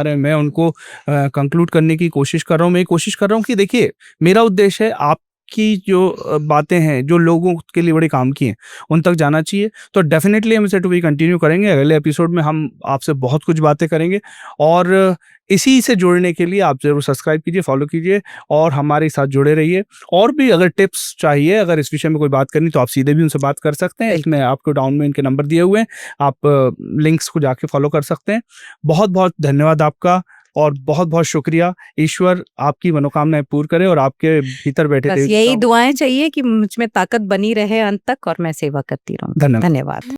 हैं, मैं उनको कंक्लूड करने की कोशिश कर रहा हूँ। मैं कोशिश कर रहा हूँ कि देखिए, मेरा उद्देश्य है आपकी जो बातें हैं, जो लोगों के लिए बड़े काम की हैं, उन तक जाना चाहिए। तो डेफिनेटली हम इसे टू बी कंटिन्यू करेंगे। अगले एपिसोड में हम आपसे बहुत कुछ बातें करेंगे, और इसी से जुड़ने के लिए आप जरूर सब्सक्राइब कीजिए, फॉलो कीजिए और हमारे साथ जुड़े रहिए। और भी अगर टिप्स चाहिए, अगर इस विषय में कोई बात करनी, तो आप सीधे भी उनसे बात कर सकते हैं। इसमें आपको डाउन में इनके नंबर दिए हुए हैं, आप लिंक्स को जाके फॉलो कर सकते हैं। बहुत बहुत धन्यवाद आपका, और बहुत बहुत शुक्रिया। ईश्वर आपकी मनोकामनाएं पूर्ण करे, और आपके भीतर बैठे बस यही दुआएं चाहिए कि मुझ में ताकत बनी रहे अंत तक, और मैं सेवा करती रहूं। धन्यवाद। धन्यवाद।